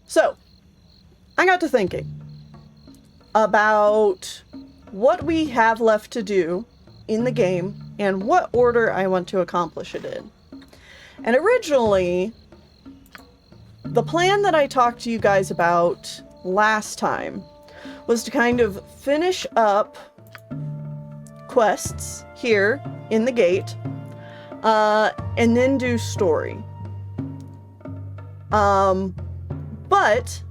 So, I got to thinking about what we have left to do in the game and what order I want to accomplish it in. And originally, the plan that I talked to you guys about last time was to kind of finish up quests here in the gate, and then do story. But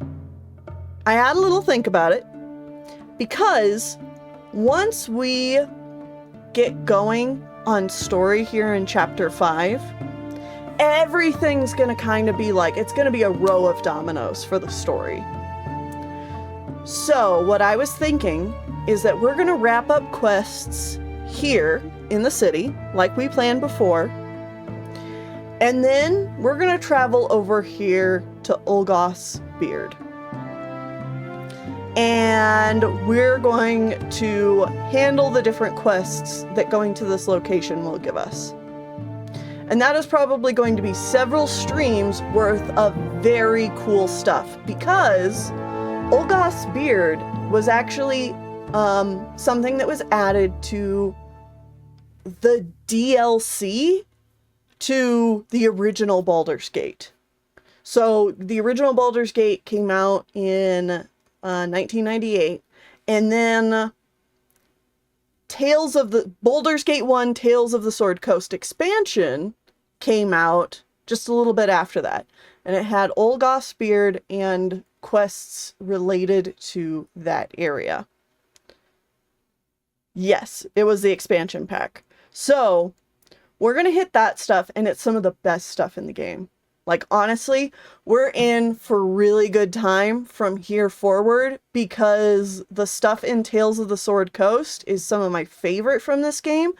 I had a little think about it, because once we get going on story here in chapter 5, everything's gonna kind of be like, it's gonna be a row of dominoes for the story. So what I was thinking is that we're gonna wrap up quests here in the city, like we planned before, and then we're gonna travel over here to Ulgoth's Beard. And we're going to handle the different quests that going to this location will give us. And that is probably going to be several streams worth of very cool stuff, because Ulgoth's Beard was actually something that was added to the DLC to the original Baldur's Gate. So the original Baldur's Gate came out in 1998, and then Tales of the Baldur's Gate 1 Tales of the Sword Coast expansion came out just a little bit after that, and it had Ulgoth's Beard and quests related to that area. Yes, it was the expansion pack. So we're gonna hit that stuff, and it's some of the best stuff in the game. Like, honestly, we're in for really good time from here forward, because the stuff in Tales of the Sword Coast is some of my favorite from this game.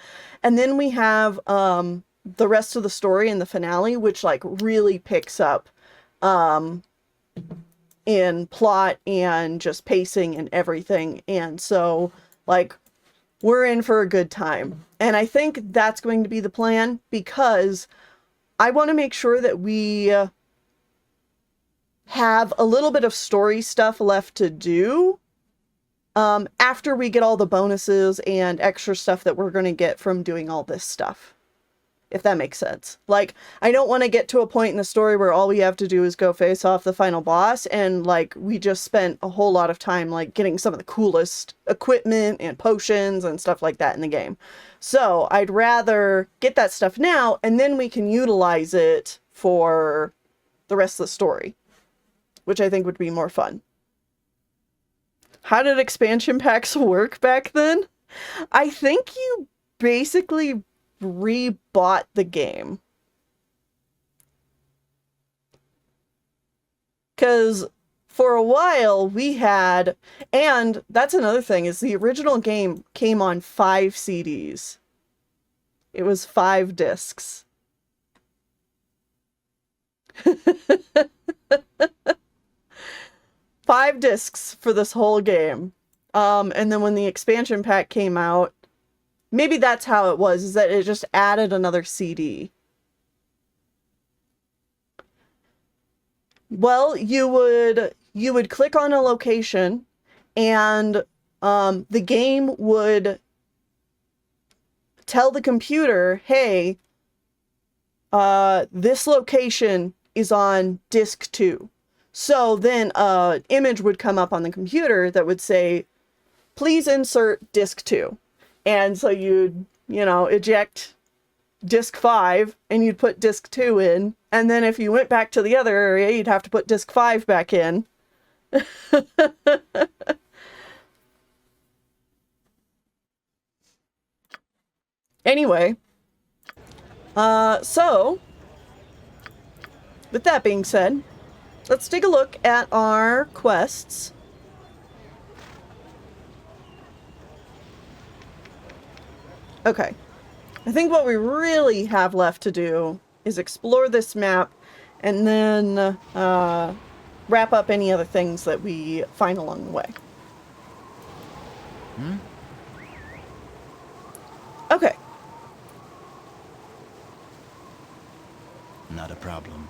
And then we have the rest of the story in the finale, which like really picks up in plot and just pacing and everything. And so like, we're in for a good time. And I think that's going to be the plan, because I want to make sure that we have a little bit of story stuff left to do after we get all the bonuses and extra stuff that we're going to get from doing all this stuff, if that makes sense. Like, I don't want to get to a point in the story where all we have to do is go face off the final boss, and like we just spent a whole lot of time like getting some of the coolest equipment and potions and stuff like that in the game. So I'd rather get that stuff now, and then we can utilize it for the rest of the story, which I think would be more fun. How did expansion packs work back then? I think you basically rebought the game. Because for a while we had, and that's another thing, is the original game came on 5 CDs. It was 5 discs. 5 discs for this whole game. And then when the expansion pack came out, maybe that's how it was, is that it just added another CD. Well, you would click on a location, and the game would tell the computer, hey, this location is on disc 2. So then an image would come up on the computer that would say, please insert disc 2. And so you'd, eject disc 5, and you'd put disc 2 in. And then if you went back to the other area, you'd have to put disc 5 back in. Anyway, so with that being said, let's take a look at our quests. Okay, I think what we really have left to do is explore this map, and then wrap up any other things that we find along the way. Okay. Not a problem.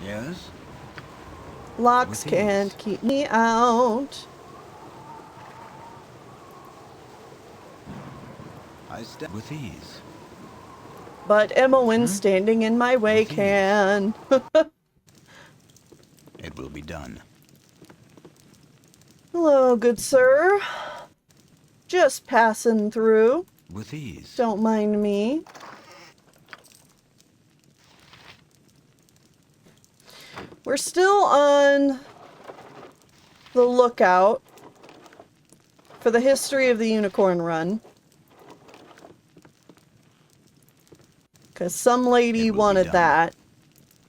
Yes? Locks With ease. can't keep me out. I stand with ease. But Emma standing in my way With ease. can. It will be done. Hello, good sir. Just passing through. With ease. Don't mind me. We're still on the lookout for the history of the unicorn run. Because some lady wanted that.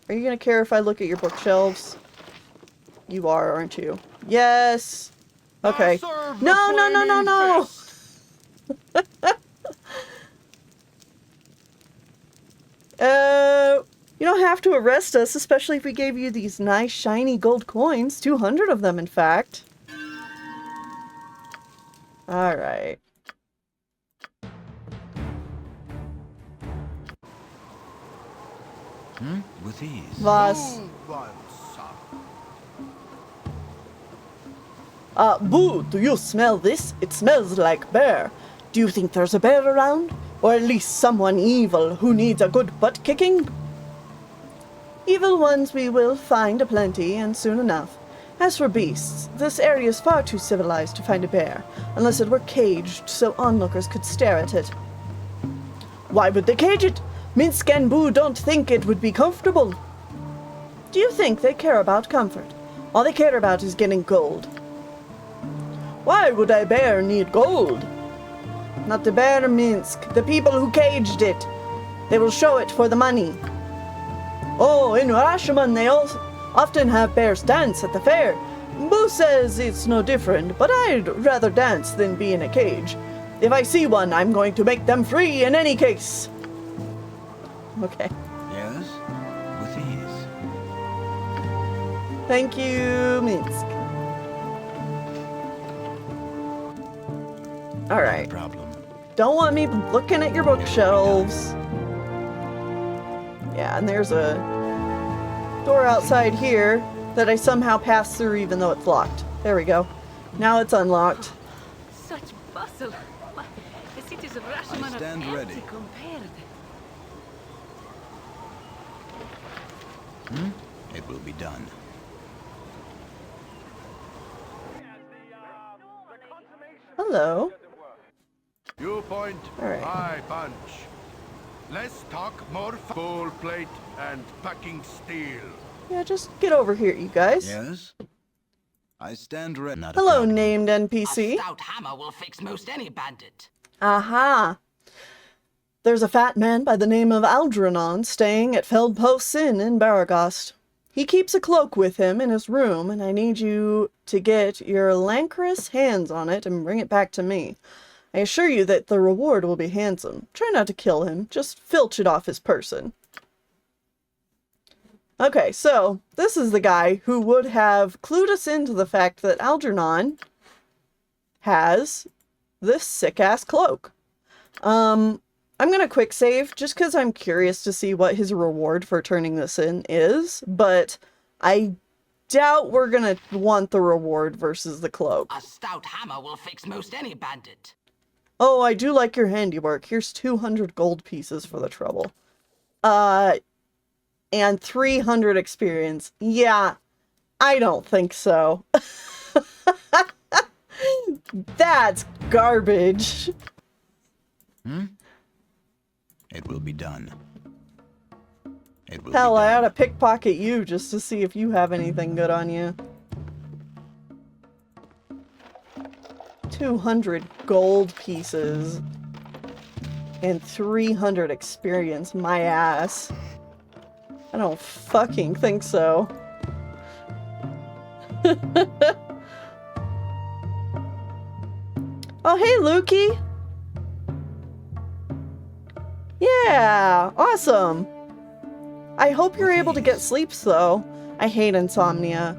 Are you going to care if I look at your bookshelves? You are, aren't you? Yes! Okay. No, no, no, no, no! You don't have to arrest us, especially if we gave you these nice, shiny gold coins. 200 of them, in fact. Alright. With ease. Was. Boo, do you smell this? It smells like bear. Do you think there's a bear around? Or at least someone evil who needs a good butt kicking? Evil ones we will find aplenty, and soon enough. As for beasts, this area is far too civilized to find a bear, unless it were caged so onlookers could stare at it. Why would they cage it? Minsk and Boo don't think it would be comfortable. Do you think they care about comfort? All they care about is getting gold. Why would a bear need gold? Not the bear, Minsk. The people who caged it. They will show it for the money. Oh, in Rashomon they often have bears dance at the fair. Boo says it's no different, but I'd rather dance than be in a cage. If I see one, I'm going to make them free in any case. Okay. Yes? With ease. Thank you, Minsk. Alright. No problem. Don't want me looking at your bookshelves. Yeah, and there's a door outside here that I somehow passed through even though it's locked. There we go. Now it's unlocked. Such bustle. The cities of Rashomon are empty compared. It will be done. Hello. You point, Alright. I punch. Let's talk more full plate and packing steel. Yeah, just get over here, you guys. Yes? I stand ready. Hello, named A NPC. stout hammer will fix most any bandit. Aha. There's a fat man by the name of Algernon staying at Feldpost Inn in Baragost. He keeps a cloak with him in his room, and I need you to get your lankrous hands on it and bring it back to me. I assure you that the reward will be handsome. Try not to kill him, just filch it off his person. Okay, so this is the guy who would have clued us into the fact that Algernon has this sick-ass cloak. I'm gonna quick save just because I'm curious to see what his reward for turning this in is, but I doubt we're gonna want the reward versus the cloak. A stout hammer will fix most any bandit. Oh, I do like your handiwork. Here's 200 gold pieces for the trouble. And 300 experience. Yeah, I don't think so. That's garbage. It will be done. It will Hell, be I done. ought to pickpocket you just to see if you have anything good on you. 200 gold pieces. And 300 experience. My ass. I don't fucking think so. Oh, hey, Lukey! Yeah, awesome. I hope you're able to get sleep, though. I hate insomnia.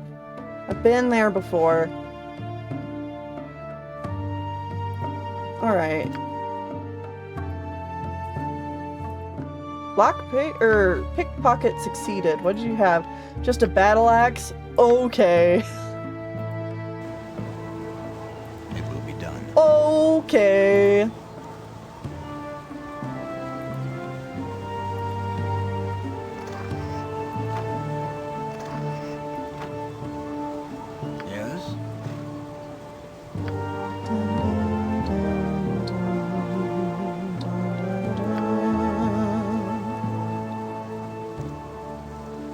I've been there before. Alright. Pickpocket succeeded. What did you have? Just a battle axe? Okay. It will be done. Okay. Yes?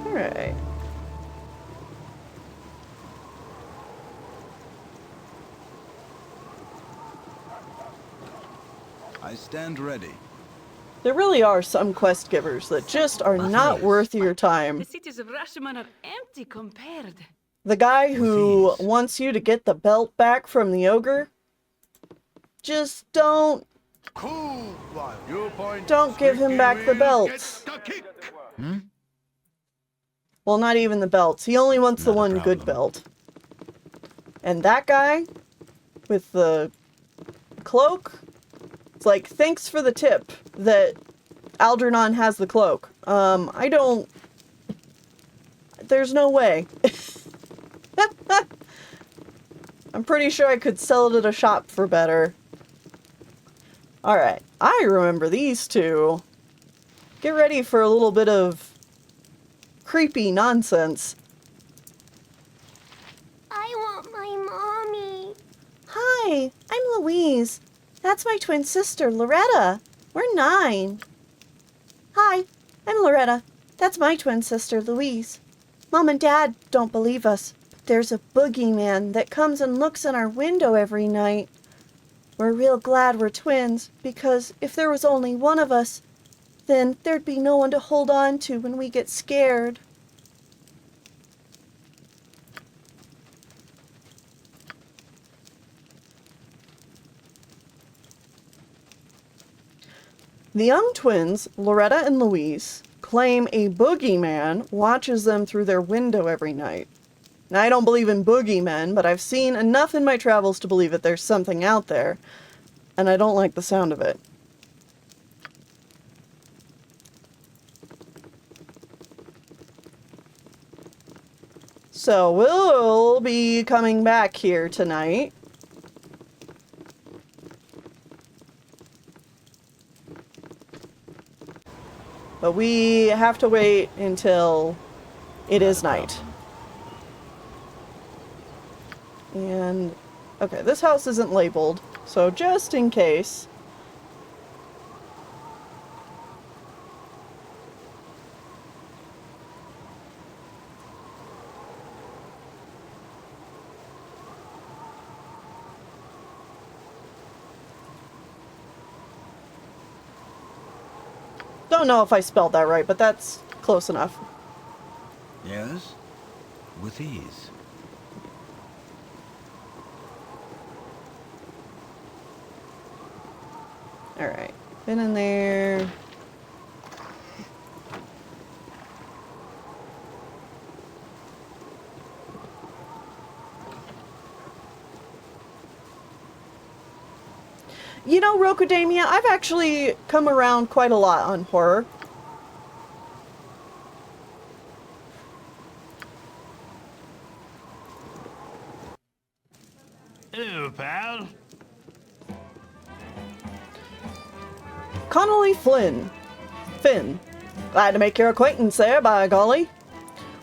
Alright. I stand ready. There really are some quest givers that just are not worth your time. The cities of Rashomon are empty compared. The guy who With ease. wants you to get the belt back from the ogre, just don't Cool. You point. Don't give him Squeaky back the wheel belts. gets the kick. Well, not even the belts. He only wants the Not a one good problem. belt. And that guy with the cloak, it's like, thanks for the tip that Algernon has the cloak. I don't... There's no way. I'm pretty sure I could sell it at a shop for better. Alright, I remember these two. Get ready for a little bit of creepy nonsense. I want my mommy. Hi, I'm Louise. That's my twin sister, Loretta. We're 9. Hi, I'm Loretta. That's my twin sister, Louise. Mom and Dad don't believe us. There's a boogeyman that comes and looks in our window every night. We're real glad we're twins, because if there was only one of us, then there'd be no one to hold on to when we get scared. The young twins, Loretta and Louise, claim a boogeyman watches them through their window every night. Now, I don't believe in boogeymen, but I've seen enough in my travels to believe that there's something out there, and I don't like the sound of it. So we'll be coming back here tonight. But we have to wait until it is night. And, okay, this house isn't labeled, so just in case. Don't know if I spelled that right, but that's close enough. Yes? With ease. Alright, been in there. You know, Rocodamia, I've actually come around quite a lot on horror. Hello, pal. Connolly Flynn. Finn. Glad to make your acquaintance there, by golly.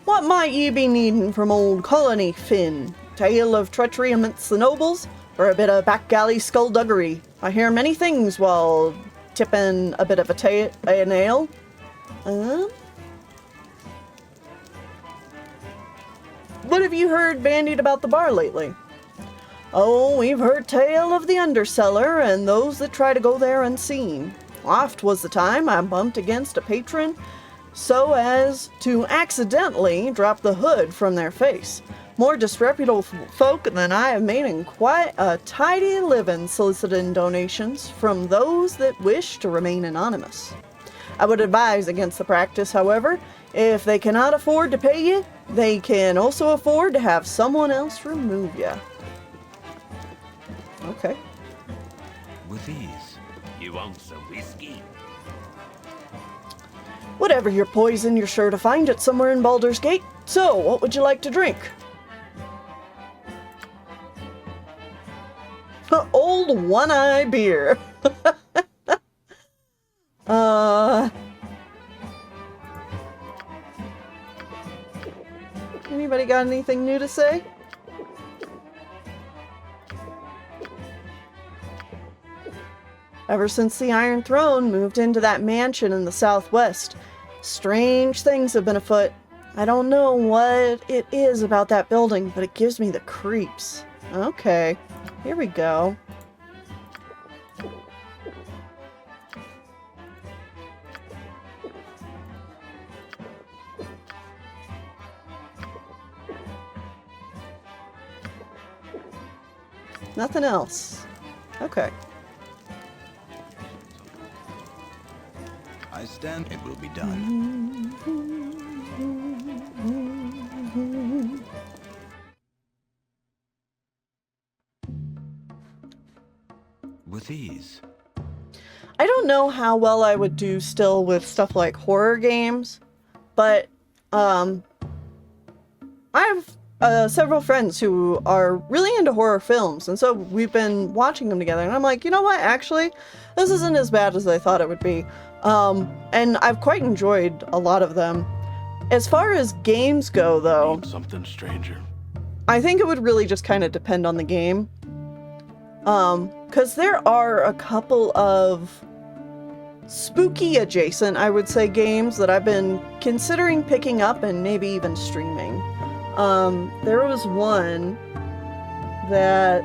What might ye be needing from old Colony, Finn? Tale of treachery amidst the nobles, or a bit of back-galley skullduggery? I hear many things while tipping a bit of an ale. What have you heard bandied about the bar lately? Oh, we've heard tale of the undercellar and those that try to go there unseen. Oft was the time I bumped against a patron so as to accidentally drop the hood from their face. More disreputable folk than I have made in quite a tidy living soliciting donations from those that wish to remain anonymous. I would advise against the practice, however. If they cannot afford to pay you, they can also afford to have someone else remove you. Okay. With ease. You want some whiskey? Whatever your poison, you're sure to find it somewhere in Baldur's Gate. So, what would you like to drink? Old One-Eye beer. Anybody got anything new to say? Ever since the Iron Throne moved into that mansion in the southwest, strange things have been afoot. I don't know what it is about that building, but it gives me the creeps. Okay, here we go. Nothing else. Okay. I stand. It will be done. With ease. I don't know how well I would do still with stuff like horror games, but I have several friends who are really into horror films, and so we've been watching them together, and I'm like, you know what, actually, this isn't as bad as I thought it would be. And I've quite enjoyed a lot of them. As far as games go, though, Something stranger. I think it would really just kind of depend on the game. Because there are a couple of spooky adjacent, I would say, games that I've been considering picking up and maybe even streaming. There was one that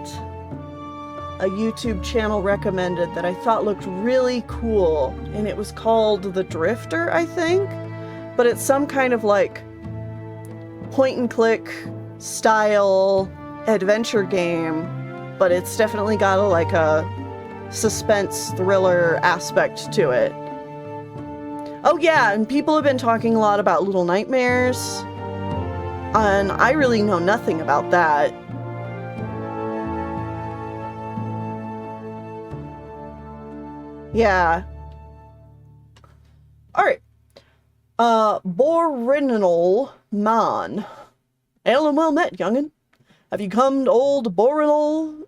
a YouTube channel recommended that I thought looked really cool, and it was called The Drifter, I think, but it's some kind of like point and click style adventure game, but it's definitely got a suspense thriller aspect to it. Oh yeah, and people have been talking a lot about Little Nightmares, and I really know nothing about that. Yeah. Alright. Borinal Man. Hail and well met, young'un. Have you come to old Borinal,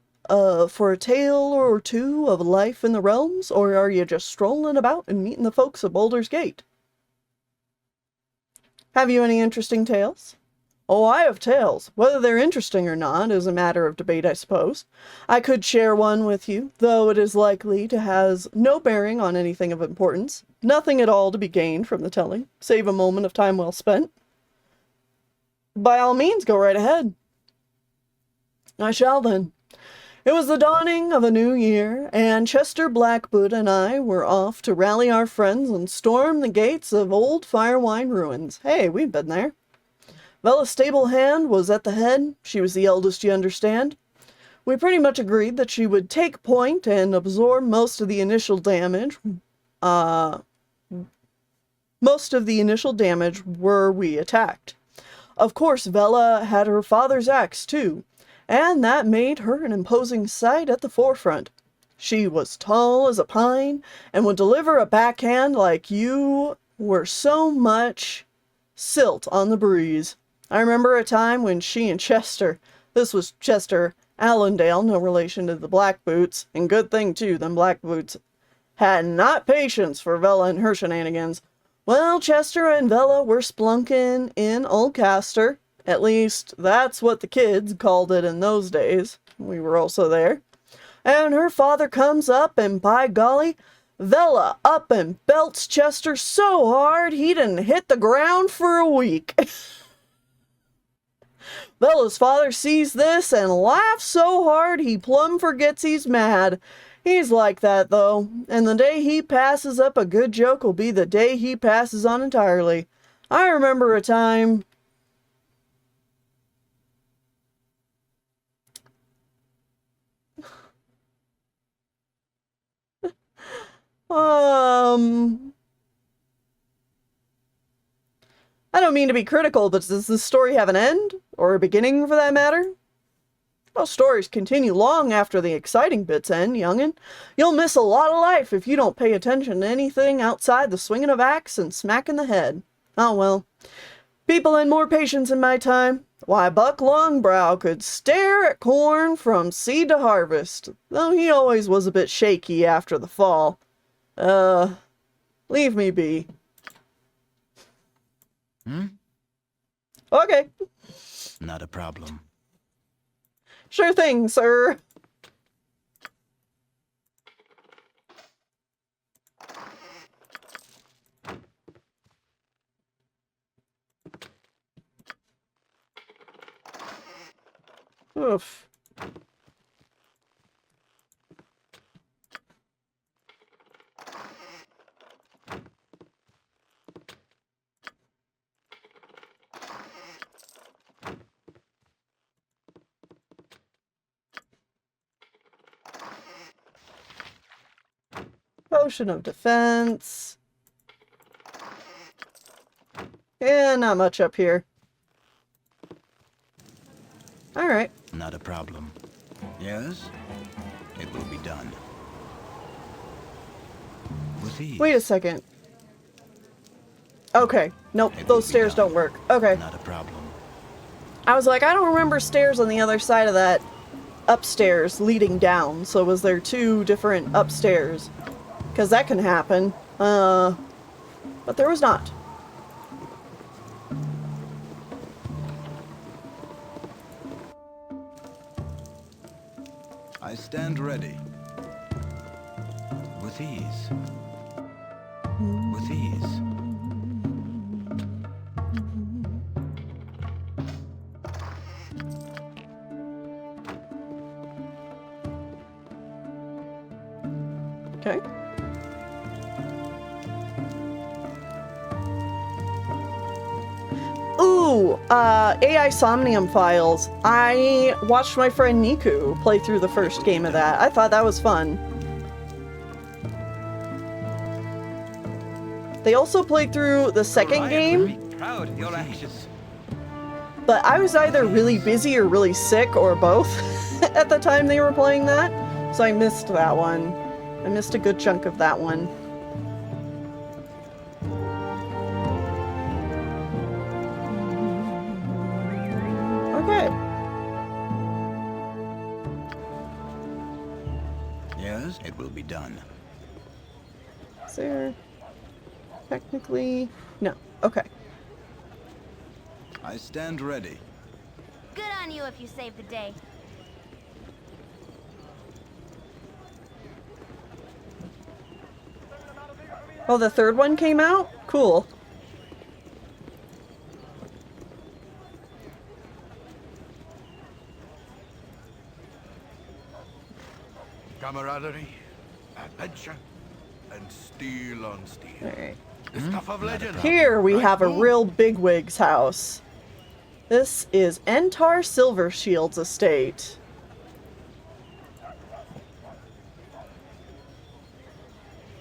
for a tale or two of life in the realms, or are you just strolling about and meeting the folks of Baldur's Gate? Have you any interesting tales? Oh, I have tales. Whether they're interesting or not is a matter of debate, I suppose. I could share one with you, though it is likely to has no bearing on anything of importance. Nothing at all to be gained from the telling, save a moment of time well spent. By all means, go right ahead. I shall then. It was the dawning of a new year, and Chester Blackwood and I were off to rally our friends and storm the gates of old Firewine ruins. Hey, we've been there. Vela Stablehand was at the head. She was the eldest, you understand. We pretty much agreed that she would take point and absorb most of the initial damage. Were we attacked. Of course, Vela had her father's axe, too, and that made her an imposing sight at the forefront. She was tall as a pine, and would deliver a backhand like you were so much silt on the breeze. I remember a time when she and Chester, this was Chester Allendale, no relation to the Black Boots, and good thing too, them Black Boots had not patience for Vela and her shenanigans. Well, Chester and Vela were splunking in Ulcaster. At least, that's what the kids called it in those days. We were also there. And her father comes up, and by golly, Vela up and belts Chester so hard he didn't hit the ground for a week. Vela's father sees this and laughs so hard he plumb forgets he's mad. He's like that, though, and the day he passes up a good joke will be the day he passes on entirely. I remember a time... I don't mean to be critical, but does this story have an end? Or a beginning, for that matter? Well, stories continue long after the exciting bits end, young'un. You'll miss a lot of life if you don't pay attention to anything outside the swinging of axe and smack in the head. Oh well. People had more patience in my time. Why, Buck Longbrow could stare at corn from seed to harvest, though he always was a bit shaky after the fall. Leave me be. Okay. Not a problem. Sure thing, sir. Oof. Potion of defense. Yeah, not much up here. Alright. Not a problem. Yes? It will be done. With ease. Wait a second. Okay. Nope, It will those be stairs done. don't work. Okay. Not a problem. I was like, I don't remember stairs on the other side of that upstairs leading down. So was there two different upstairs? Because that can happen. But there was not. I stand ready. With ease. With ease. Okay. Ooh, AI Somnium Files. I watched my friend Niku play through the first game of that. I thought that was fun. They also played through the second game, Proud of your actions. but I was either really busy or really sick or both at the time they were playing that, so I missed that one. I missed a good chunk of that one. Okay. Yes, it will be done. Is there... technically... no. Okay. I stand ready. Good on you if you save the day. Oh, the third one came out? Cool. Camaraderie, adventure, and steel on steel. Alright. The stuff of legend. Here we Right, have a Boo? real bigwig's house. This is Entar Silvershield's estate.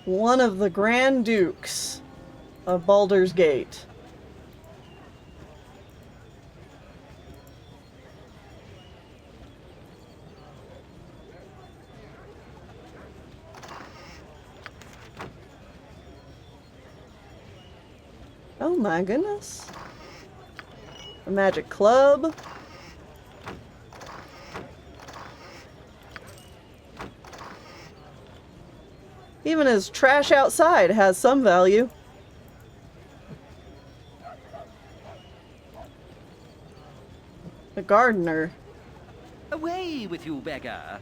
One of the Grand Dukes of Baldur's Gate. Oh my goodness. A magic club. Even his trash outside has some value. The gardener. Away with you, beggar.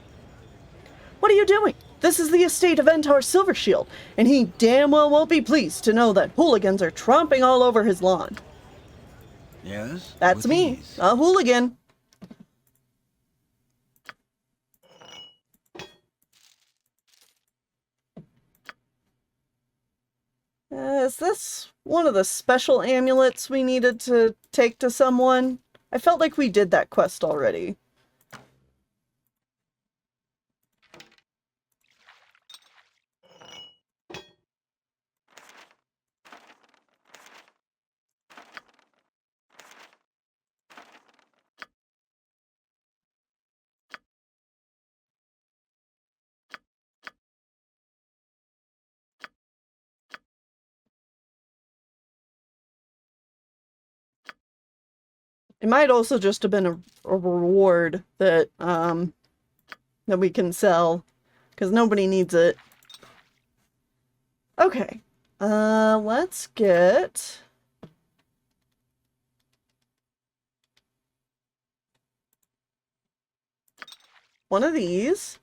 What are you doing? This is the estate of Entar Silvershield, and he damn well won't be pleased to know that hooligans are tromping all over his lawn. Yes? That's with me, ease. a hooligan. Is this one of the special amulets we needed to take to someone? I felt like we did that quest already. It might also just have been a reward that that we can sell, because nobody needs it. Okay. Let's get one of these.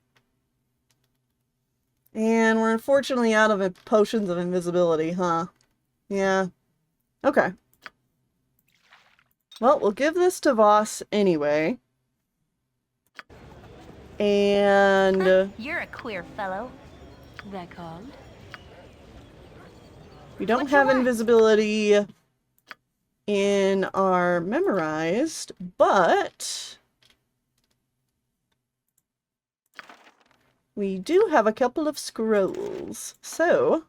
And we're unfortunately out of potions of invisibility, huh? Yeah. Okay. Well, we'll give this to Voss anyway. And You're a queer fellow. That called? we don't What you have want? invisibility in our memorized, but we do have a couple of scrolls. So,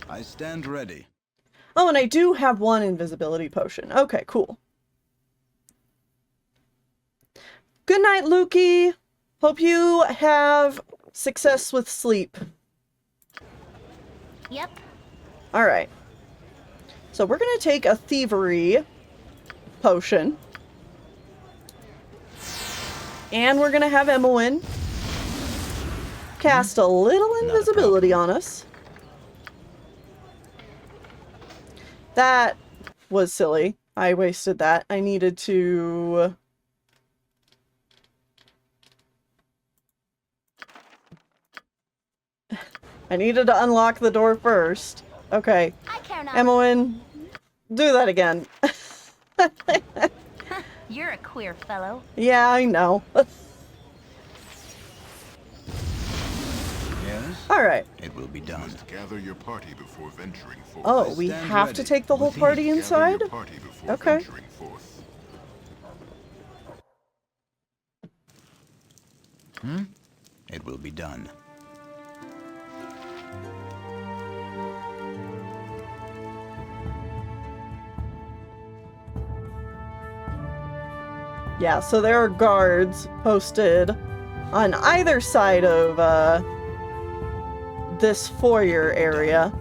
I stand ready. oh, and I do have one invisibility potion. Okay, cool. Good night, Lukey. Hope you have success with sleep. Yep. All right. So we're going to take a thievery potion. And we're going to have Emmeline cast a little invisibility on us. That was silly. I wasted that. I needed to... I needed to unlock the door first. Okay. I care not. Emmeline, do that again. You're a queer fellow. Yeah, I know. Yes? Alright. It will be done. Gather your party before venturing forth. Oh, we stand have to ready. take the whole With party ease. inside? Gather your party before Okay. venturing forth. It will be done. Yeah, so there are guards posted on either side of this foyer area.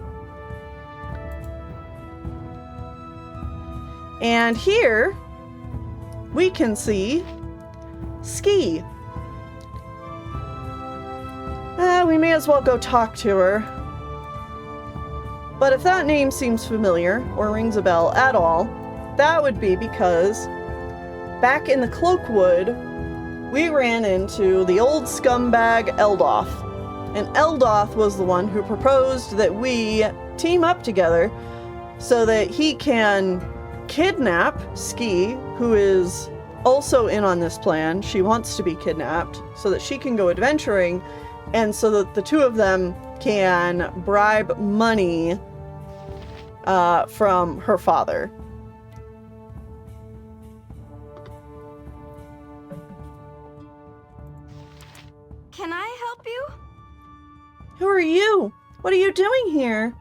And here we can see Ski. We may as well go talk to her. But if that name seems familiar or rings a bell at all, that would be because back in the Cloakwood, we ran into the old scumbag Ulgoth. And Ulgoth was the one who proposed that we team up together so that he can kidnap Ski, who is also in on this plan. She wants to be kidnapped so that she can go adventuring, and so that the two of them can bribe money from her father. Can I help you? Who are you? What are you doing here?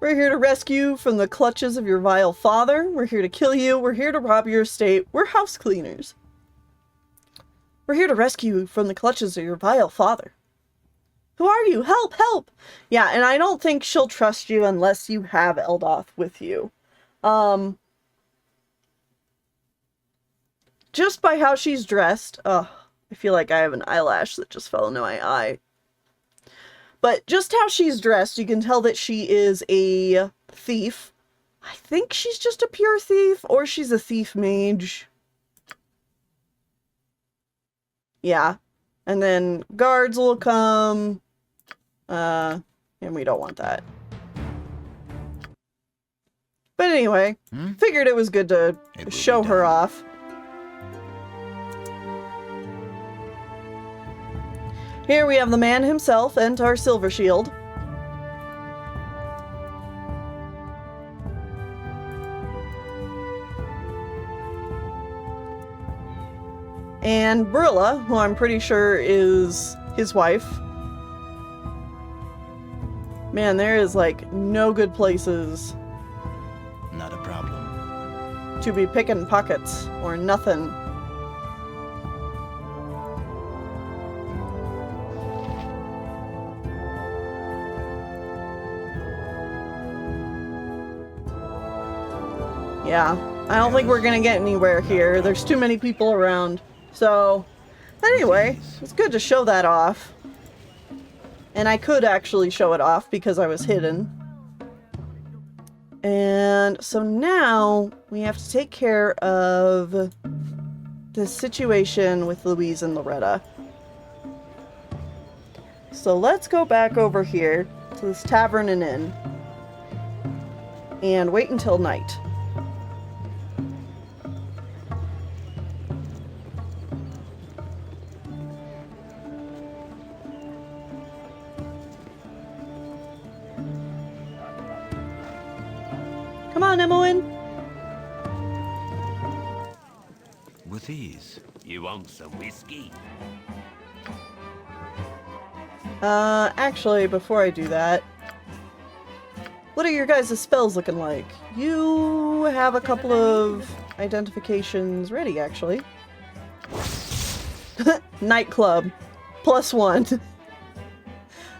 We're here to rescue you from the clutches of your vile father. We're here to kill you. We're here to rob your estate. We're house cleaners. We're here to rescue you from the clutches of your vile father. Who are you? Help! Help! Yeah, and I don't think she'll trust you unless you have Ulgoth with you. Just by how she's dressed. I feel like I have an eyelash that just fell into my eye. But just how she's dressed, you can tell that she is a thief. I think she's just a pure thief, or she's a thief mage. Yeah. And then guards will come. And we don't want that. But anyway, figured it was good to show her off. Here we have the man himself and our silver shield. And Brilla, who I'm pretty sure is his wife. Man, there is like no good places Not a problem. to be picking pockets or nothing. Yeah, I don't think we're gonna get anywhere here. There's too many people around. So, anyway, it's good to show that off. And I could actually show it off because I was hidden. And so now we have to take care of the situation with Louise and Loretta. So let's go back over here to this tavern and inn and wait until night. Come on, Emmeline. With ease. You want some whiskey? Actually, before I do that, what are your guys' spells looking like? You have a couple of identifications ready, actually. Nightclub. +1.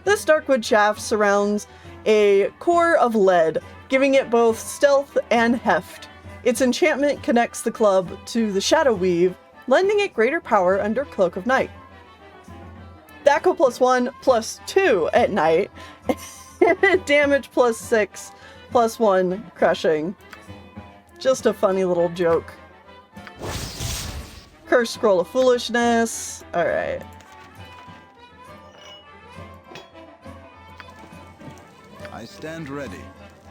This Darkwood shaft surrounds a core of lead, giving it both stealth and heft. Its enchantment connects the club to the Shadow Weave, lending it greater power under Cloak of Night. Daco +1, +2 at night. Damage +6, +1 crushing. Just a funny little joke. Cursed Scroll of Foolishness. Alright. I stand ready.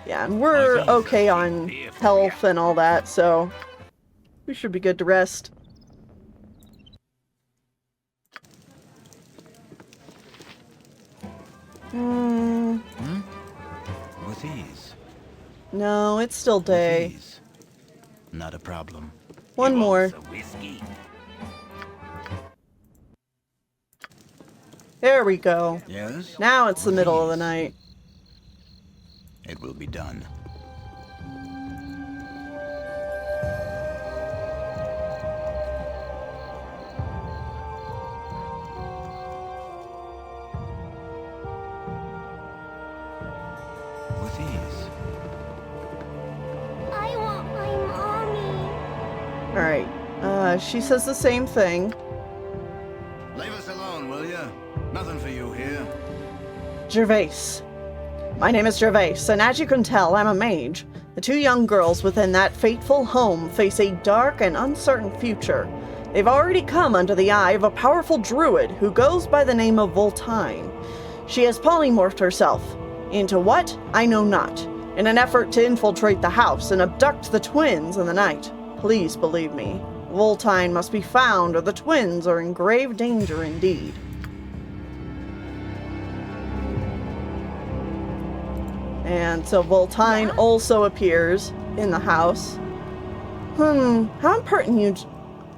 Yeah, and we're okay on health and all that, so we should be good to rest. With ease. No, it's still day. With ease. Not a problem. One more. Some whiskey? There we go. Yes? Now it's the With middle of the ease. night. It will be done. With ease. I want my mommy. Alright. She says the same thing. Leave us alone, will ya? Nothing for you here. Gervais. My name is Gervais, and as you can tell, I'm a mage. The two young girls within that fateful home face a dark and uncertain future. They've already come under the eye of a powerful druid who goes by the name of Voltine. She has polymorphed herself. Into what? I know not. In an effort to infiltrate the house and abduct the twins in the night. Please believe me. Voltine must be found, or the twins are in grave danger indeed. And so Voltine also appears in the house. How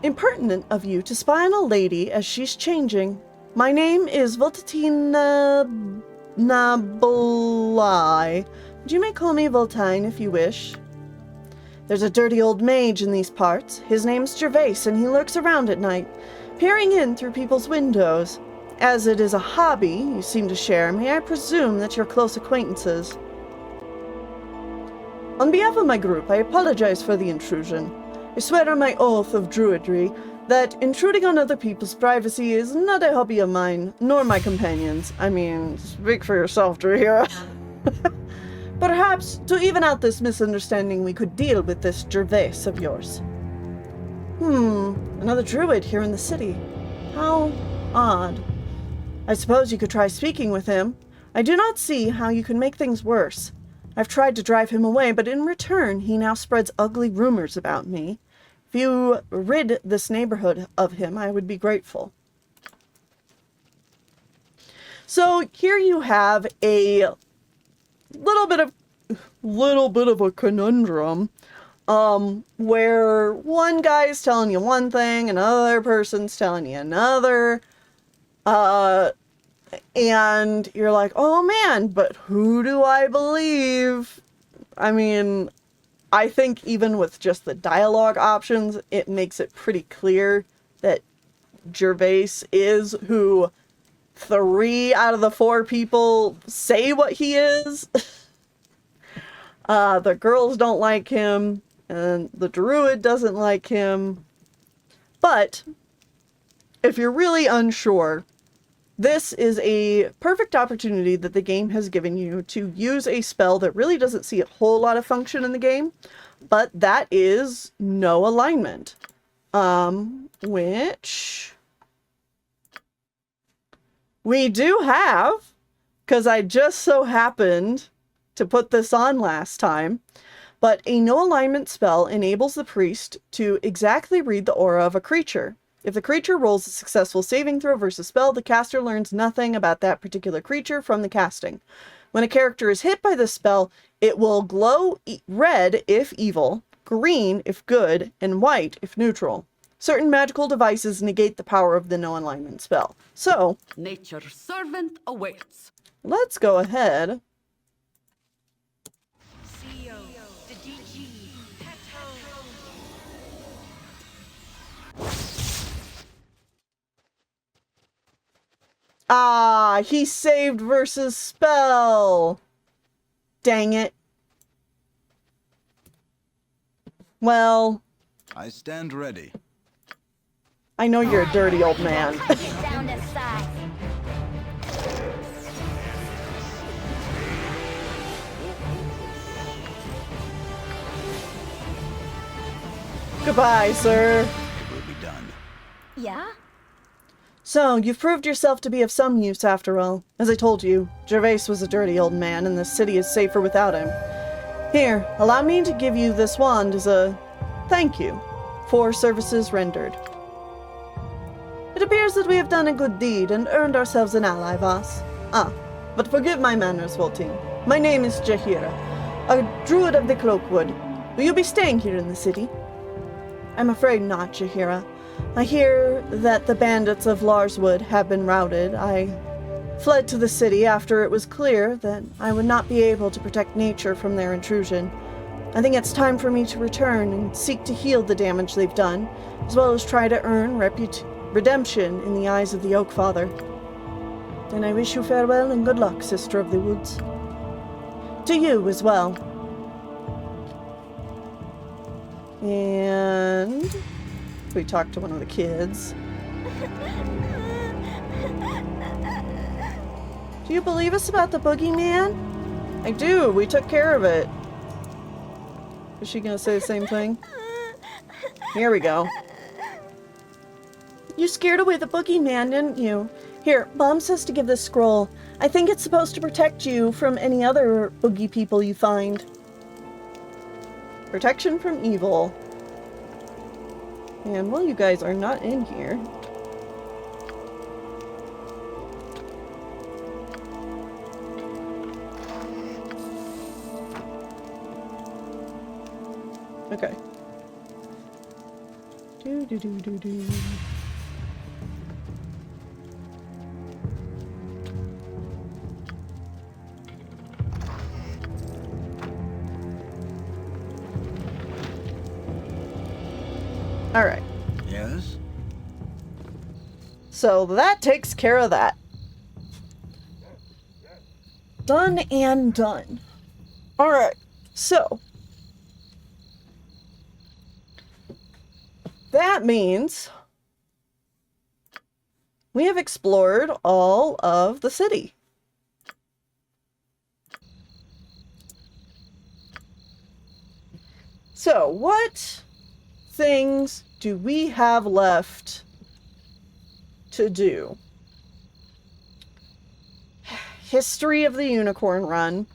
impertinent of you to spy on a lady as she's changing. My name is Voltatina Nabolai. But you may call me Voltine if you wish. There's a dirty old mage in these parts. His name's Gervais, and he lurks around at night, peering in through people's windows. As it is a hobby you seem to share, may I presume that you're close acquaintances? On behalf of my group, I apologize for the intrusion. I swear on my oath of druidry that intruding on other people's privacy is not a hobby of mine, nor my companions. I mean, speak for yourself, Druhira. Perhaps, to even out this misunderstanding, we could deal with this Gervais of yours. Another druid here in the city. How odd. I suppose you could try speaking with him. I do not see how you can make things worse. I've tried to drive him away, but in return, he now spreads ugly rumors about me. If you rid this neighborhood of him, I would be grateful. So here you have a little bit of a conundrum, where one guy's telling you one thing, another person's telling you another, and you're like, oh man, but who do I believe? I mean, I think even with just the dialogue options, it makes it pretty clear that Gervais is who 3 out of the 4 people say what he is. The girls don't like him. And the druid doesn't like him. But if you're really unsure, this is a perfect opportunity that the game has given you to use a spell that really doesn't see a whole lot of function in the game, but that is no alignment. Which we do have, because I just so happened to put this on last time. But a no alignment spell enables the priest to exactly read the aura of a creature. If the creature rolls a successful saving throw versus spell, the caster learns nothing about that particular creature from the casting. When a character is hit by this spell, it will glow red if evil, green if good, and white if neutral. Certain magical devices negate the power of the no alignment spell. So, Nature's servant awaits. let's go ahead. Ah, he saved versus spell. Dang it. Well, I stand ready. I know you're a dirty old man. Sound aside. Goodbye, sir. It will be done. Yeah? So, you've proved yourself to be of some use after all. As I told you, Gervais was a dirty old man, and the city is safer without him. Here, allow me to give you this wand as a thank you for services rendered. It appears that we have done a good deed and earned ourselves an ally, Voss. Ah, but forgive my manners, Volting. My name is Jahira, a druid of the Cloakwood. Will you be staying here in the city? I'm afraid not, Jahira. I hear that the bandits of Larswood have been routed. I fled to the city after it was clear that I would not be able to protect nature from their intrusion. I think it's time for me to return and seek to heal the damage they've done, as well as try to earn redemption in the eyes of the Oak Father. And I wish you farewell and good luck, Sister of the Woods. To you as well. And we talked to one of the kids. Do you believe us about the boogeyman? I do. We took care of it. Is she gonna say the same thing? Here we go. You scared away the boogeyman, didn't you? Here, Mom says to give this scroll. I think it's supposed to protect you from any other boogie people you find. Protection from evil. And well, you guys are not in here. Okay. Do. All right. Yes? So that takes care of that. Done and done. All right. So that means we have explored all of the city. So what things do we have left to do? History of the Unicorn Run.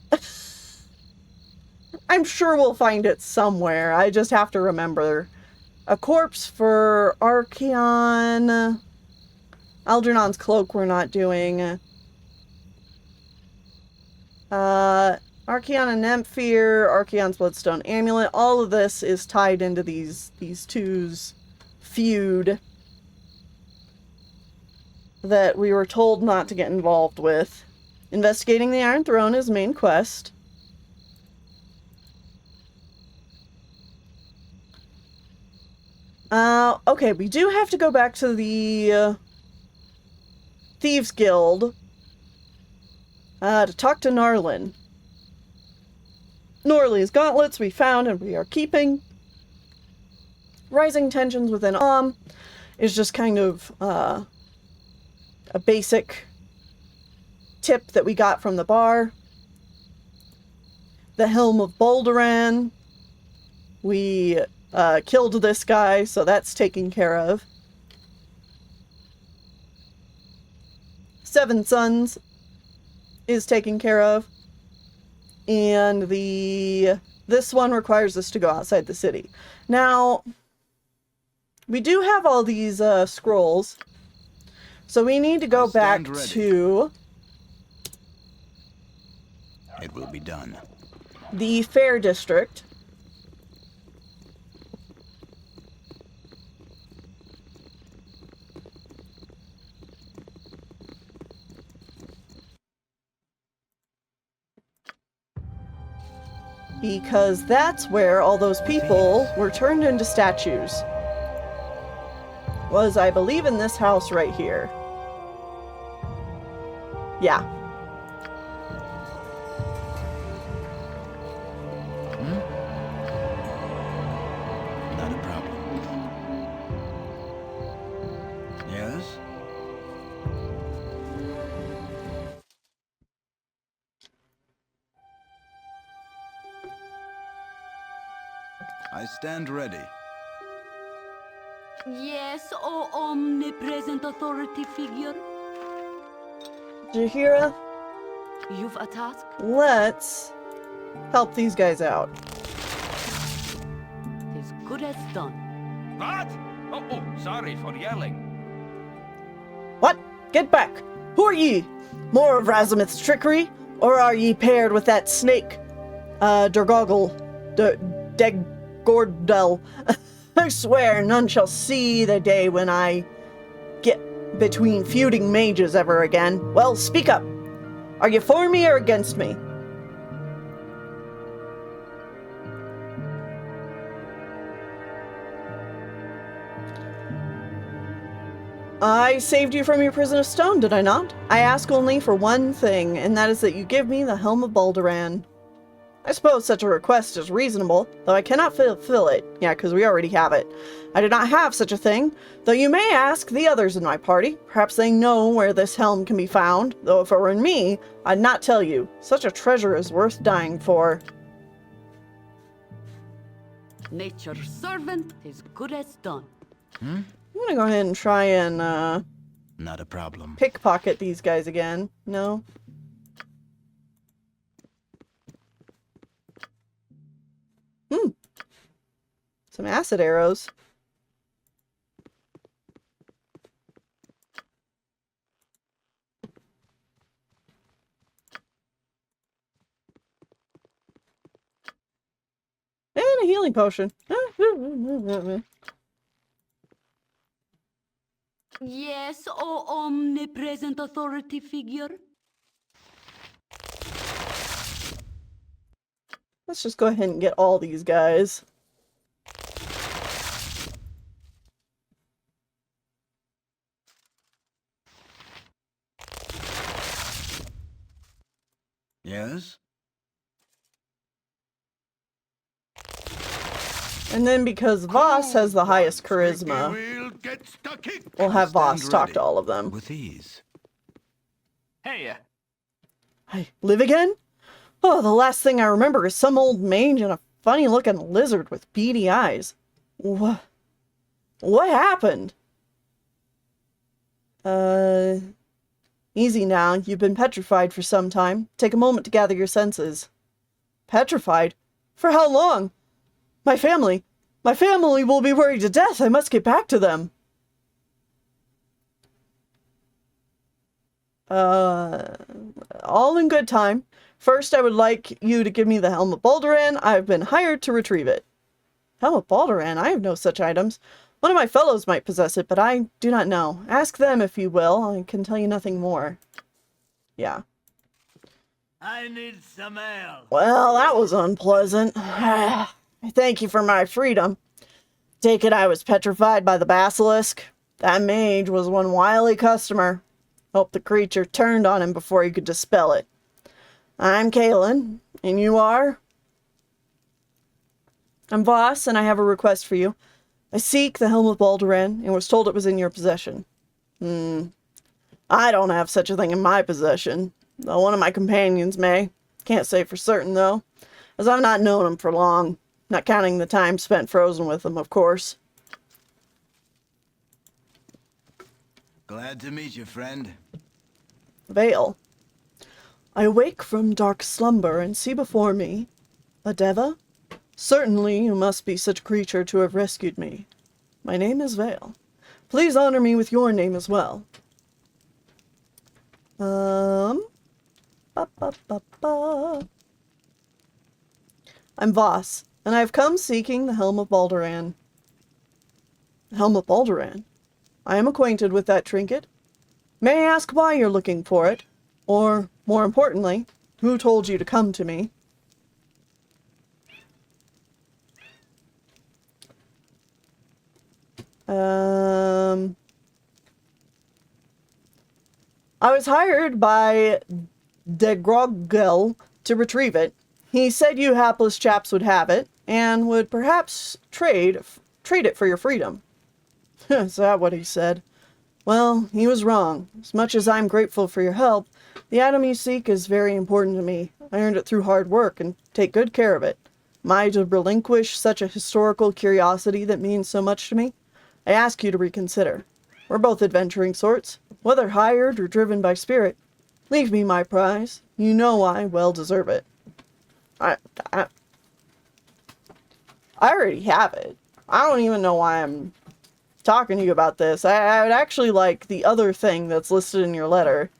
I'm sure we'll find it somewhere. I just have to remember. A corpse for Archeon. Algernon's Cloak we're not doing. Archeon and Nemphere, Archeon's Bloodstone Amulet. All of this is tied into these two's feud that we were told not to get involved with. Investigating the Iron Throne is main quest. Okay, we do have to go back to the Thieves Guild to talk to Norley's gauntlets we found and we are keeping. rising tensions within is just kind of a basic tip that we got from the bar. The Helm of Baldur. We killed this guy, so that's taken care of. Seven Sons is taken care of. And this one requires us to go outside the city. Now, we do have all these scrolls. So we need to go back to... It will be done. The Fair District. Because that's where all those people were turned into statues. Was, I believe, in this house right here. Yeah. Not a problem. Yes? I stand ready. Yes, O omnipresent authority figure. Jahira, You've a task? let's help these guys out. As good as done. What? Oh, sorry for yelling. What? Get back! Who are ye? More of Razumith's trickery? Or are ye paired with that snake? Durgoggle. Degordel. I swear none shall see the day when I get between feuding mages ever again. Well, speak up. Are you for me or against me? I saved you from your prison of stone, did I not? I ask only for one thing, and that is that you give me the Helm of Baldur. I suppose such a request is reasonable, though I cannot fulfill it. Yeah, because we already have it. I do not have such a thing, though you may ask the others in my party. Perhaps they know where this helm can be found, though if it were me, I'd not tell you. Such a treasure is worth dying for. Nature's servant is good as done. I'm gonna go ahead and try and, Not a problem. pickpocket these guys again. No? Some acid arrows. And a healing potion. Yes, O omnipresent authority figure. Let's just go ahead and get all these guys. Yes? And then because Voss has the highest charisma, we'll have Voss Stand talk ready. to all of them. With ease. Hey, I live again? Oh, the last thing I remember is some old mage and a funny-looking lizard with beady eyes. What happened? Easy now. You've been petrified for some time. Take a moment to gather your senses. Petrified? For how long? My family will be worried to death. I must get back to them. All in good time. First, I would like you to give me the Helm of Baldur. I've been hired to retrieve it. Helm of Baldur? I have no such items. One of my fellows might possess it, but I do not know. Ask them if you will. I can tell you nothing more. Yeah. I need some ale. Well, that was unpleasant. Thank you for my freedom. Take it I was petrified by the basilisk. That mage was one wily customer. Hope the creature turned on him before he could dispel it. I'm Kaelin, and you are? I'm Voss, and I have a request for you. I seek the Helm of Baldur and was told it was in your possession. I don't have such a thing in my possession, though one of my companions may. Can't say for certain, though, as I've not known him for long, not counting the time spent frozen with him, of course. Glad to meet you, friend. Vale. I awake from dark slumber and see before me a deva. Certainly you must be such a creature to have rescued me. My name is Vale. Please honor me with your name as well. Ba, ba, ba, ba. I'm Voss, and I have come seeking the Helm of Baldur. The Helm of Baldur? I am acquainted with that trinket. May I ask why you're looking for it? Or, more importantly, who told you to come to me? I was hired by Degrogel to retrieve it. He said you hapless chaps would have it, and would perhaps trade it for your freedom. Is that what he said? Well, he was wrong. As much as I'm grateful for your help, the item you seek is very important to me. I earned it through hard work, and take good care of it. Am I to relinquish such a historical curiosity that means so much to me? I ask you to reconsider. We're both adventuring sorts, whether hired or driven by spirit. Leave me my prize. You know I well deserve it. I already have it. I don't even know why I'm talking to you about this. I would actually like the other thing that's listed in your letter.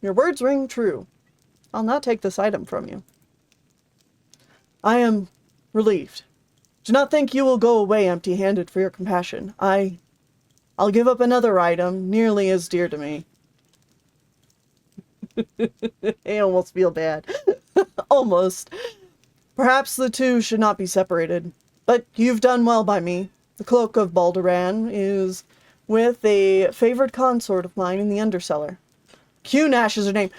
Your words ring true. I'll not take this item from you. I am relieved. Do not think you will go away empty-handed for your compassion. I'll give up another item nearly as dear to me. I almost feel bad. Almost. Perhaps the two should not be separated. But you've done well by me. The cloak of Balduran is with a favored consort of mine in the undercellar. Q-Nash is her name.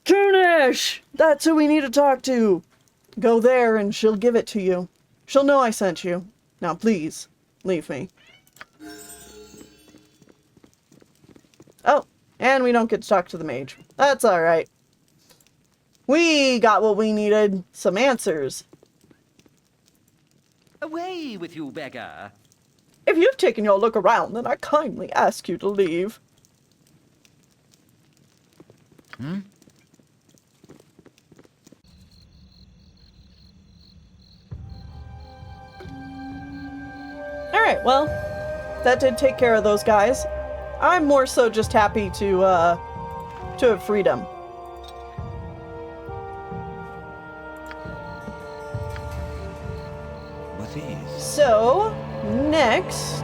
Q-Nash! That's who we need to talk to. Go there and she'll give it to you. She'll know I sent you. Now please, leave me. Oh, and we don't get to talk to the mage. That's alright. We got what we needed. Some answers. Away with you, beggar. If you've taken your look around, then I kindly ask you to leave. Alright, well, that did take care of those guys. I'm more so just happy to have freedom. With ease. So, next,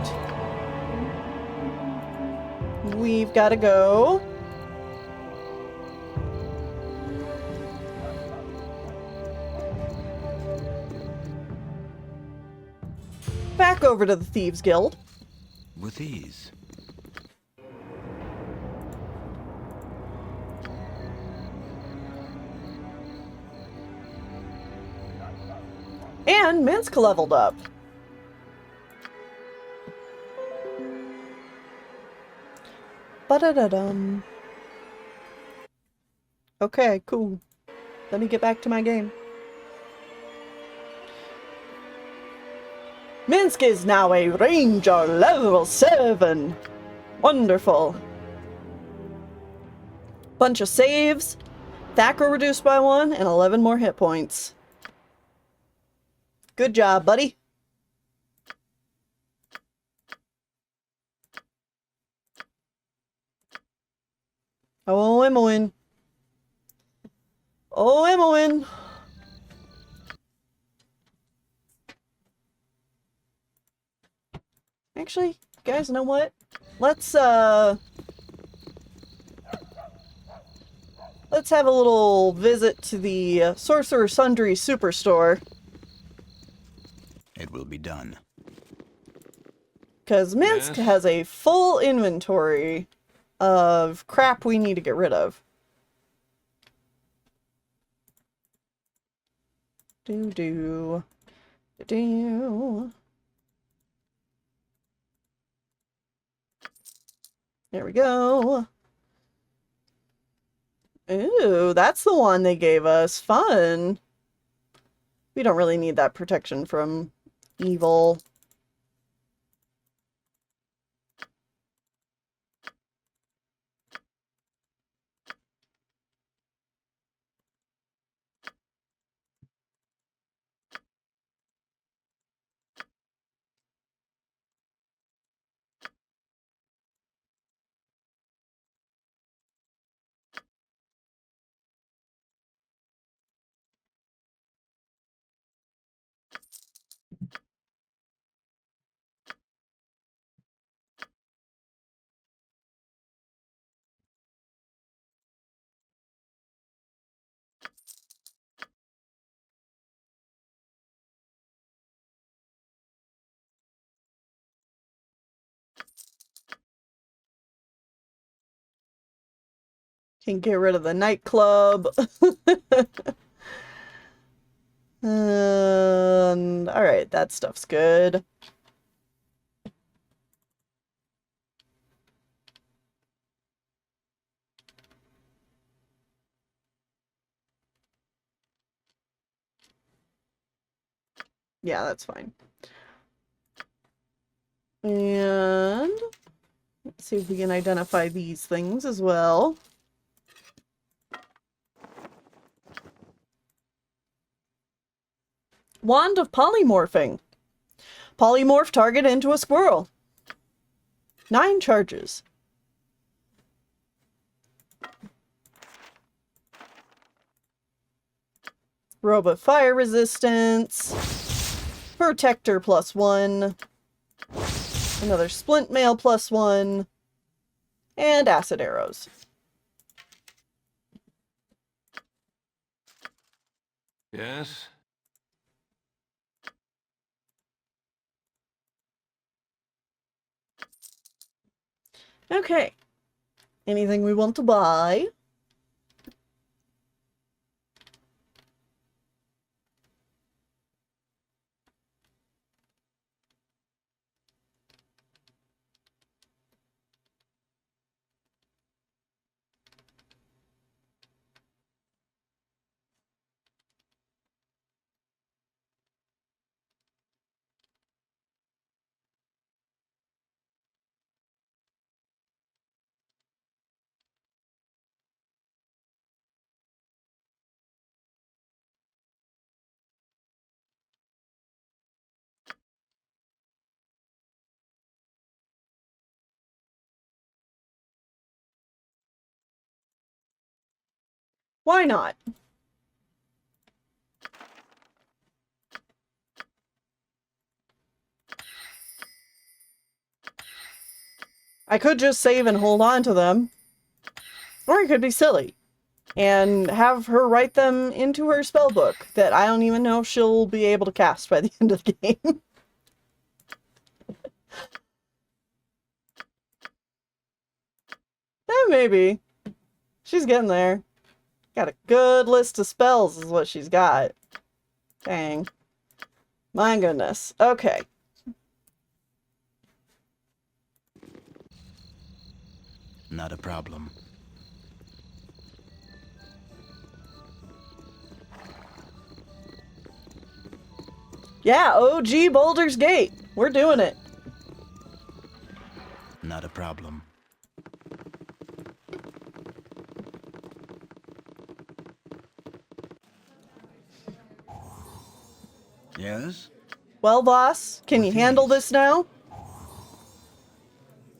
we've got to go back over to the Thieves Guild. With ease. And Minsk leveled up. Ba-da-da-dum. Okay, cool. Let me get back to my game. Minsk is now a Ranger level 7. Wonderful. Bunch of saves. Thacker reduced by 1 and 11 more hit points. Good job, buddy. Oh, Emmeline. Oh, Emmeline. Actually, you guys know what? Let's have a little visit to the Sorcerer Sundry Superstore. It will be done. Because Minsk has a full inventory of crap we need to get rid of. Do do. Do. There we go. Ooh, that's the one they gave us. Fun. We don't really need that protection from evil. Can get rid of the nightclub. Alright, that stuff's good. Yeah, that's fine. And let's see if we can identify these things as well. Wand of Polymorphing. Polymorph target into a squirrel. 9 charges. Robot fire resistance. Protector +1. Another splint mail +1. And acid arrows. Yes? Okay. Anything we want to buy? Why not? I could just save and hold on to them. Or I could be silly and have her write them into her spellbook that I don't even know if she'll be able to cast by the end of the game. Maybe. She's getting there. Got a good list of spells is what she's got. Dang. My goodness. Okay. Not a problem. Yeah, OG Baldur's Gate. We're doing it. Not a problem. Yes? Well, boss, can you handle this now?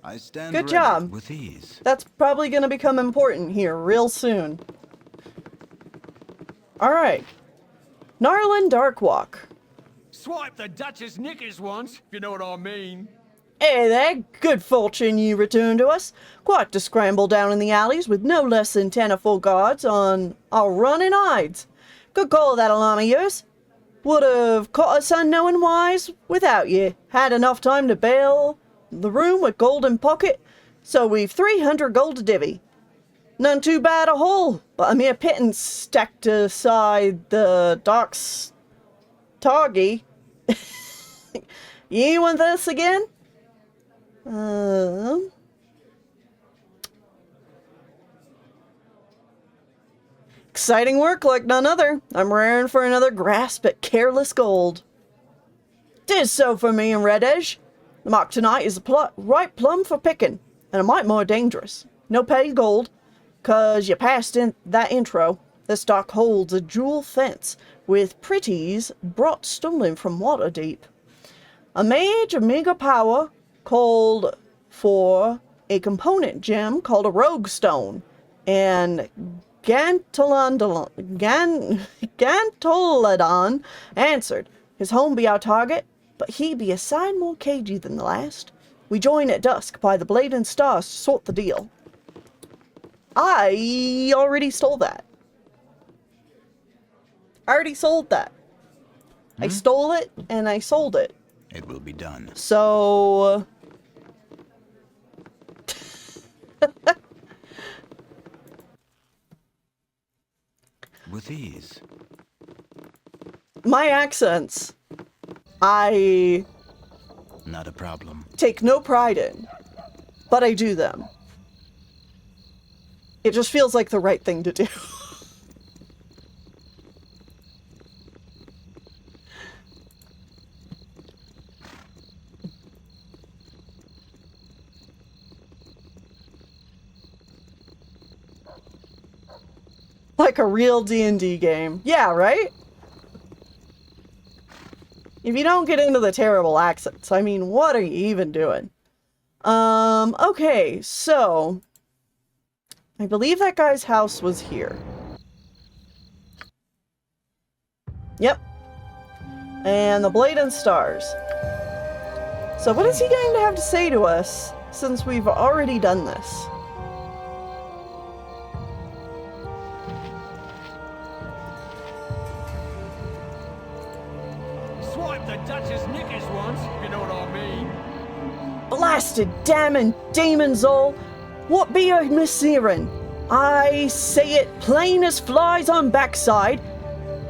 I stand Good ready job. with ease. That's probably going to become important here real soon. Alright. Gnarlin Darkwalk. Swipe the Duchess knickers once, if you know what I mean. Hey there, good fortune you return to us. Quite to scramble down in the alleys with no less than 10 or 4 guards on our running hides. Good call, that alarm of yours. Would have caught us unknowing wise without you. Had enough time to bail the room with gold in pocket, so we've 300 gold to divvy. None too bad a haul, but a mere pittance stacked aside the docks Toggy. You want this again? Exciting work like none other. I'm raring for another grasp at careless gold. 'Tis so for me and Red Edge. The mark tonight is a right plum for picking, and a mite more dangerous. No petty gold, 'cause you passed in that intro. This dock holds a jewel fence with pretties brought stolen from Waterdeep. A mage of meager power called for a component gem called a rogue stone, and Gantoladon answered. His home be our target, but he be a side more cagey than the last. We join at dusk by the Blade and Stars to sort the deal. I already stole that. I already sold that. I stole it and I sold it. It will be done. So... With ease. My accents, I Not a problem. take no pride in, but I do them. It just feels like the right thing to do. Like a real D&D game. Yeah, right? If you don't get into the terrible accents, I mean, what are you even doing? Okay, so... I believe that guy's house was here. Yep. And the Blade and Stars. So what is he going to have to say to us, since we've already done this? Swipe the Duchess knickers once, if you know what I mean. Blasted damn demons all! What be your mishearing? I say it plain as flies on backside.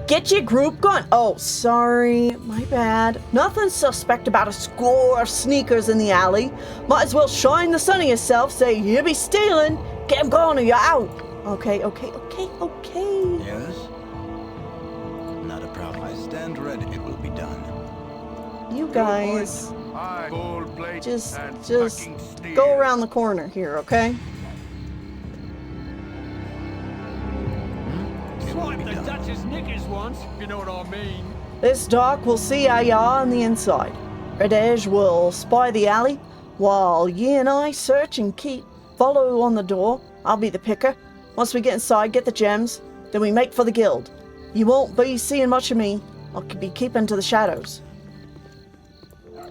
Get your group gone. Oh, sorry. My bad. Nothing suspect about a score of sneakers in the alley. Might as well shine the sun on yourself. Say, you be stealing. Get 'em gone or you're out. Okay. Yes? Not a problem. I stand ready. It will be done. You guys, I gold plate just and fucking steel. go around the corner here, okay? It will Swipe be the done. Duchess knickers once, if you know what I mean. This dock will see how you are on the inside. Red Edge will spy the alley, while ye and I search and follow on the door. I'll be the picker. Once we get inside, get the gems, then we make for the guild. You won't be seeing much of me. I'll be keeping to the shadows.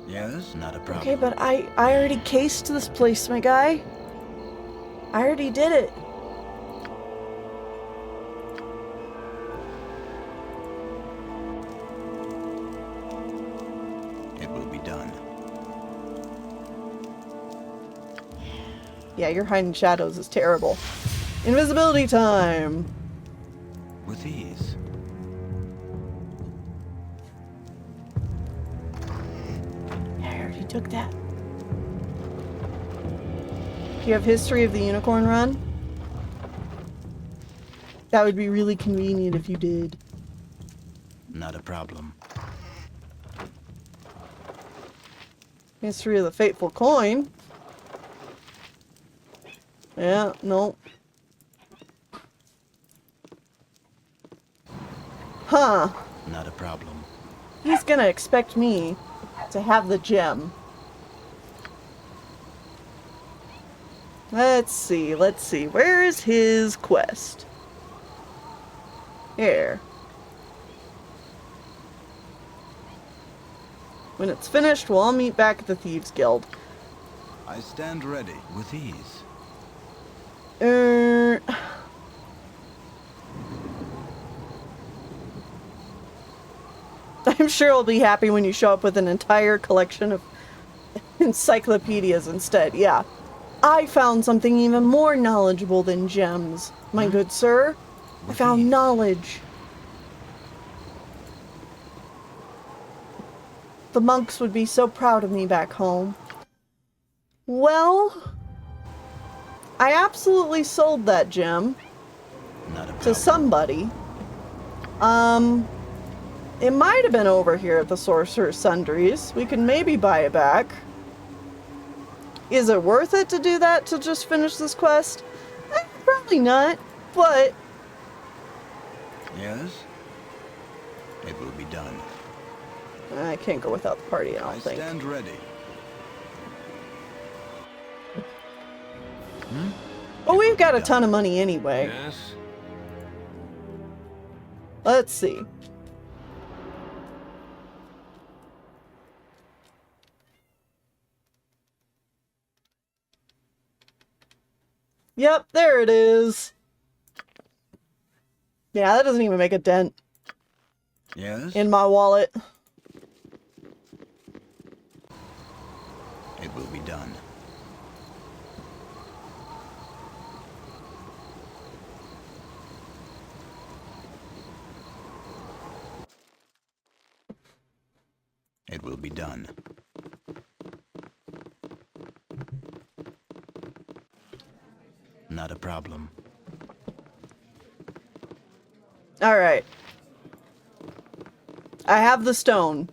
Yes? Not a problem. Okay, but I already cased this place, my guy. I already did it. It will be done. Yeah, your hiding shadows is terrible. Invisibility time. With ease. Yeah, I already took that. Do you have history of the unicorn run? That would be really convenient if you did. Not a problem. History of the fateful coin. Yeah, no. Huh. Not a problem. He's gonna expect me to have the gem. Let's see. Where is his quest? Here. When it's finished, we'll all meet back at the Thieves Guild. I stand ready. With ease. I'm sure I'll be happy when you show up with an entire collection of encyclopedias instead. Yeah. I found something even more knowledgeable than gems, my good sir. I found knowledge. The monks would be so proud of me back home. Well, I absolutely sold that gem Not a problem. to somebody. It might have been over here at the Sorcerer's Sundries. We can maybe buy it back. Is it worth it to do that to just finish this quest? Probably not, but... Yes? It will be done. I can't go without the party, I don't I think. stand ready. Well, we've got a ton of money anyway. Yes? Let's see. Yep, there it is. Yeah, that doesn't even make a dent Yes? in my wallet. It will be done. It will be done. Not a problem. Alright. I have the stone.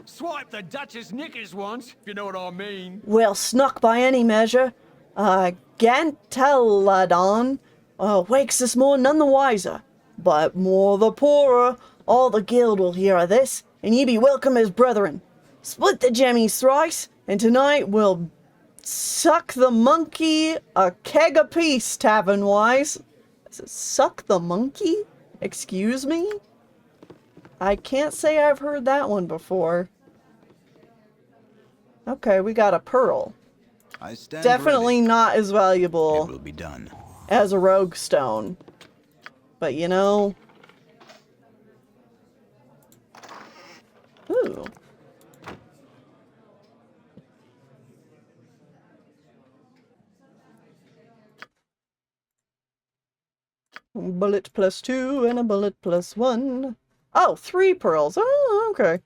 Swipe the Duchess knickers once, if you know what I mean. Well snuck by any measure. Gantaladon wakes this morning none the wiser, but more the poorer. All the guild will hear of this, and ye be welcome as brethren. Split the jemmies thrice, and tonight we'll suck the monkey a keg apiece, tavern-wise. Is it suck the monkey? Excuse me? I can't say I've heard that one before. Okay, we got a pearl. I stand Definitely ready. not as It valuable will be done. as a rogue stone. But you know... Ooh. Bullet plus 2 and a bullet plus 1. Oh, 3 pearls. Oh, okay.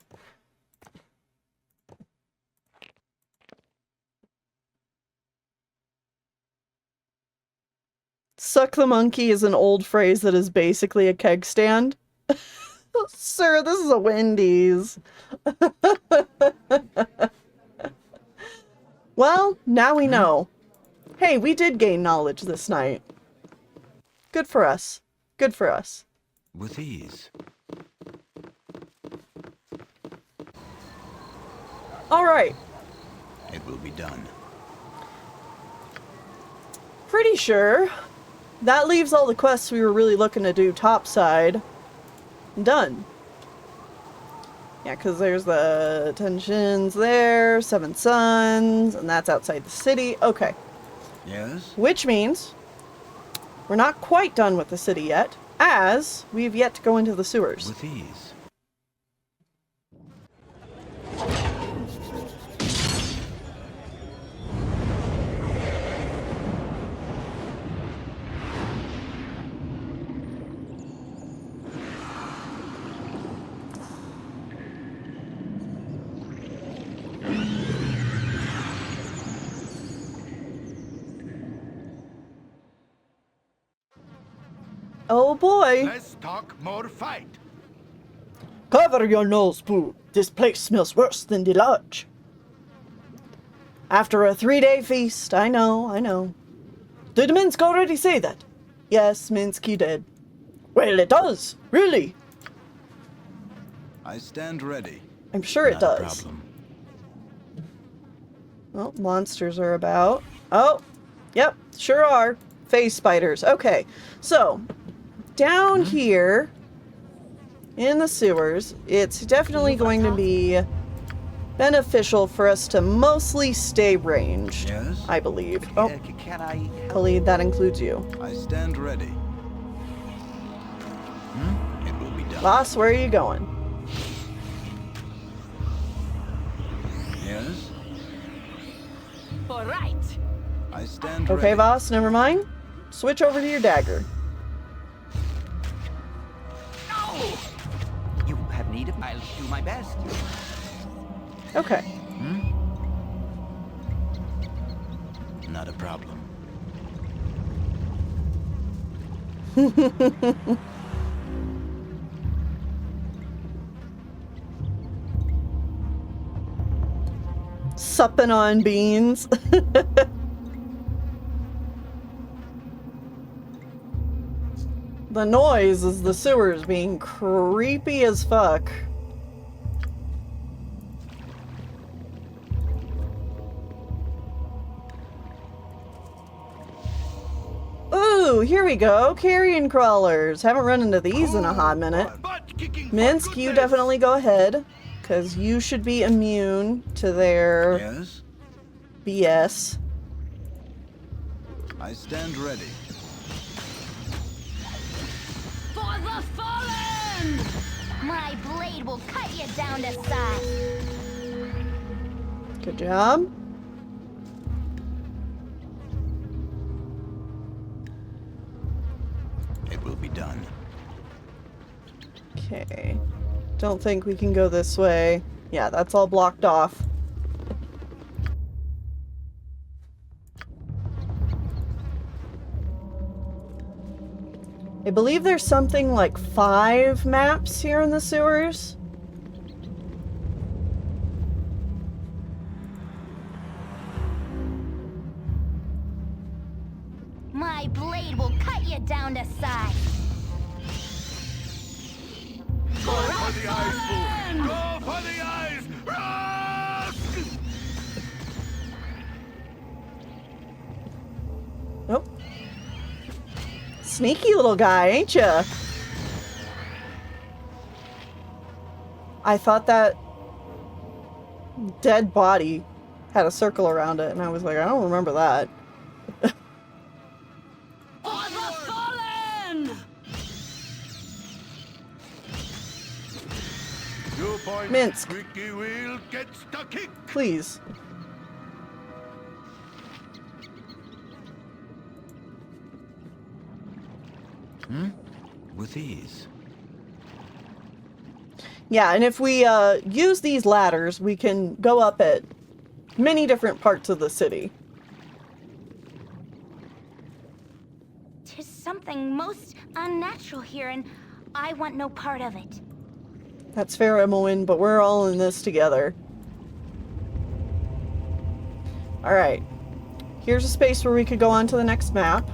Suck the monkey is an old phrase that is basically a keg stand. Sir, this is a Wendy's. Well, now we know. Hey, we did gain knowledge this night. Good for us. Good for us. With ease. Alright. It will be done. Pretty sure that leaves all the quests we were really looking to do topside done. Yeah, because there's the tensions there, Seven Suns, and that's outside the city. Okay. Yes? Which means we're not quite done with the city yet, as we've yet to go into the sewers. With ease. Oh boy. Let's talk more fight. Cover your nose, Pooh. This place smells worse than the lodge. After a 3-day feast, I know. Did Minsk already say that? Yes, Minsky did. Well, it does, really. I stand ready. I'm sure it Not a does. problem. Well, monsters are about. Oh, yep, sure are. Phase spiders. Okay, so down here in the sewers, it's definitely going to be beneficial for us to mostly stay ranged, Yes? I believe. Oh, Can I... I believe that includes you. I stand ready. It will be done. Voss, where are you going? Yes? All right. I stand Okay, ready. Voss, never mind. Switch over to your dagger. You have need of... I'll do my best. Okay. Not a problem. Supping on beans. The noise is the sewers being creepy as fuck. Ooh, here we go. Carrion crawlers. Haven't run into these in a hot minute. Minsk, you definitely go ahead, because you should be immune to their Yes? BS. I stand ready. For the fallen! My blade will cut you down to size. Good job. It will be done. Okay. Don't think we can go this way. Yeah, that's all blocked off. I believe there's something like 5 maps here in the sewers. My blade will cut you down to size. Go for the eyes, fool! Go for the eyes! Rusk! Nope. Sneaky little guy, ain't ya? I thought that dead body had a circle around it, and I was like, I don't remember that. For the fallen! 2 points. Minsk. Squeaky wheel gets the kick. Please. With ease. Yeah, and if we use these ladders, we can go up at many different parts of the city. Tis something most unnatural here, and I want no part of it. That's fair, Emmeline, but we're all in this together. Alright. Here's a space where we could go on to the next map.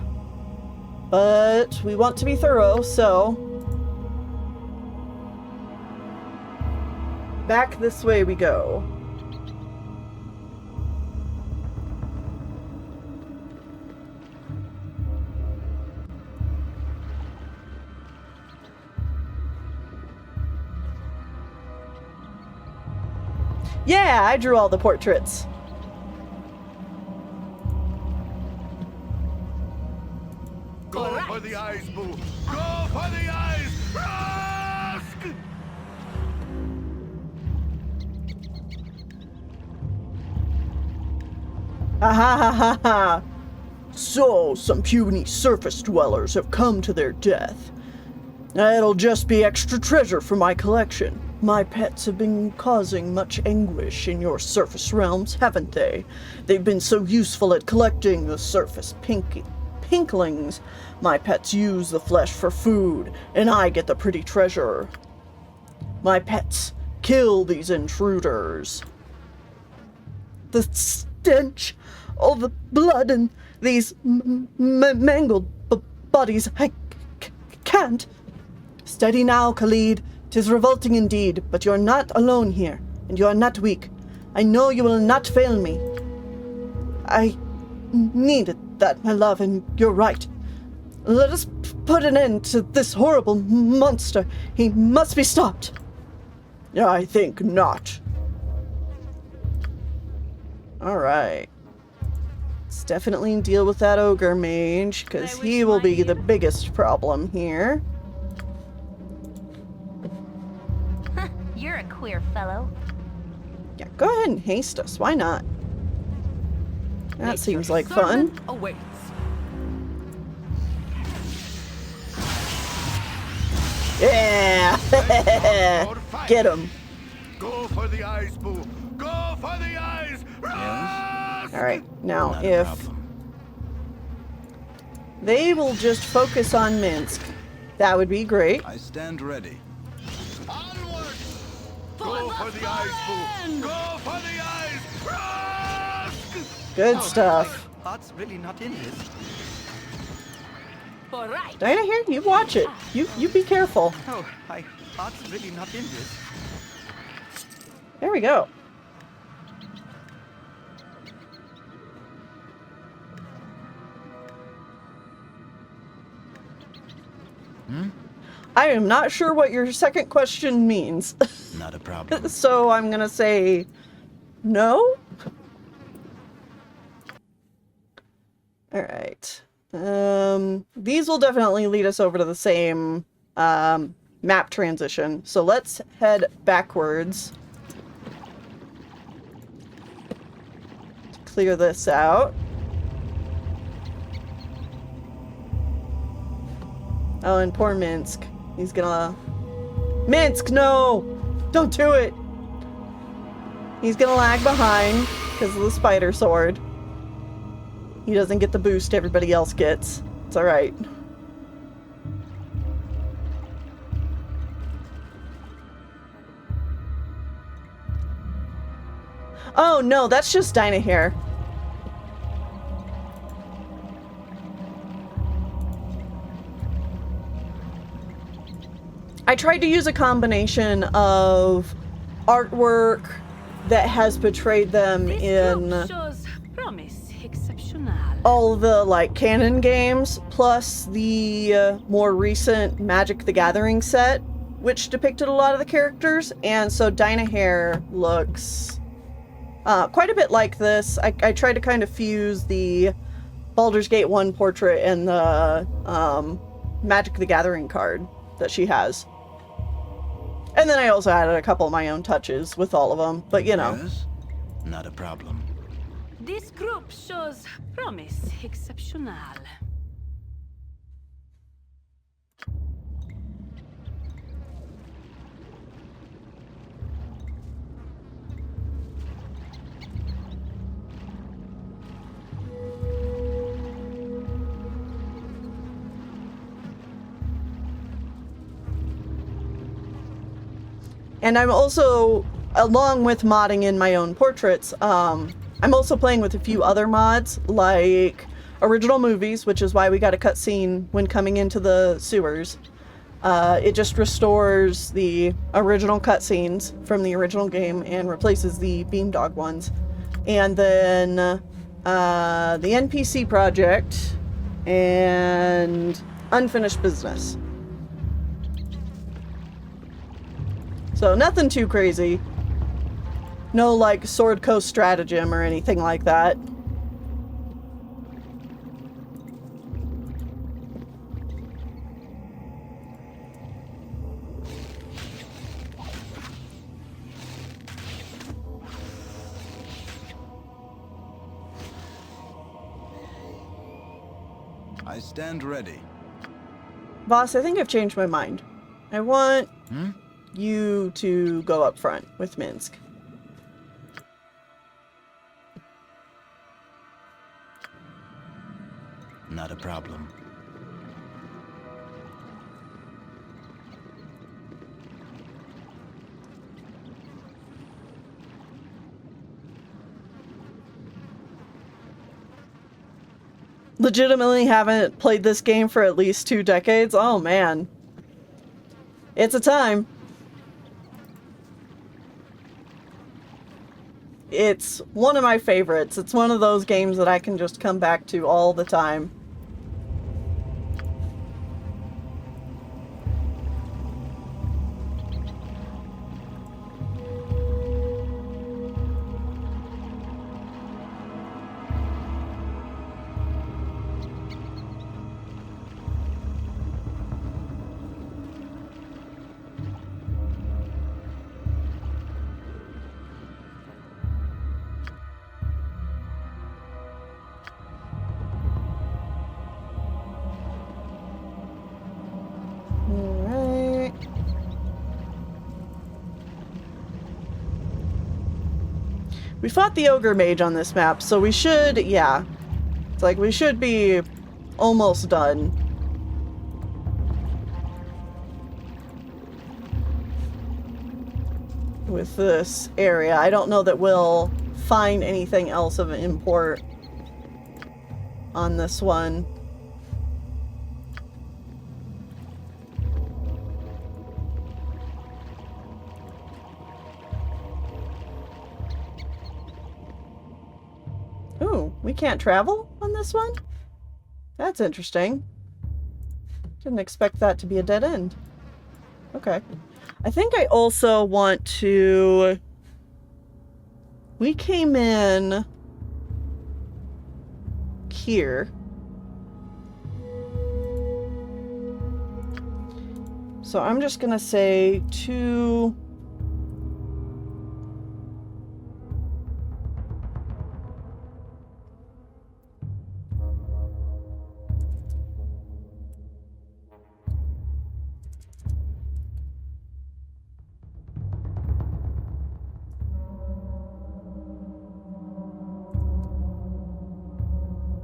But we want to be thorough, so... back this way we go. Yeah, I drew all the portraits. Go for the eyes, boo! Go for the eyes! Rusk! Ha ha ha ha ha! So, some puny surface dwellers have come to their death. It'll just be extra treasure for my collection. My pets have been causing much anguish in your surface realms, haven't they? They've been so useful at collecting the surface pinklings. My pets use the flesh for food, and I get the pretty treasure. My pets kill these intruders. The stench, all the blood and these mangled bodies, I can't. Steady now, Khalid. 'Tis revolting indeed, but you're not alone here, and you are not weak. I know you will not fail me. I needed that, my love, and you're right. Let us put an end to this horrible monster. He must be stopped. I think not. Alright. Let's definitely deal with that ogre mage, because he will be the biggest problem here. You're a queer fellow. Yeah, go ahead and haste us. Why not? That seems like fun. Awaits. Yeah! Get him. Go for the eyes, Boo! Go for the eyes! Yes? All right, now Not a if problem. they will just focus on Minsk, that would be great. I stand ready. Onward! Go for the eyes, Boo! Go for the eyes! Yes! Good stuff. Heart's really not in this. All right. Diana here, you watch it. You be careful. Oh, heart's really not in this. There we go. I am not sure what your second question means. Not a problem. So I'm gonna say no. All right. These will definitely lead us over to the same map transition. So let's head backwards. Clear this out. Oh, and poor Minsk. He's gonna... Minsk, no! Don't do it! He's gonna lag behind because of the spider sword. He doesn't get the boost everybody else gets. It's alright. Oh no, that's just Dinah here. I tried to use a combination of artwork that has portrayed them This in group shows promise exceptional. all the like canon games, plus the more recent Magic the Gathering set, which depicted a lot of the characters. And so Dinah Hair looks quite a bit like this. I tried to kind of fuse the Baldur's Gate 1 portrait and the Magic the Gathering card that she has. And then I also added a couple of my own touches with all of them, but you know. Yes? Not a problem. This group shows promise exceptional. And I'm also, along with modding in my own portraits, I'm also playing with a few other mods, like original movies, which is why we got a cutscene when coming into the sewers. It just restores the original cutscenes from the original game and replaces the Beamdog ones. And then the NPC project and Unfinished Business. So nothing too crazy. No like Sword Coast stratagem or anything like that. I stand ready. Boss, I think I've changed my mind. I want you to go up front with Minsk. Not a problem. Legitimately haven't played this game for at least 2 decades. Oh man. It's a time. It's one of my favorites. It's one of those games that I can just come back to all the time. We fought the ogre mage on this map, so we should, yeah. It's like we should be almost done. With this area. I don't know that we'll find anything else of import on this one. Ooh, we can't travel on this one? That's interesting. Didn't expect that to be a dead end. Okay. I think I also want to... We came in here. So I'm just gonna say to...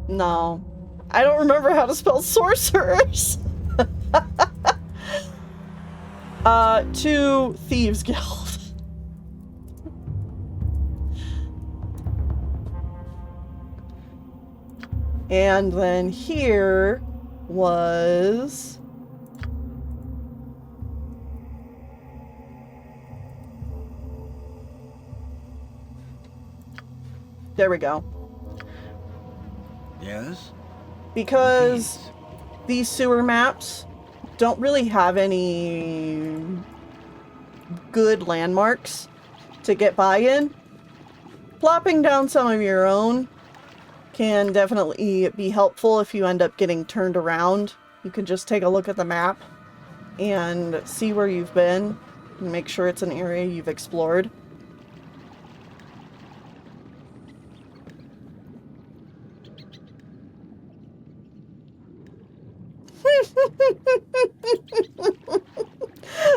No. I don't remember how to spell sorcerers. To Thieves Guild. And then here was... There we go. Yes? Because these sewer maps don't really have any good landmarks to get by in. Plopping down some of your own can definitely be helpful if you end up getting turned around. You can just take a look at the map and see where you've been and make sure it's an area you've explored.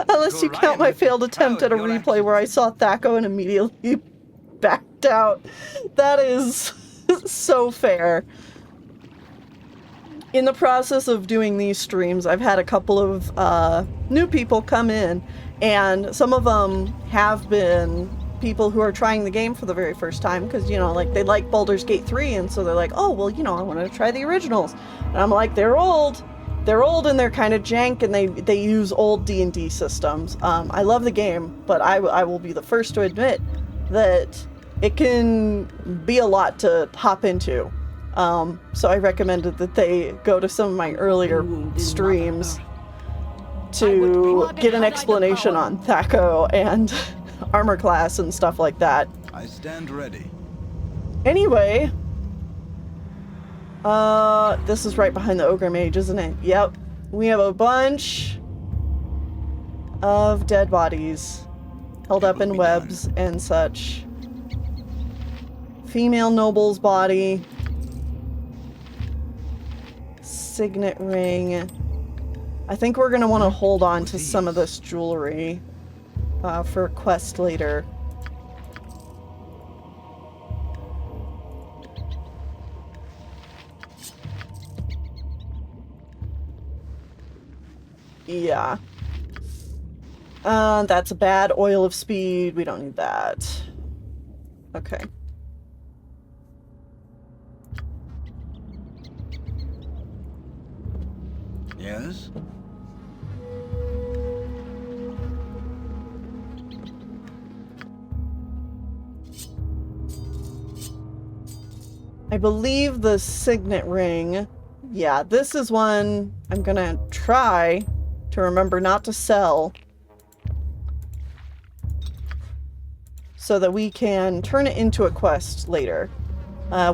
Unless you count my failed attempt at a replay where I saw Thaco and immediately backed out. That is so fair. In the process of doing these streams, I've had a couple of new people come in, and some of them have been people who are trying the game for the very first time because, you know, like they like Baldur's Gate 3, and so they're like, oh, well, you know, I want to try the originals. And I'm like, they're old. They're old and they're kind of jank, and they use old D&D systems. I love the game, but I will be the first to admit that it can be a lot to hop into. So I recommended that they go to some of my earlier streams to get an explanation on Thaco and armor class and stuff like that. I stand ready. Anyway, this is right behind the ogre mage, isn't it? Yep. We have a bunch of dead bodies held up in webs and such. Female noble's body. Signet ring. I think we're gonna want to hold on to some of this jewelry for a quest later. Yeah. That's a bad oil of speed. We don't need that. Okay. Yes? I believe the signet ring. Yeah, this is one I'm gonna try to remember not to sell so that we can turn it into a quest later.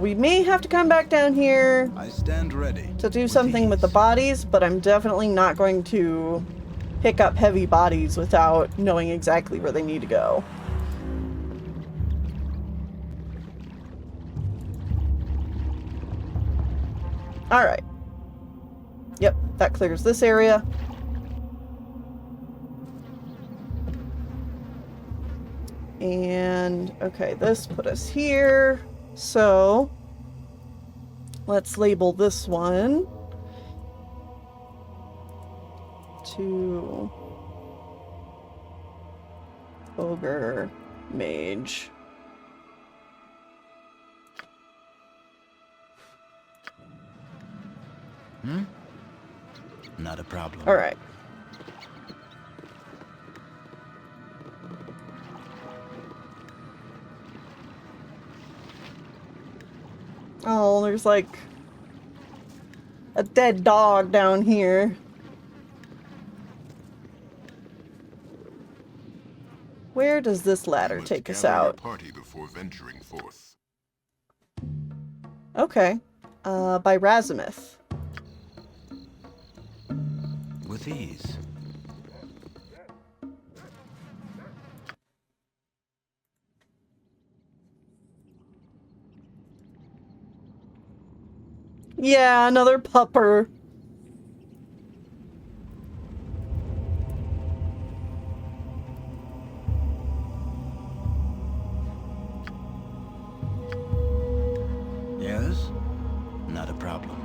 We may have to come back down here I stand ready to do something with the bodies, but I'm definitely not going to pick up heavy bodies without knowing exactly where they need to go. Alright. Yep, that clears this And, okay, this put us here. So, let's label this one to Ogre Mage. Not a problem. All right. Oh, there's like a dead dog down here. Where does this ladder take us out? Party before venturing forth. Okay. By Razimith. With ease. Yeah, another pupper. Yes? Not a problem.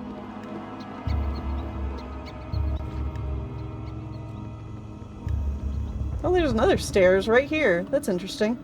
Oh, there's another stairs right here. That's interesting.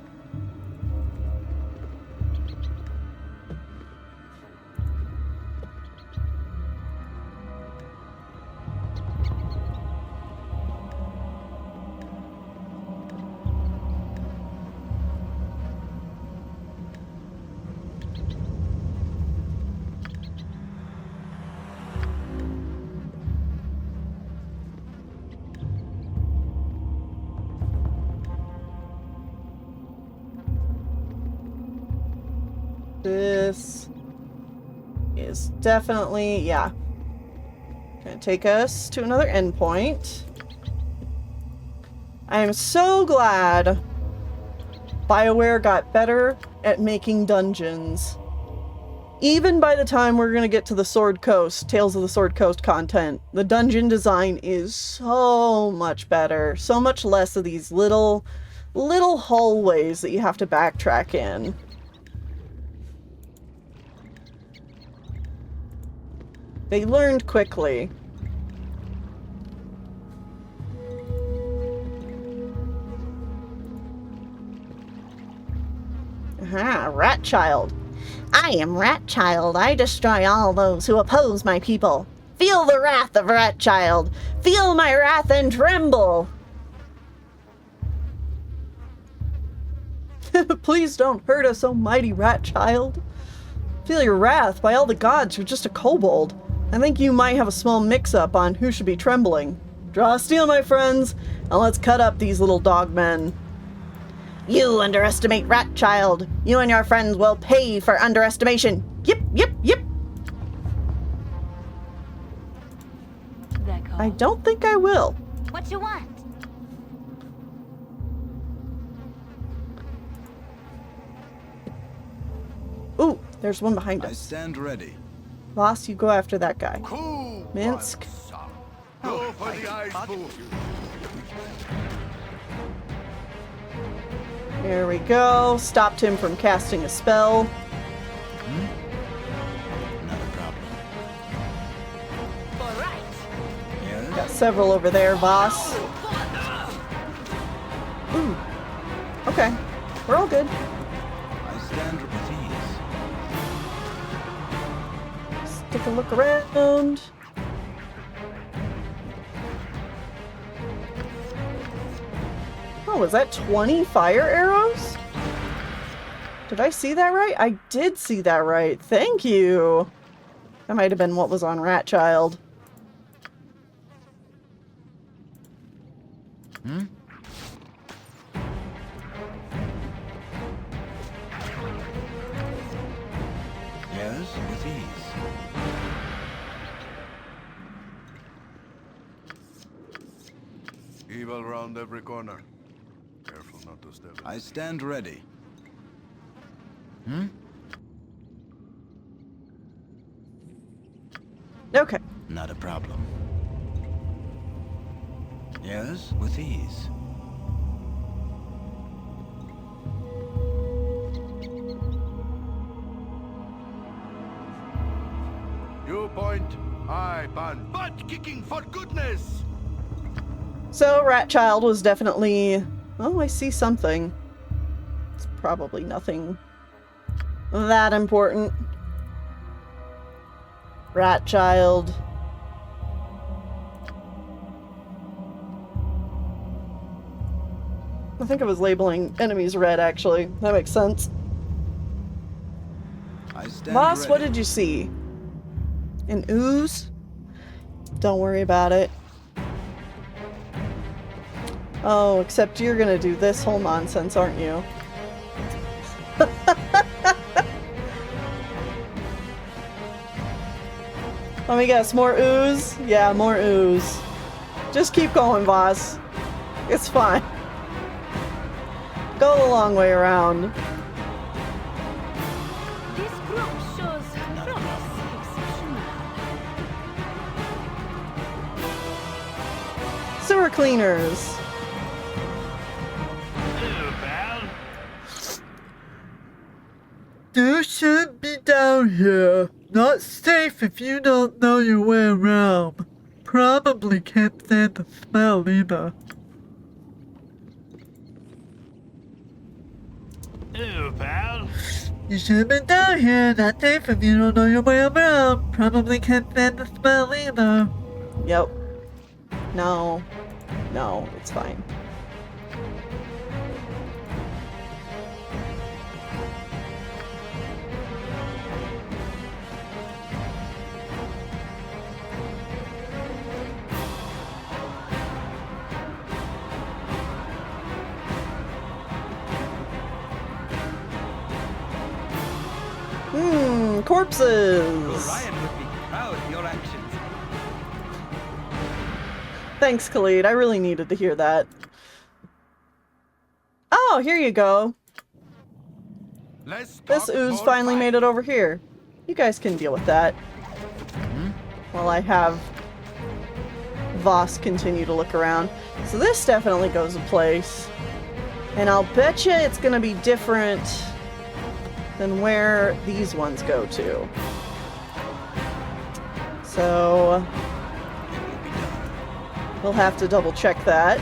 This is definitely, yeah. Gonna take us to another endpoint. I am so glad BioWare got better at making dungeons. Even by the time we're gonna get to the Sword Coast, Tales of the Sword Coast content, the dungeon design is so much better. So much less of these little hallways that you have to backtrack in. They learned quickly. Aha, Rat Child. I am Rat Child. I destroy all those who oppose my people. Feel the wrath of Rat Child. Feel my wrath and tremble. Please don't hurt us, O mighty Rat Child. Feel your wrath. By all the gods, you're just a kobold. I think you might have a small mix-up on who should be trembling. Draw steel, my friends, and let's cut up these little dogmen. You underestimate Rat Child. You and your friends will pay for underestimation. Yip, yip, yip. I don't think I will. What you want? Ooh, there's one behind I us. stand ready. Voss, you go after that guy. Cool. Minsk. Go for the ice pool. There we go. Stopped him from casting a spell. Not a problem. All right. Yes? Got several over there, Voss. Ooh. Okay. We're all good. I stand with ease. Let's take a look around. Oh, was that 20 fire arrows? Did I see that right? I did see that right. Thank you. That might have been what was on Rat Child. Yes, with ease. Evil round every corner. Careful not to step in. I stand ready. Okay. Not a problem. Yes, with ease. You point, I ban. Butt kicking for goodness! So, Rat Child was definitely... Oh, I see something. It's probably nothing that important. Rat Child. I think I was labeling enemies red, actually. That makes sense. I stand Moss, ready. what did you see? An ooze? Don't worry about it. Oh, except you're gonna do this whole nonsense, aren't you? Let me guess, more ooze? Yeah, more ooze. Just keep going, boss. It's fine. Go the long way around. This group shows promise exceptional. Sewer cleaners. Hello, pal. You shouldn't be down here. Not safe if you don't know your way around. Probably can't stand the smell either. Hello, pal. You shouldn't be down here. Not safe if you don't know your way around. Probably can't stand the smell either. Yep. No. No, it's fine. Corpses! Orion would be proud of your actions. Thanks, Khalid. I really needed to hear that. Oh, here you go. Let's This talk ooze more finally fight. made it over here. You guys can deal with that. While I have Voss continue to look around. So this definitely goes in place. And I'll bet you it's going to be different than where these ones go to. So we'll have to double check that.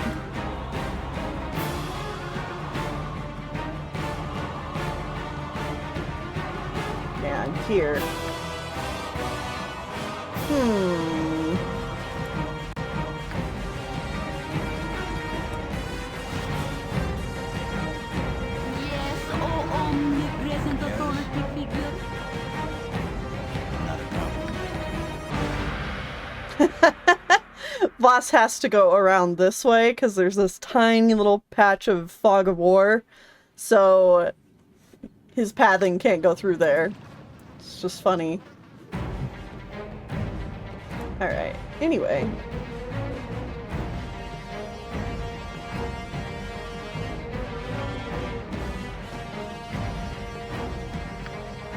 And here. Yes, oh omnipresent authority figure. Not a problem. Voss has to go around this way because there's this tiny little patch of fog of war. So his pathing can't go through there. It's just funny. Alright, anyway.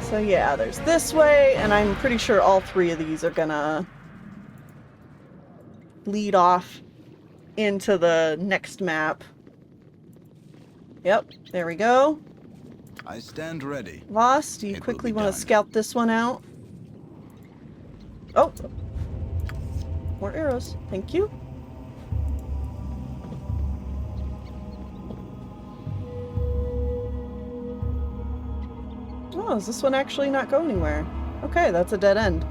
So yeah, there's this way, and I'm pretty sure all three of these are gonna lead off into the next map. Yep, there we go. I stand ready. Voss, do you It will quickly be want to done. scout this one out? Oh! More arrows. Thank you. Oh, does this one actually not go anywhere? Okay, that's a dead end.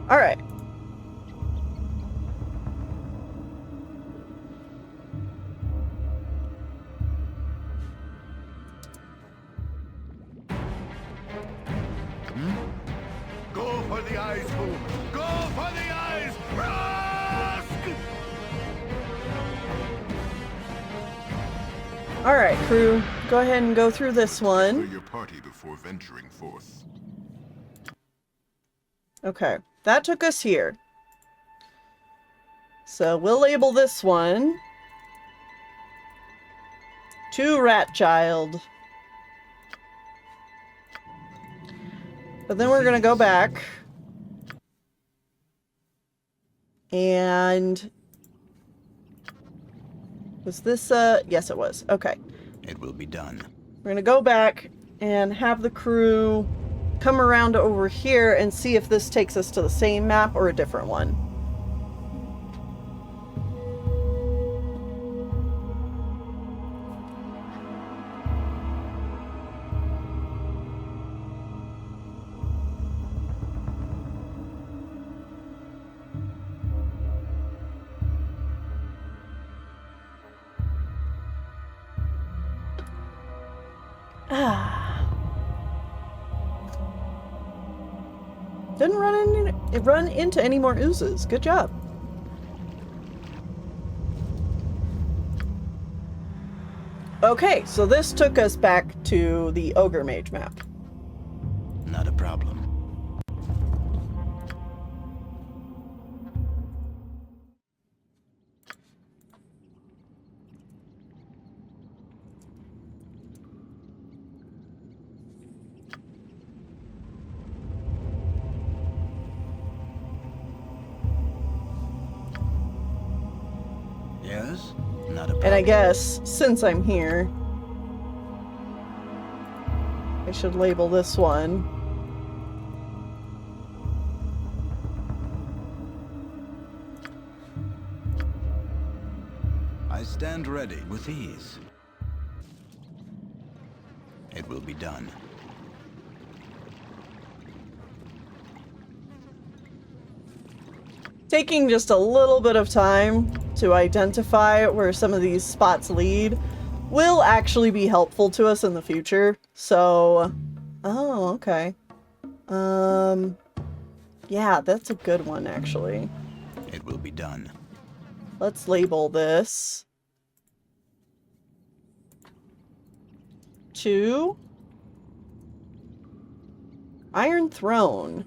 Alright. Go for the eyes, boom! Go for the eyes! Rusk! Alright, crew. Go ahead and go through this one. your party before venturing forth. Okay, that took us here. So we'll label this one to Rat Child. But then we're gonna go back. And was this yes it was. Okay. It will be done. We're gonna go back and have the crew come around over here and see if this takes us to the same map or a different one. Didn't run into any more oozes. Good job. Okay, so this took us back to the Ogre Mage map. Not a problem. Yes? Not a problem. And I guess, since I'm here, I should label this one. I stand ready with ease. It will be done. Taking just a little bit of time to identify where some of these spots lead will actually be helpful to us in the future. So, oh, okay. Yeah, that's a good one, actually. It will be done. Let's label this to Iron Throne.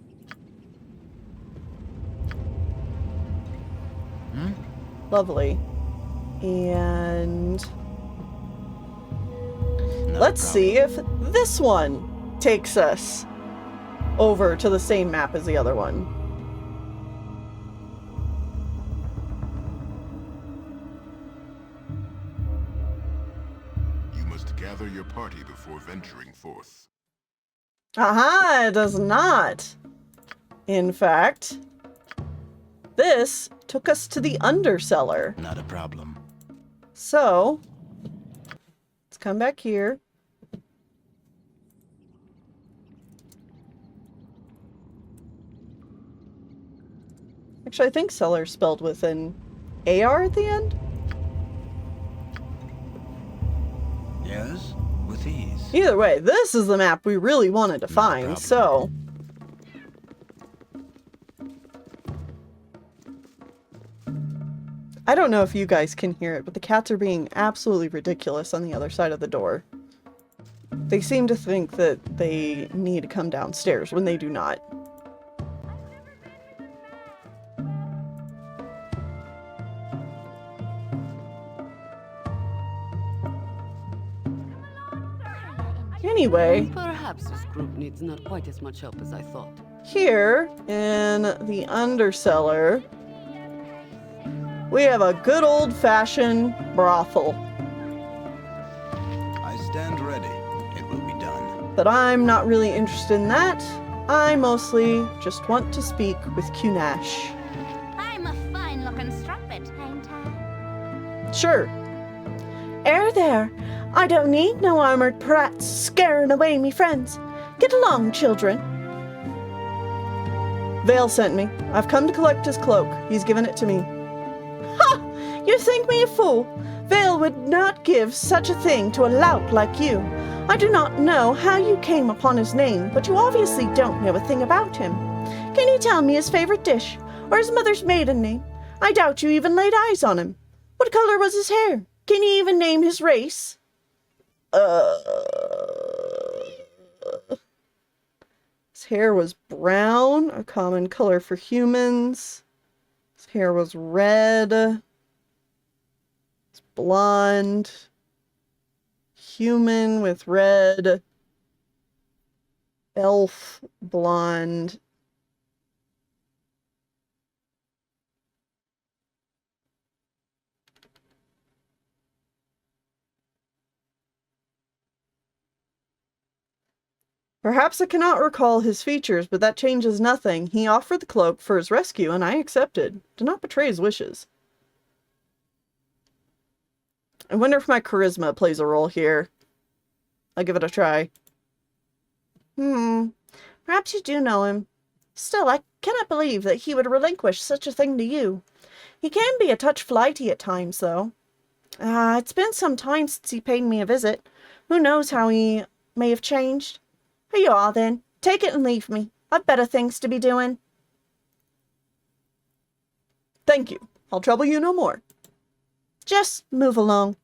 Lovely. And let's see if this one takes us over to the same map as the other one. You must gather your party before venturing forth. Aha, it does not. In fact, this took us to the Undercellar. Not a problem. So, let's come back here. Actually, I think cellar is spelled with an AR at the end. Yes? With ease. Either way, this is the map we really wanted to find, so... I don't know if you guys can hear it, but the cats are being absolutely ridiculous on the other side of the door. They seem to think that they need to come downstairs when they do not. Anyway, perhaps this group needs not quite as much help as I thought. here in the Undercellar, we have a good old-fashioned brothel. I stand ready. It will be done. But I'm not really interested in that. I mostly just want to speak with Kunash. I'm a fine-looking strumpet, ain't I? Sure. There. I don't need no armored prats scaring away me friends. Get along, children. Vale sent me. I've come to collect his cloak. He's given it to me. Ha! You think me a fool? Vale would not give such a thing to a lout like you. I do not know how you came upon his name, but you obviously don't know a thing about him. Can you tell me his favorite dish, or his mother's maiden name? I doubt you even laid eyes on him. What color was his hair? Can you even name his race? His hair was brown, a common color for humans. His hair was red. It's blonde. Human with red. Elf blonde. Perhaps I cannot recall his features, but that changes nothing. He offered the cloak for his rescue, and I accepted. Do not betray his wishes. I wonder if my charisma plays a role here. I'll give it a try. Perhaps you do know him. Still, I cannot believe that he would relinquish such a thing to you. He can be a touch flighty at times, though. It's been some time since he paid me a visit. Who knows how he may have changed? Here you are, then. Take it and leave me. I've better things to be doing. Thank you. I'll trouble you no more. Just move along.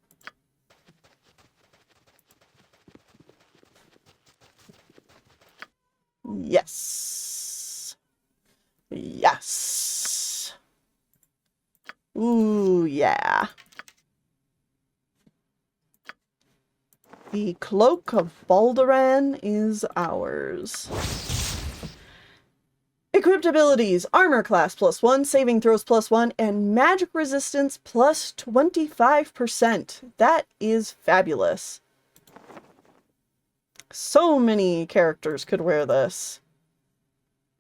Yes. Yes. Ooh, yeah. The Cloak of Baldur is ours. Equipped abilities: Armor class +1, Saving throws +1, and Magic resistance +25%. That is fabulous. So many characters could wear this.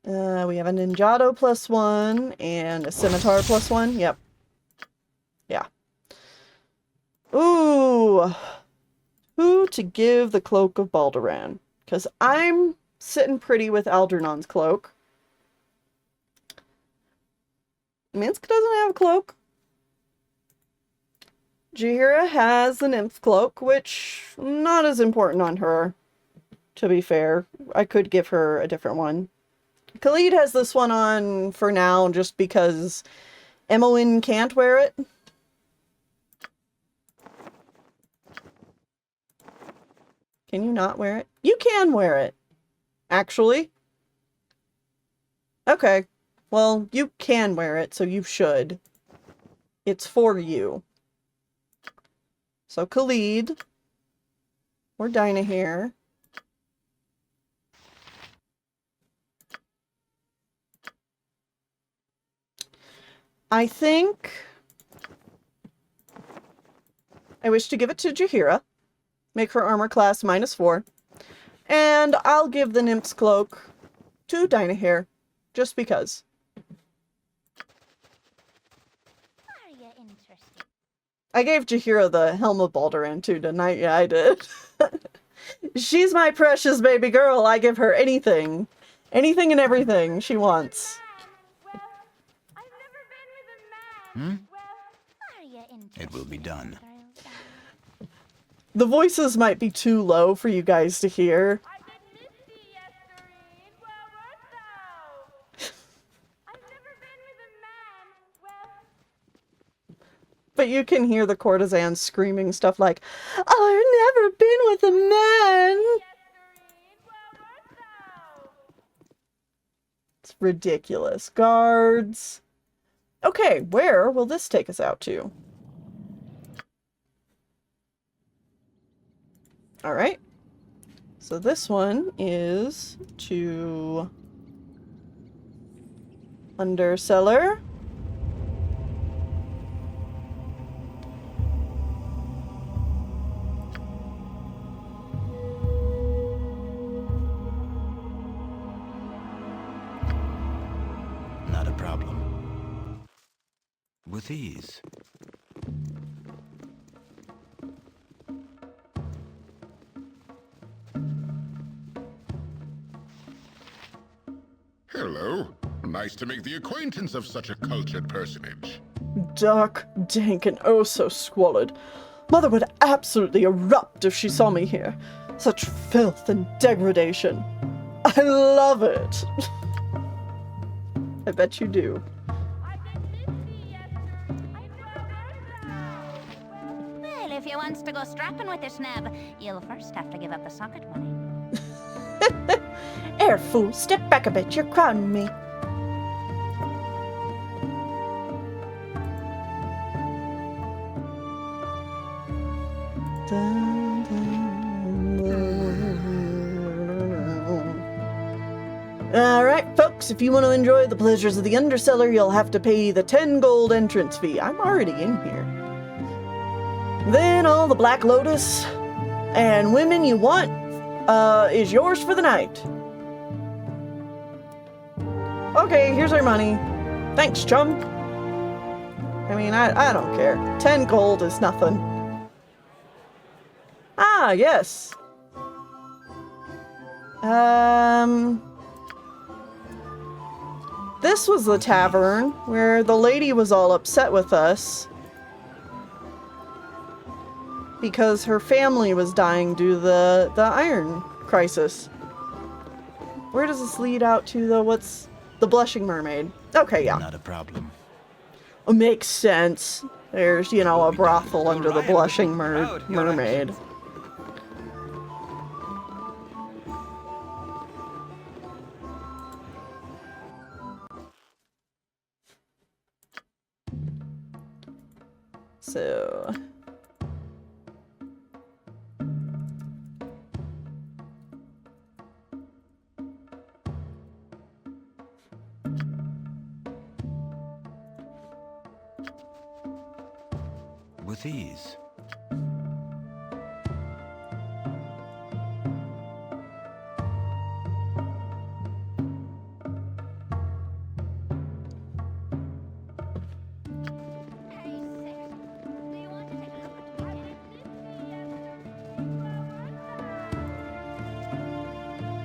We have a Ninjato +1 and a Scimitar +1. Yep. Yeah. Ooh. Who to give the Cloak of Baldur? Because I'm sitting pretty with Aldernon's cloak. Minsk doesn't have a cloak. Jaheira has the Nymph cloak, which not as important on her, to be fair. I could give her a different one. Khalid has this one on for now, just because Emmeline can't wear it. Can you not wear it? You can wear it, actually. Okay. Well, you can wear it, so you should. It's for you. So Khalid, or Dinah here. I think I wish to give it to Jaheira. Make her armor class -4. And I'll give the Nymph's cloak to Dinah here, just because. I gave Jaheira the Helm of Baldur too, didn't I? Yeah, I did. She's my precious baby girl. I give her anything. Anything and everything she wants. It will be done. The voices might be too low for you guys to hear. But you can hear the courtesans screaming stuff like, "I've never been with a man!" It's ridiculous. Guards. Okay, where will this take us out to? Alright. So this one is to Undercellar. Not a problem. With ease. Hello. Nice to make the acquaintance of such a cultured personage. Dark, dank, and oh so squalid. Mother would absolutely erupt if she saw me here. Such filth and degradation. I love it. I bet you do. Well, if you wants to go strapping with this nab, you'll first have to give up the socket money. Air fool, step back a bit, you're crowding me. Alright, folks, if you want to enjoy the pleasures of the Undercellar, you'll have to pay the 10 gold entrance fee. I'm already in here. Then all the Black Lotus and women you want, is yours for the night. Okay, here's our money. Thanks, chum. I mean, I don't care. 10 gold is nothing. Ah, yes. This was the tavern where the lady was all upset with us because her family was dying due to the iron crisis. Where does this lead out to, though? What's the Blushing Mermaid? Okay, yeah. Not a problem. Makes sense. There's, you know, a brothel under the Blushing Mermaid. So... With ease.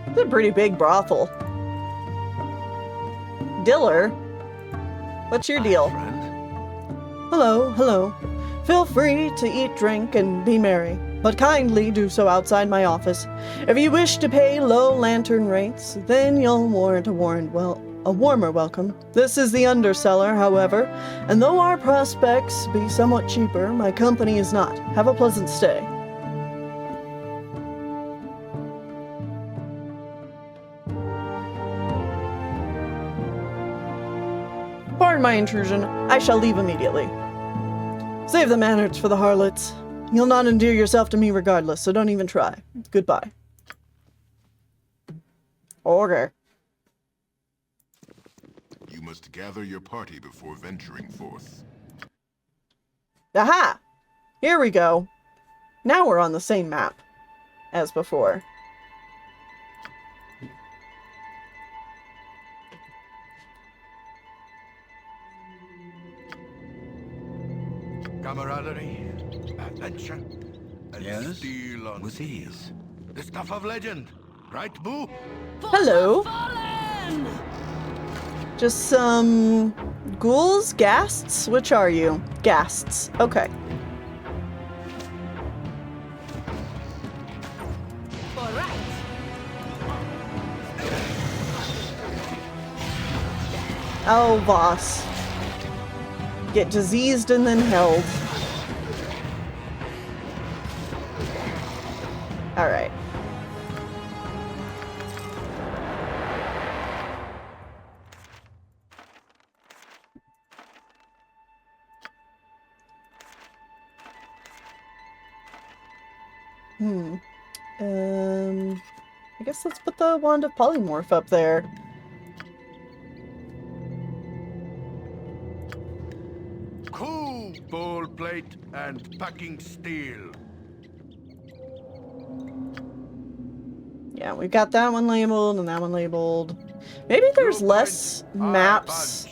It's a pretty big brothel. Diller, what's your deal? Hello, hello. Feel free to eat, drink, and be merry, but kindly do so outside my office. If you wish to pay low lantern rates, then you'll warrant a warmer welcome. This is the underseller, however, and though our prospects be somewhat cheaper, my company is not. Have a pleasant stay. Pardon my intrusion. I shall leave immediately. Save the manners for the harlots. You'll not endear yourself to me regardless, so don't even try. Goodbye. Okay. You must gather your party before venturing forth. Aha! Here we go. Now we're on the same map as before. Camaraderie, adventure, and Yes? steel on With steel. ease. The stuff of legend, right, Boo? Hello. Just some ghouls? Ghasts? Which are you? Ghasts. Okay. Oh, boss. Get diseased and then held. Alright. I guess let's put the Wand of Polymorph up there. Cool ball plate and packing steel. Yeah, we've got that one labeled and that one labeled. Maybe there's less maps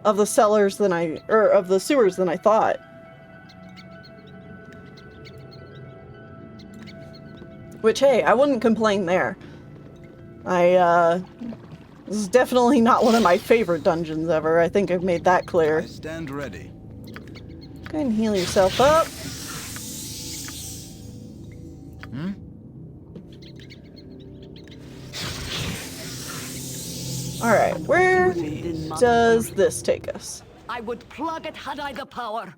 of the cellars than of the sewers than I thought. Which, hey, I wouldn't complain there. This is definitely not one of my favorite dungeons ever. I think I've made that clear. I stand ready. Go ahead and heal yourself up. Alright, where does this take us? I would plug it had I the power.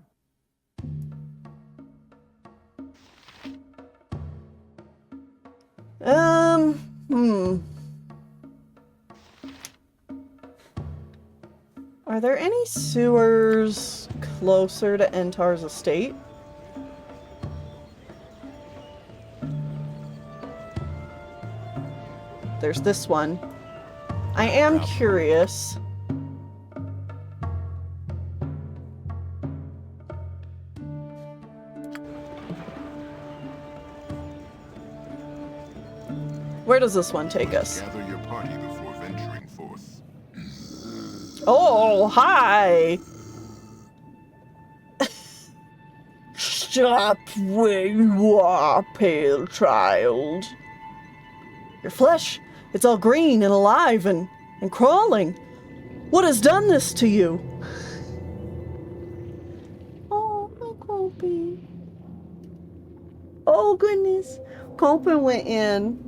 Are there any sewers closer to Entar's estate? There's this one. I am curious. Where does this one take us? Gather your party before venturing forth. Oh, hi! Stop where you are, pale child. Your flesh, it's all green and alive and crawling. What has done this to you? Oh, my Colpin. Oh, goodness. Colpin went in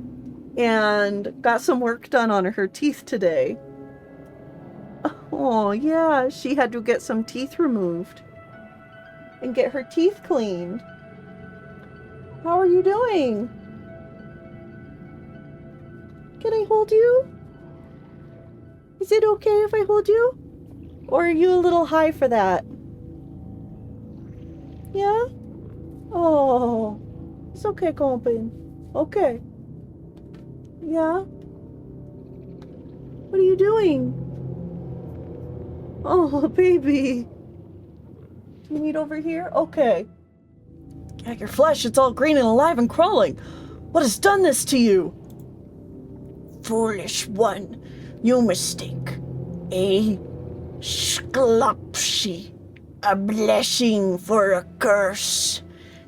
and got some work done on her teeth today. Oh, yeah, she had to get some teeth removed and get her teeth cleaned. How are you doing? Can I hold you? Is it okay if I hold you? Or are you a little high for that? Yeah? Oh, it's okay, Colpin. Okay. Yeah? What are you doing? Oh, baby. Do you need over here? Okay. Yeah, your flesh, it's all green and alive and crawling. What has done this to you? Foolish one, you mistake. A sklopshi, a blessing for a curse.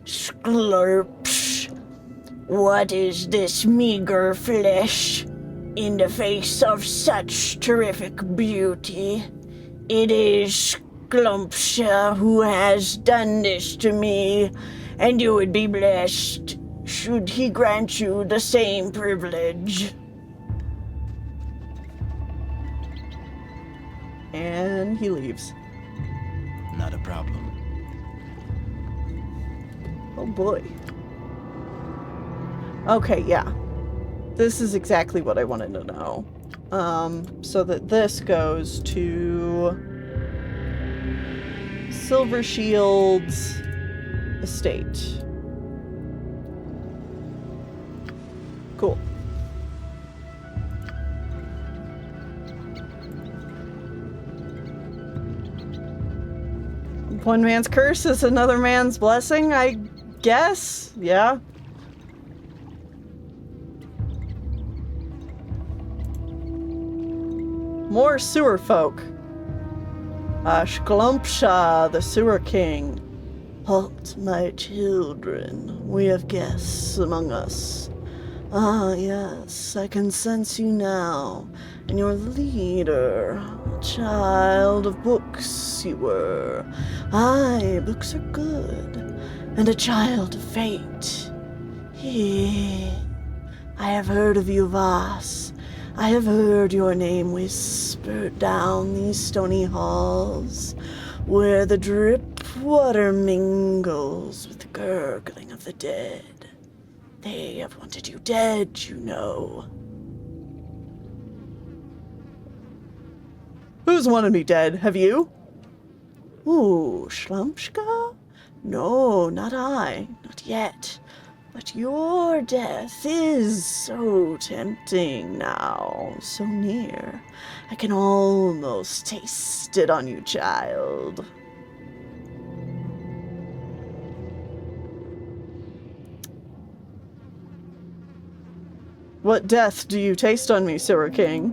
Sklurpsh. What is this meager flesh in the face of such terrific beauty? It is Glumpsha who has done this to me, and you would be blessed should he grant you the same privilege. And he leaves. Not a problem. Oh boy. Okay, yeah. This is exactly what I wanted to know. So that this goes to Silver Shield's estate. Cool. One man's curse is another man's blessing, I guess? Yeah. More sewer folk. Shklumpsha, the sewer king. Halt, my children. We have guests among us. Ah, yes, I can sense you now. And your leader, a child of books you were. Aye, books are good. And a child of fate. I have heard of you, Vas. I have heard your name whispered down these stony halls, where the drip water mingles with the gurgling of the dead. They have wanted you dead, you know. Who's wanted me dead? Have you? Ooh, Schlumpschka? No, not I. Not yet. But your death is so tempting now, so near. I can almost taste it on you, child. What death do you taste on me, Sewer King?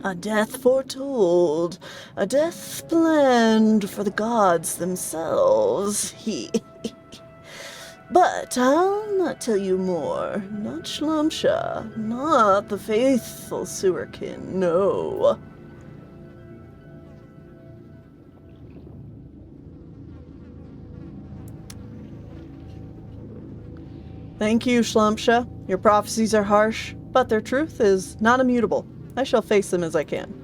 A death foretold. A death planned for the gods themselves. But I'll not tell you more. Not Schlumpsha. Not the faithful Sewerkin, no. Thank you, Schlumpsha. Your prophecies are harsh, but their truth is not immutable. I shall face them as I can.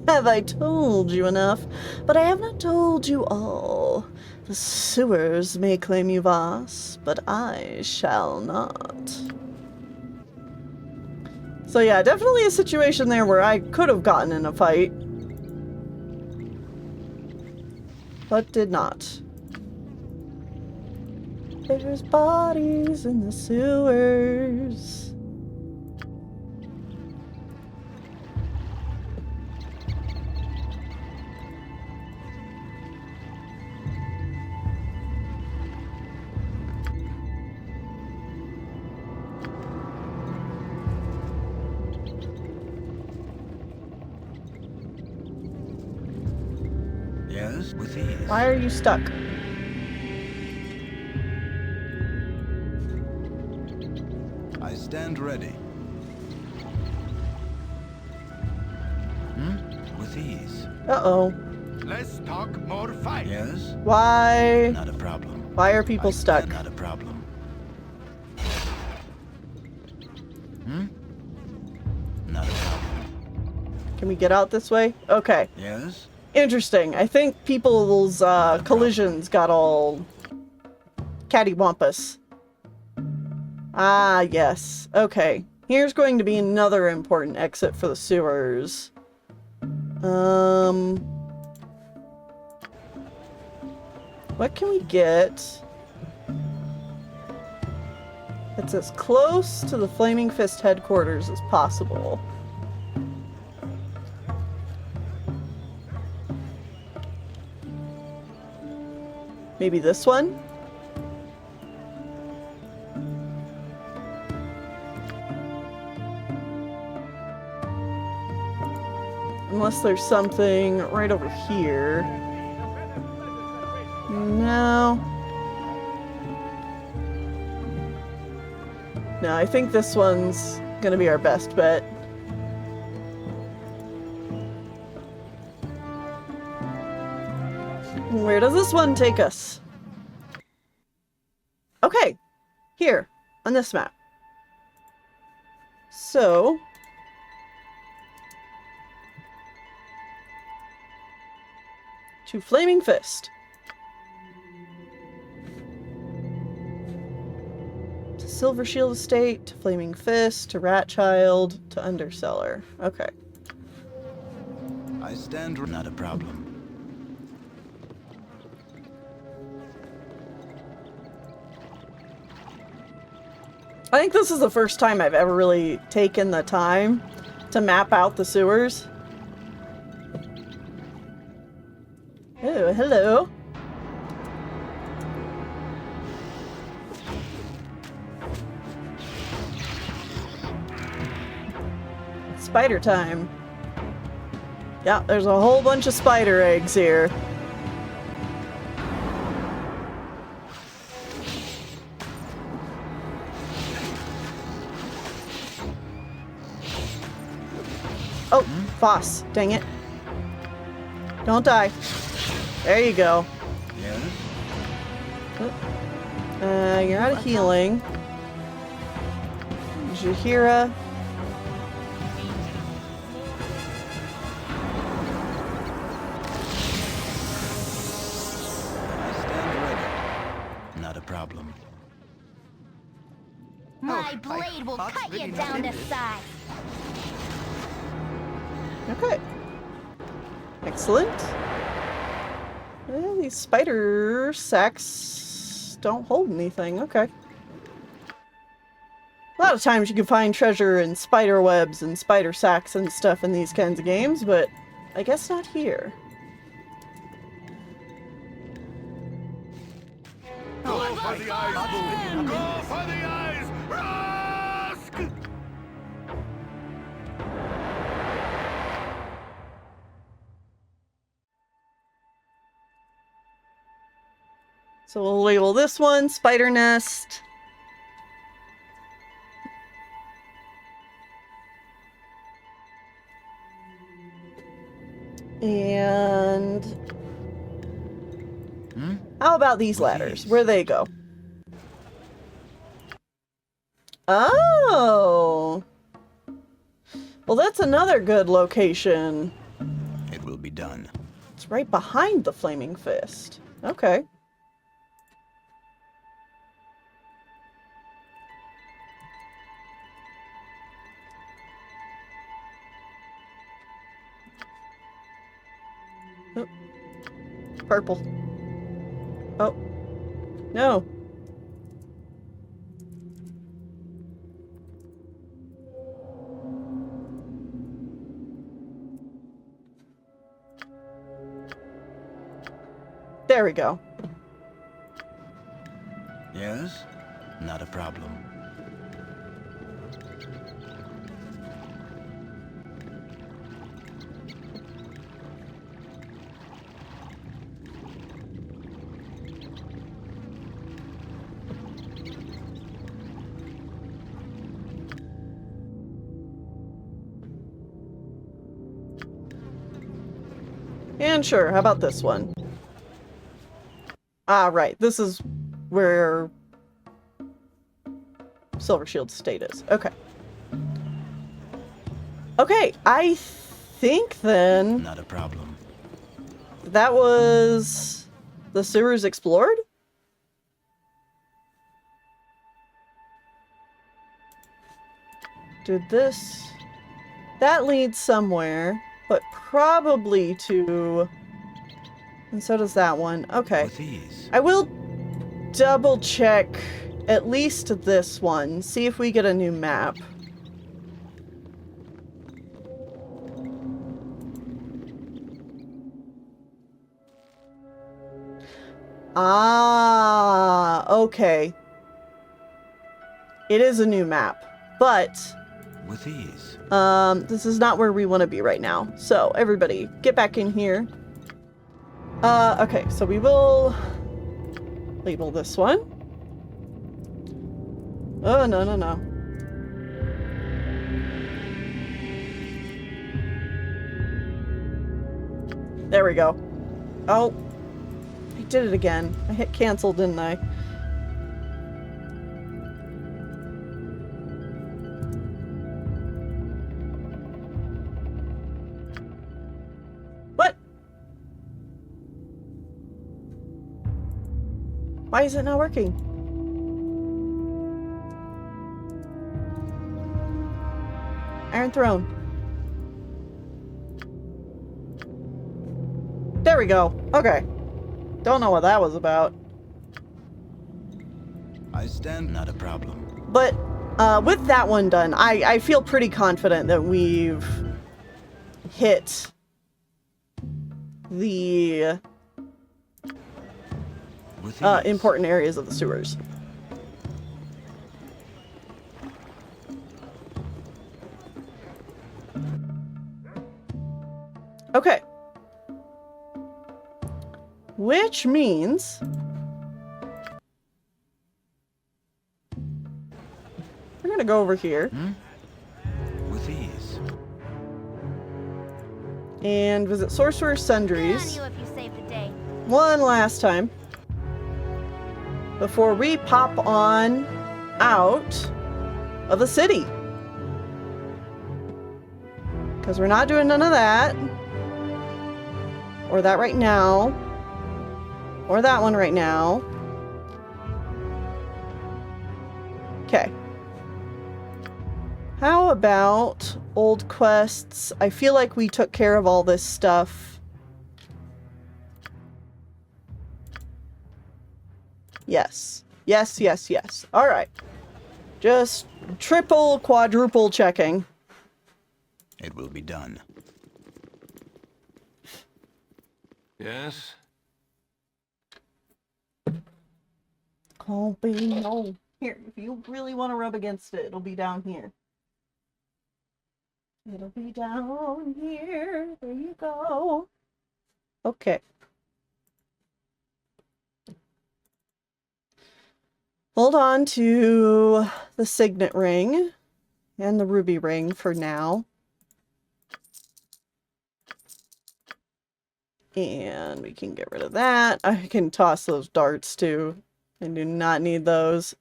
Have I told you enough? But I have not told you all. The sewers may claim you, Vas, but I shall not. So yeah, definitely a situation there where I could have gotten in a fight, but did not. There's bodies in the sewers. Yes, with ease. Why are you stuck? I stand ready. With ease. Uh-oh. Let's talk more fight. Yes? Why? Not a problem. Why are people stuck? Not a problem. Not a problem. Can we get out this way? Okay. Yes? Interesting. I think people's collisions got all cattywampus. Ah, yes. Okay. Here's going to be another important exit for the sewers. What can we get that's as close to the Flaming Fist headquarters as possible? Maybe this one? Unless there's something right over here. No. No, I think this one's gonna be our best bet. Where does this one take us? Okay, here, on this map. So... to Flaming Fist. To Silver Shield Estate, to Flaming Fist, to Rat Child, to Undercellar. Okay. I stand not a problem. I think this is the first time I've ever really taken the time to map out the sewers. Oh, hello. Spider time. Yeah, there's a whole bunch of spider eggs here. Oh, Foss. Dang it. Don't die. There you go. Yes? You're out of healing. Jahira. I stand ready. Not a problem. My blade will cut you down to size. Okay. Excellent. Well, these spider sacks don't hold anything. Okay. A lot of times you can find treasure in spider webs and spider sacks and stuff in these kinds of games, but I guess not here. Go for the eyes, boo! Go for the eyes! Rusk! So we'll label this one Spider Nest. And how about these ladders? Where they go? Oh! Well, that's another good location. It will be done. It's right behind the Flaming Fist. Okay. Oh. Purple. Oh. No. There we go. Yes? Not a problem. And sure, how about this one? Ah, right. This is where Silver Shield's state is. Okay. Okay, I think then... Not a problem. That was... the sewers explored? Did this... That leads somewhere, but probably to... And so does that one. Okay. With ease. I will double check at least this one. See if we get a new map. Ah, okay. It is a new map, but with ease. This is not where we want to be right now. So everybody, get back in here. Okay, so we will label this one. Oh, no, no, no. There we go. Oh, I did it again. I hit cancel, didn't I? What? Why is it not working? Iron Throne. There we go. Okay. Don't know what that was about. I stand. Not a problem. But with that one done, I feel pretty confident that we've hit the important areas of the sewers. Okay. Which means we're gonna go over here. With ease. And visit Sorcerer Sundries Good on you if you saved the day. one last time before we pop on out of the city. Because we're not doing none of that. Or that right now. Or that one right now. Okay. How about old quests? I feel like we took care of all this stuff. Yes. Yes, yes, yes. Alright. Just triple, quadruple checking. It will be done. Yes? Oh, baby, no. Here, if you really want to rub against it, it'll be down here. It'll be down here. There you go. Okay. Hold on to the signet ring and the ruby ring for now. And we can get rid of that. I can toss those darts too. I do not need those.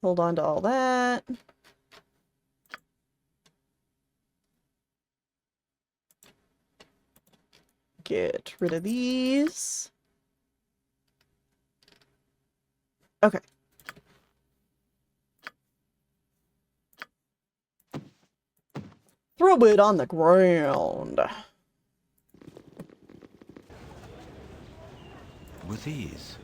Hold on to all that. Get rid of these. Okay. Throw it on the ground. With ease.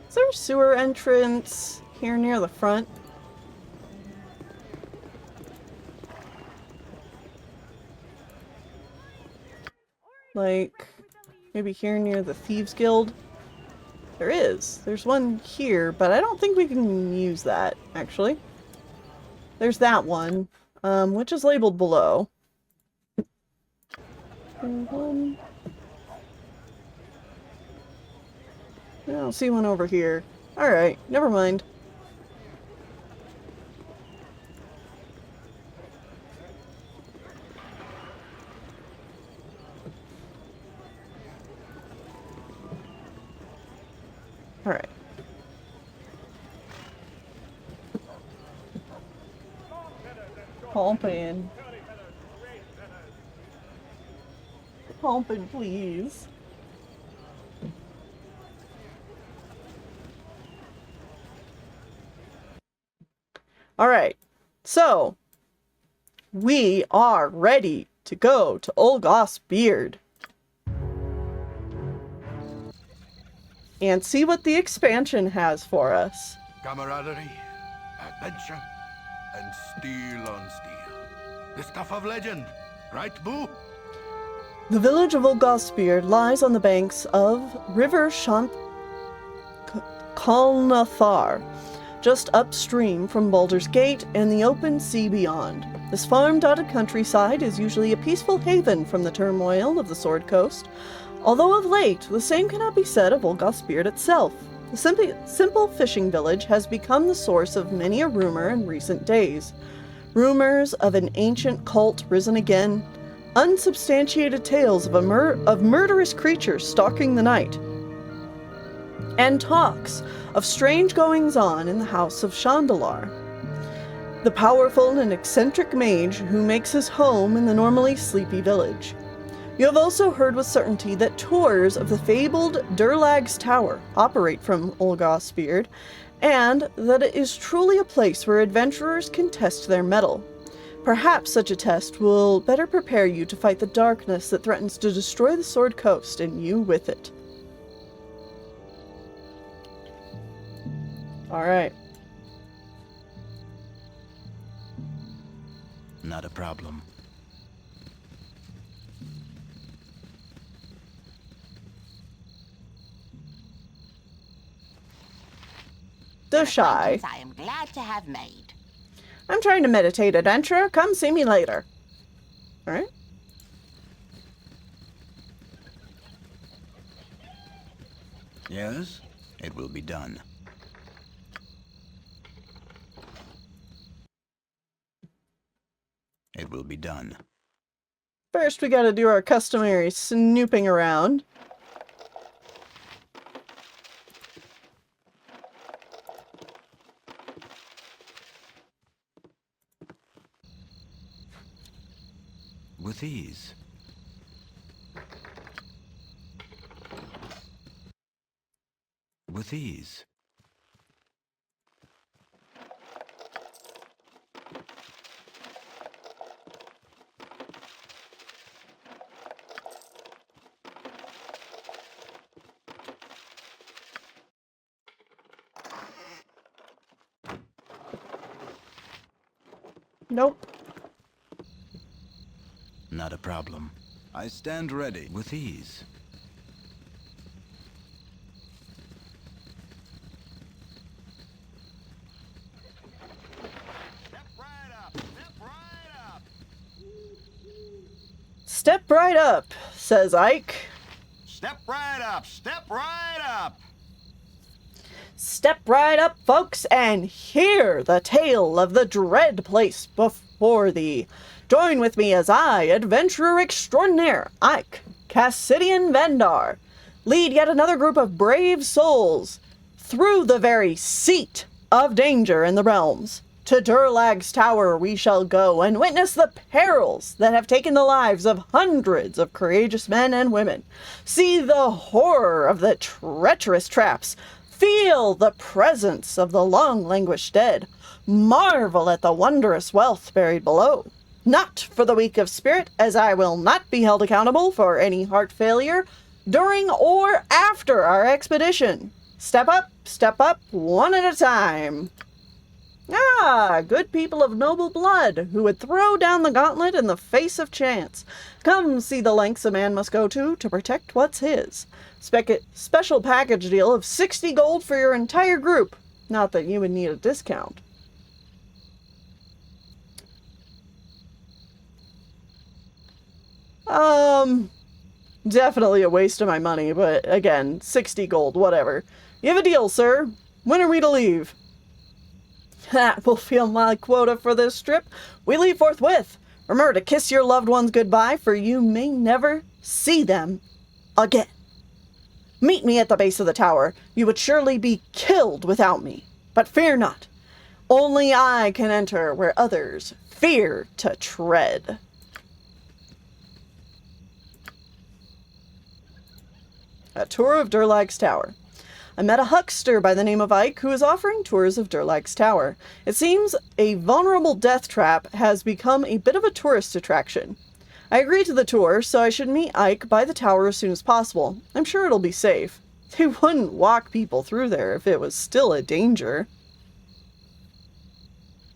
Is there a sewer entrance here near the front? Like, maybe here near the Thieves Guild? There is. There's one here, but I don't think we can use that, actually. There's that one. which is labeled below. I don't see one over here. Alright, never mind. Alright. Pumping. Pumping, please. Alright, so we are ready to go to Ulgoth's Beard and see what the expansion has for us. Camaraderie, adventure, and steel on steel. The stuff of legend, right, Boo? The village of Ulgoth's Beard lies on the banks of River Kalnathar, just upstream from Baldur's Gate and the open sea beyond. This farm-dotted countryside is usually a peaceful haven from the turmoil of the Sword Coast, although of late the same cannot be said of Ulgoth's Beard itself. The simple fishing village has become the source of many a rumor in recent days. Rumors of an ancient cult risen again, unsubstantiated tales of murderous creatures stalking the night, and talks of strange goings-on in the house of Chandalar, the powerful and eccentric mage who makes his home in the normally sleepy village. You have also heard with certainty that tours of the fabled Durlag's Tower operate from Ulgoth's Beard, and that it is truly a place where adventurers can test their mettle. Perhaps such a test will better prepare you to fight the darkness that threatens to destroy the Sword Coast and you with it. Alright. Not a problem. So shy. I am glad to have made. I'm trying to meditate, adventurer. Come see me later. Alright. Yes, it will be done. It will be done. First, we gotta do our customary snooping around. With ease. With ease. Nope. Not a problem. I stand ready. With ease. Step right up, says Ike. Step right up, step right up. Step right up, folks, and hear the tale of the dread place before thee. Join with me as I, adventurer extraordinaire, Ike, Cassidian Vendar, lead yet another group of brave souls through the very seat of danger in the realms. To Durlag's Tower we shall go and witness the perils that have taken the lives of hundreds of courageous men and women. See the horror of the treacherous traps. Feel the presence of the long-languished dead. Marvel at the wondrous wealth buried below. Not for the weak of spirit, as I will not be held accountable for any heart failure during or after our expedition. Step up, one at a time. Ah, good people of noble blood, who would throw down the gauntlet in the face of chance. Come see the lengths a man must go to protect what's his. Special package deal of 60 gold for your entire group. Not that you would need a discount. Definitely a waste of my money, but again, 60 gold, whatever. You have a deal, sir. When are we to leave? That will fill my quota for this trip. We leave forthwith. Remember to kiss your loved ones goodbye, for you may never see them again. Meet me at the base of the tower. You would surely be killed without me. But fear not. Only I can enter where others fear to tread. A tour of Durlag's tower. I met a huckster by the name of Ike who is offering tours of Durlag's tower. It seems a vulnerable death trap has become a bit of a tourist attraction. I agreed to the tour, so I should meet Ike by the tower as soon as possible. I'm sure it'll be safe. They wouldn't walk people through there if it was still a danger.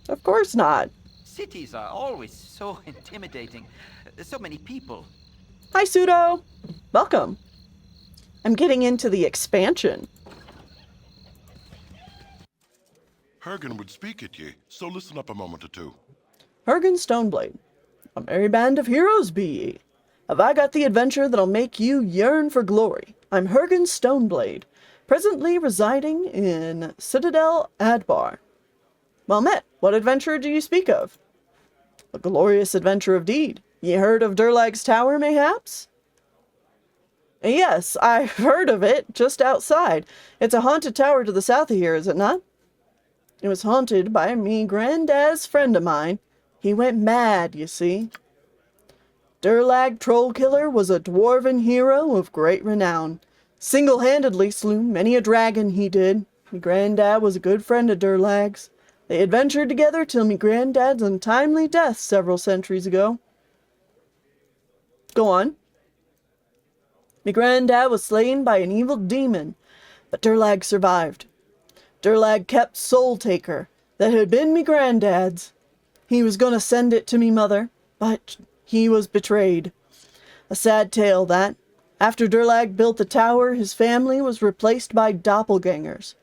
Of course not. Cities are always so intimidating. So many people. Hi, Pseudo. Welcome. I'm getting into the expansion. Hergen would speak at ye, so listen up a moment or two. Hergen Stoneblade. A merry band of heroes be ye. Have I got the adventure that'll make you yearn for glory? I'm Hergen Stoneblade, presently residing in Citadel Adbar. Well met. What adventure do you speak of? A glorious adventure of deed. Ye heard of Durlag's tower, mayhaps? Yes, I've heard of it, just outside. It's a haunted tower to the south of here, is it not? It was haunted by me granddad's friend of mine. He went mad, you see. Durlag Trollkiller was a dwarven hero of great renown. Single-handedly slew many a dragon, he did. Me granddad was a good friend of Durlag's. They adventured together till me granddad's untimely death several centuries ago. Go on. Me granddad was slain by an evil demon, but Durlag survived. Durlag kept Soul Taker, that had been me granddad's. He was gonna send it to me mother, but he was betrayed. A sad tale, that. After Durlag built the tower, his family was replaced by doppelgangers.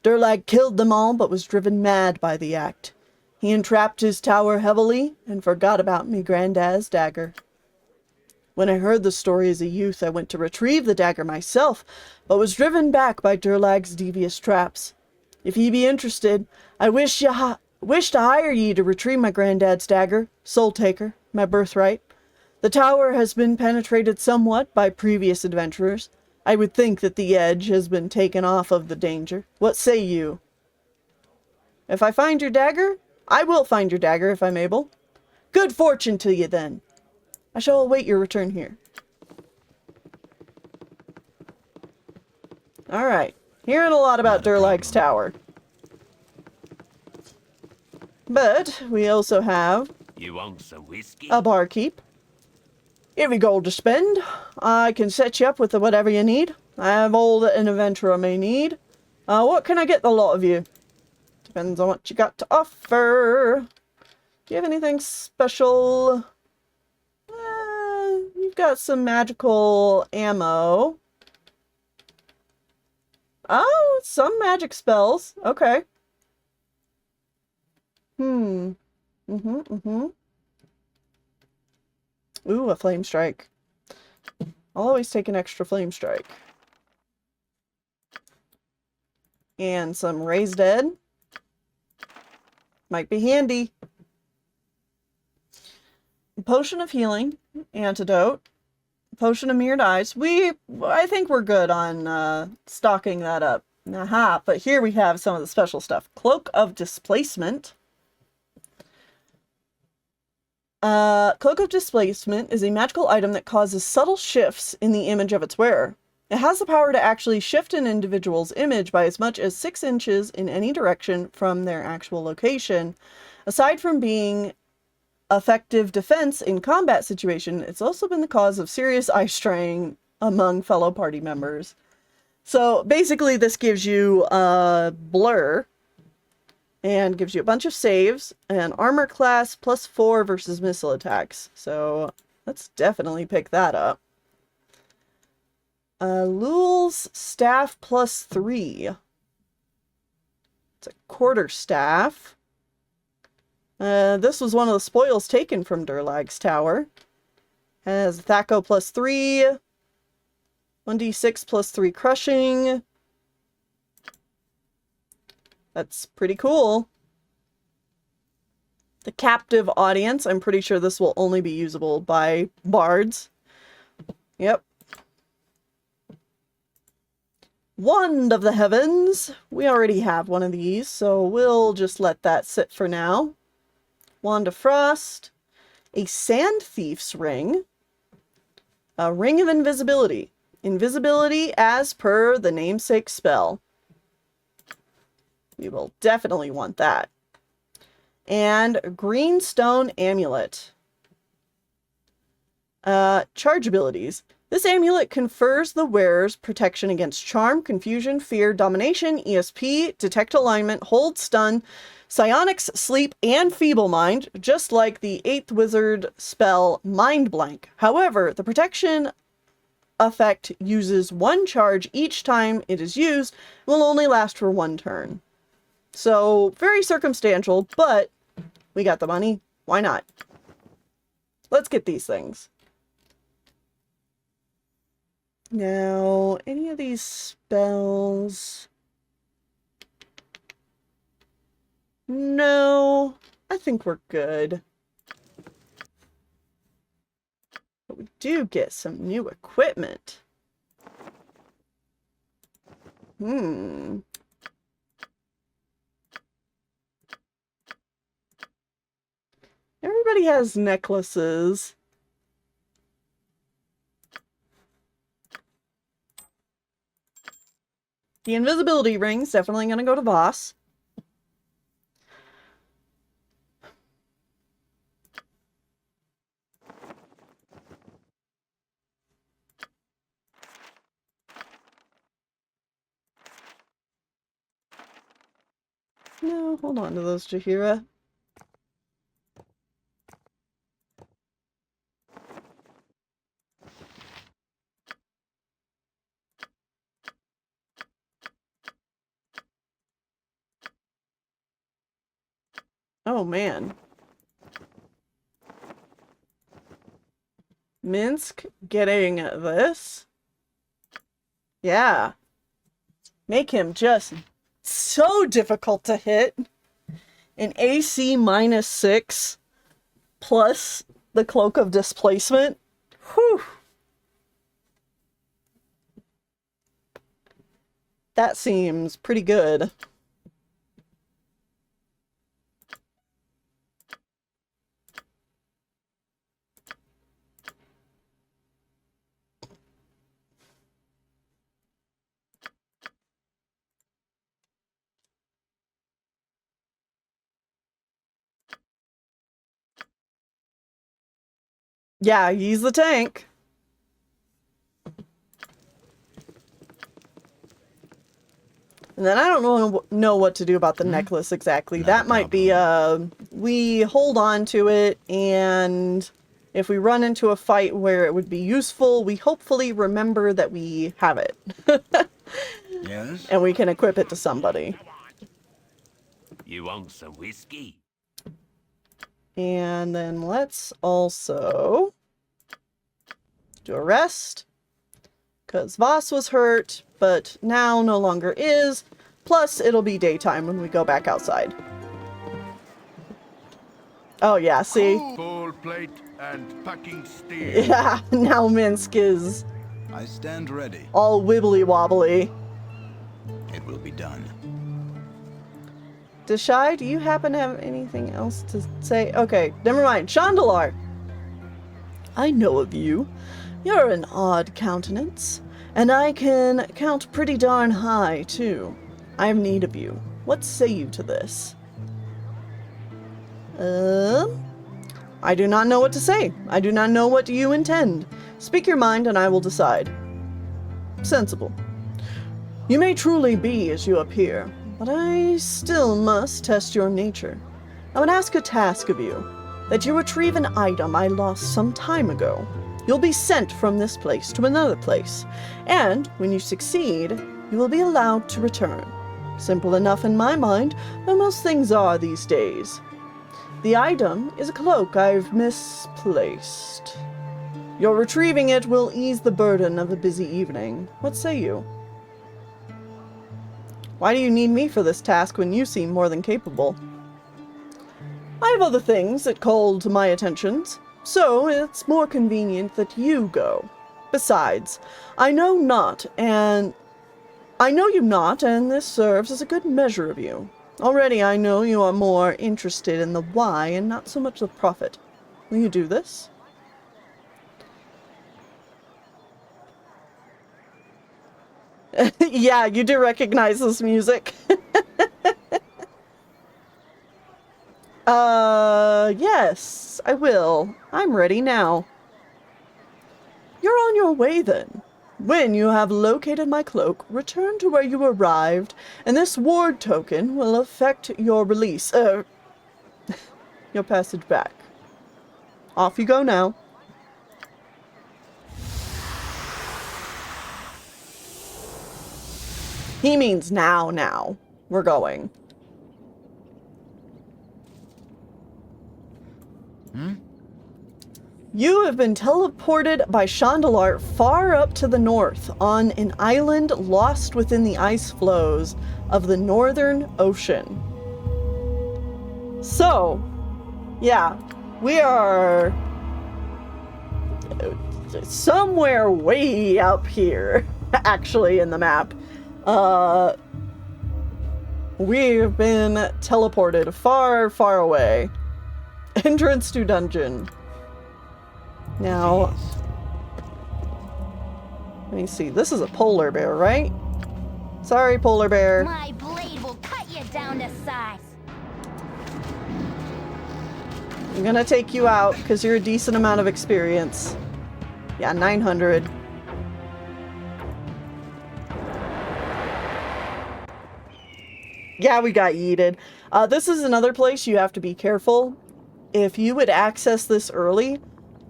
Durlag killed them all, but was driven mad by the act. He entrapped his tower heavily, and forgot about me granddad's dagger. When I heard the story as a youth, I went to retrieve the dagger myself, but was driven back by Durlag's devious traps. If ye be interested, I wish to hire ye to retrieve my granddad's dagger, Soul Taker, my birthright. The tower has been penetrated somewhat by previous adventurers. I would think that the edge has been taken off of the danger. What say you? If I find your dagger, I will find your dagger if I'm able. Good fortune to you then. I shall await your return here. Alright. Hearing a lot about Durlag's tower. But we also have You want some whiskey? a barkeep. Every gold to spend. I can set you up with whatever you need. I have all that an adventurer may need. What can I get the lot of you? Depends on what you got to offer. Do you have anything special? You've got some magical ammo. Oh, some magic spells. Okay. Ooh, a flame strike. I'll always take an extra flame strike. And some raised dead. Might be handy. Potion of healing. Antidote. Potion of mirrored eyes. I think we're good on stocking that up. Aha, but here we have some of the special stuff. Cloak of Displacement. Cloak of Displacement is a magical item that causes subtle shifts in the image of its wearer. It has the power to actually shift an individual's image by as much as 6 inches in any direction from their actual location. Aside from being effective defense in combat situation, it's also been the cause of serious eye strain among fellow party members. So basically this gives you a blur and gives you a bunch of saves and armor class +4 versus missile attacks. So let's definitely pick that up. Lul's staff +3. It's a quarter staff. This was one of the spoils taken from Durlag's tower. Has Thaco +3. 1d6 +3 crushing. That's pretty cool. The captive audience. I'm pretty sure this will only be usable by bards. Yep. Wand of the Heavens. We already have one of these, so we'll just let that sit for now. Wand of Frost. A Sand Thief's Ring. A Ring of Invisibility. Invisibility as per the namesake spell. We will definitely want that. And Greenstone Amulet. Charge abilities. This amulet confers the wearer's protection against charm, confusion, fear, domination, ESP, detect alignment, hold stun, psionics, sleep, and feeble mind, just like the 8th wizard spell Mind Blank. However, the protection effect uses 1 charge each time it is used, will only last for 1 turn. So, very circumstantial, but we got the money. Why not? Let's get these things. Now, any of these spells? No, I think we're good. But we do get some new equipment. Everybody has necklaces. The invisibility ring's definitely going to go to Voss. No, hold on to those, Jaheira. Oh, man. Minsk getting this? Yeah. Make him just so difficult to hit. An AC -6 plus the Cloak of Displacement. Whew. That seems pretty good. Yeah, he's the tank. And then I don't know what to do about the necklace exactly. That might be, we hold on to it, and if we run into a fight where it would be useful, we hopefully remember that we have it. Yes? And we can equip it to somebody. You want some whiskey? And then let's also do a rest. Because Voss was hurt, but now no longer is. Plus, it'll be daytime when we go back outside. Oh yeah, see? Full plate and packing steel. Yeah, now Minsk is I stand ready. all wibbly wobbly. It will be done. Deshai, do you happen to have anything else to say? Okay, never mind. Chandalar! I know of you. You're an odd countenance. And I can count pretty darn high, too. I have need of you. What say you to this? I do not know what to say. I do not know what you intend. Speak your mind and I will decide. Sensible. You may truly be as you appear, but I still must test your nature. I would ask a task of you, that you retrieve an item I lost some time ago. You'll be sent from this place to another place, and when you succeed, you will be allowed to return. Simple enough in my mind, though most things are these days. The item is a cloak I've misplaced. Your retrieving it will ease the burden of a busy evening. What say you? Why do you need me for this task when you seem more than capable? I have other things that call to my attentions, so it's more convenient that you go. Besides, I know you not, and this serves as a good measure of you. Already I know you are more interested in the why and not so much the profit. Will you do this? Yeah, you do recognize this music. Yes, I will. I'm ready now. You're on your way then. When you have located my cloak, return to where you arrived, and this ward token will affect your release, your passage back. Off you go now. He means now. We're going. You have been teleported by Chandelart far up to the north on an island lost within the ice flows of the Northern Ocean. So, yeah, we are somewhere way up here, actually, in the map. We've been teleported far, far away. Entrance to dungeon. Now, let me see. This is a polar bear, right? Sorry, polar bear. My blade will cut you down to size. I'm gonna take you out because you're a decent amount of experience. Yeah, 900. Yeah, we got yeeted. This is another place you have to be careful. If you would access this early,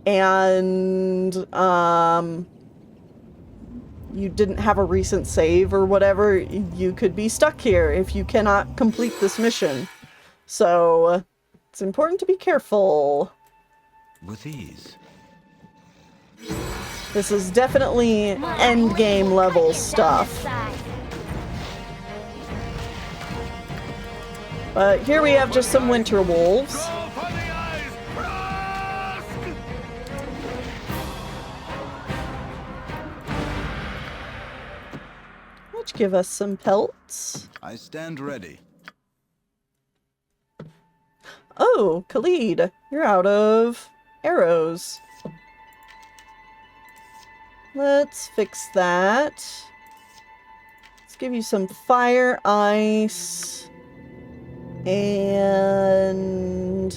and you didn't have a recent save or whatever, you could be stuck here if you cannot complete this mission. So it's important to be careful. With ease. This is definitely end game level stuff. But here we have just some winter wolves. Which give us some pelts. I stand ready. Oh, Khalid, you're out of arrows. Let's fix that. Let's give you some fire, ice, and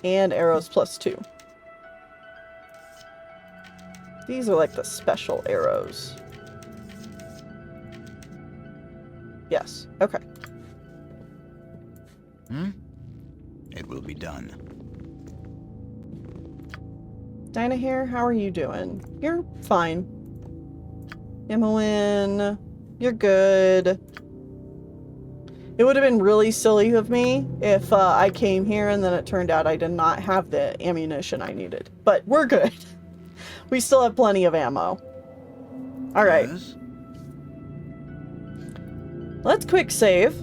and arrows +2. These are like the special arrows. Yes, okay. It will be done. Dinah here, how are you doing? You're fine. Imoen, you're good. It would have been really silly of me if I came here and then it turned out I did not have the ammunition I needed. But we're good. We still have plenty of ammo. Alright. Yes? Let's quick save.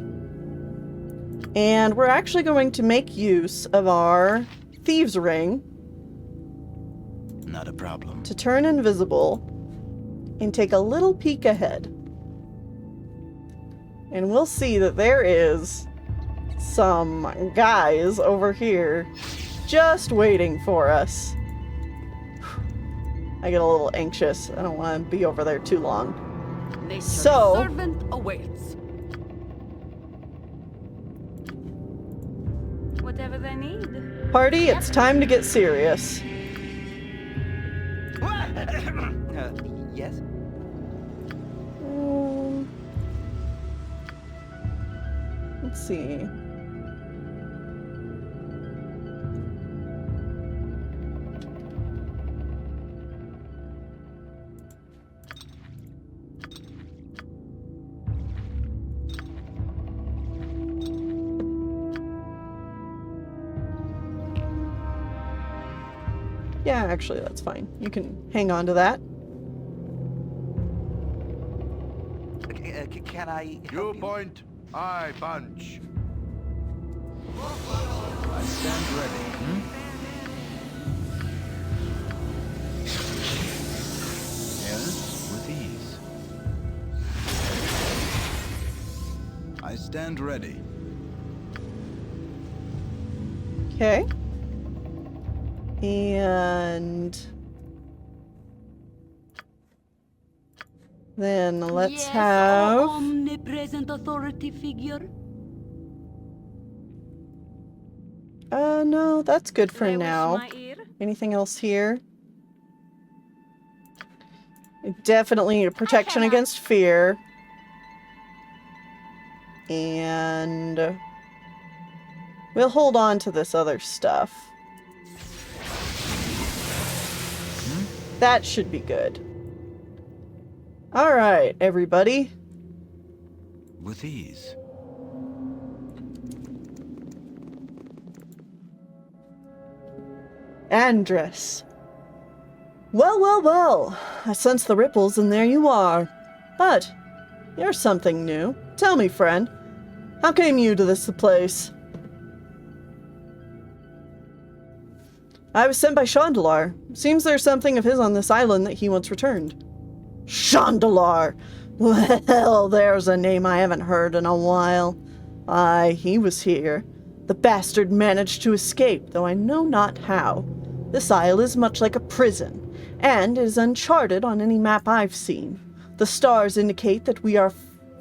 And we're actually going to make use of our Thieves' Ring Not a problem. to turn invisible and take a little peek ahead. And we'll see that there is some guys over here just waiting for us. I get a little anxious. I don't want to be over there too long. Nature's So- servant awaits. Whatever they need. Party, it's time to get serious. Yes? Let's see. Yeah, actually, that's fine. You can hang on to that. Can I help You you? point, I punch. I stand ready. Yes, with ease. I stand ready. Okay. And then let's have omnipresent authority figure. no, that's good for I wish now. my ear. Anything else here? Definitely a protection against fear. And we'll hold on to this other stuff. That should be good. Alright, everybody. With ease. Andress. Well, well, well. I sense the ripples and there you are. But you're something new. Tell me, friend. How came you to this place? I was sent by Chandalar. Seems there's something of his on this island that he once returned. Chandalar! Well, there's a name I haven't heard in a while. Aye, he was here. The bastard managed to escape, though I know not how. This isle is much like a prison, and is uncharted on any map I've seen. The stars indicate that we are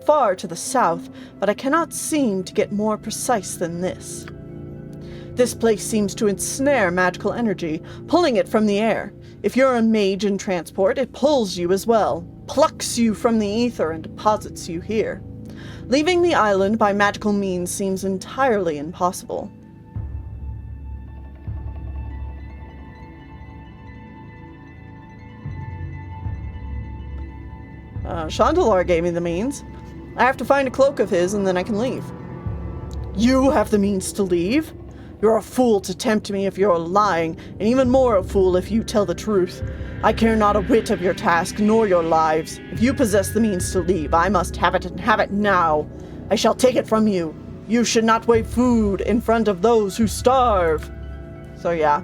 far to the south, but I cannot seem to get more precise than this. This place seems to ensnare magical energy, pulling it from the air. If you're a mage in transport, it pulls you as well, plucks you from the ether and deposits you here. Leaving the island by magical means seems entirely impossible. Chandalar gave me the means. I have to find a cloak of his and then I can leave. You have the means to leave? You're a fool to tempt me if you're lying, and even more a fool if you tell the truth. I care not a whit of your task, nor your lives. If you possess the means to leave, I must have it and have it now. I shall take it from you. You should not weigh food in front of those who starve. So yeah.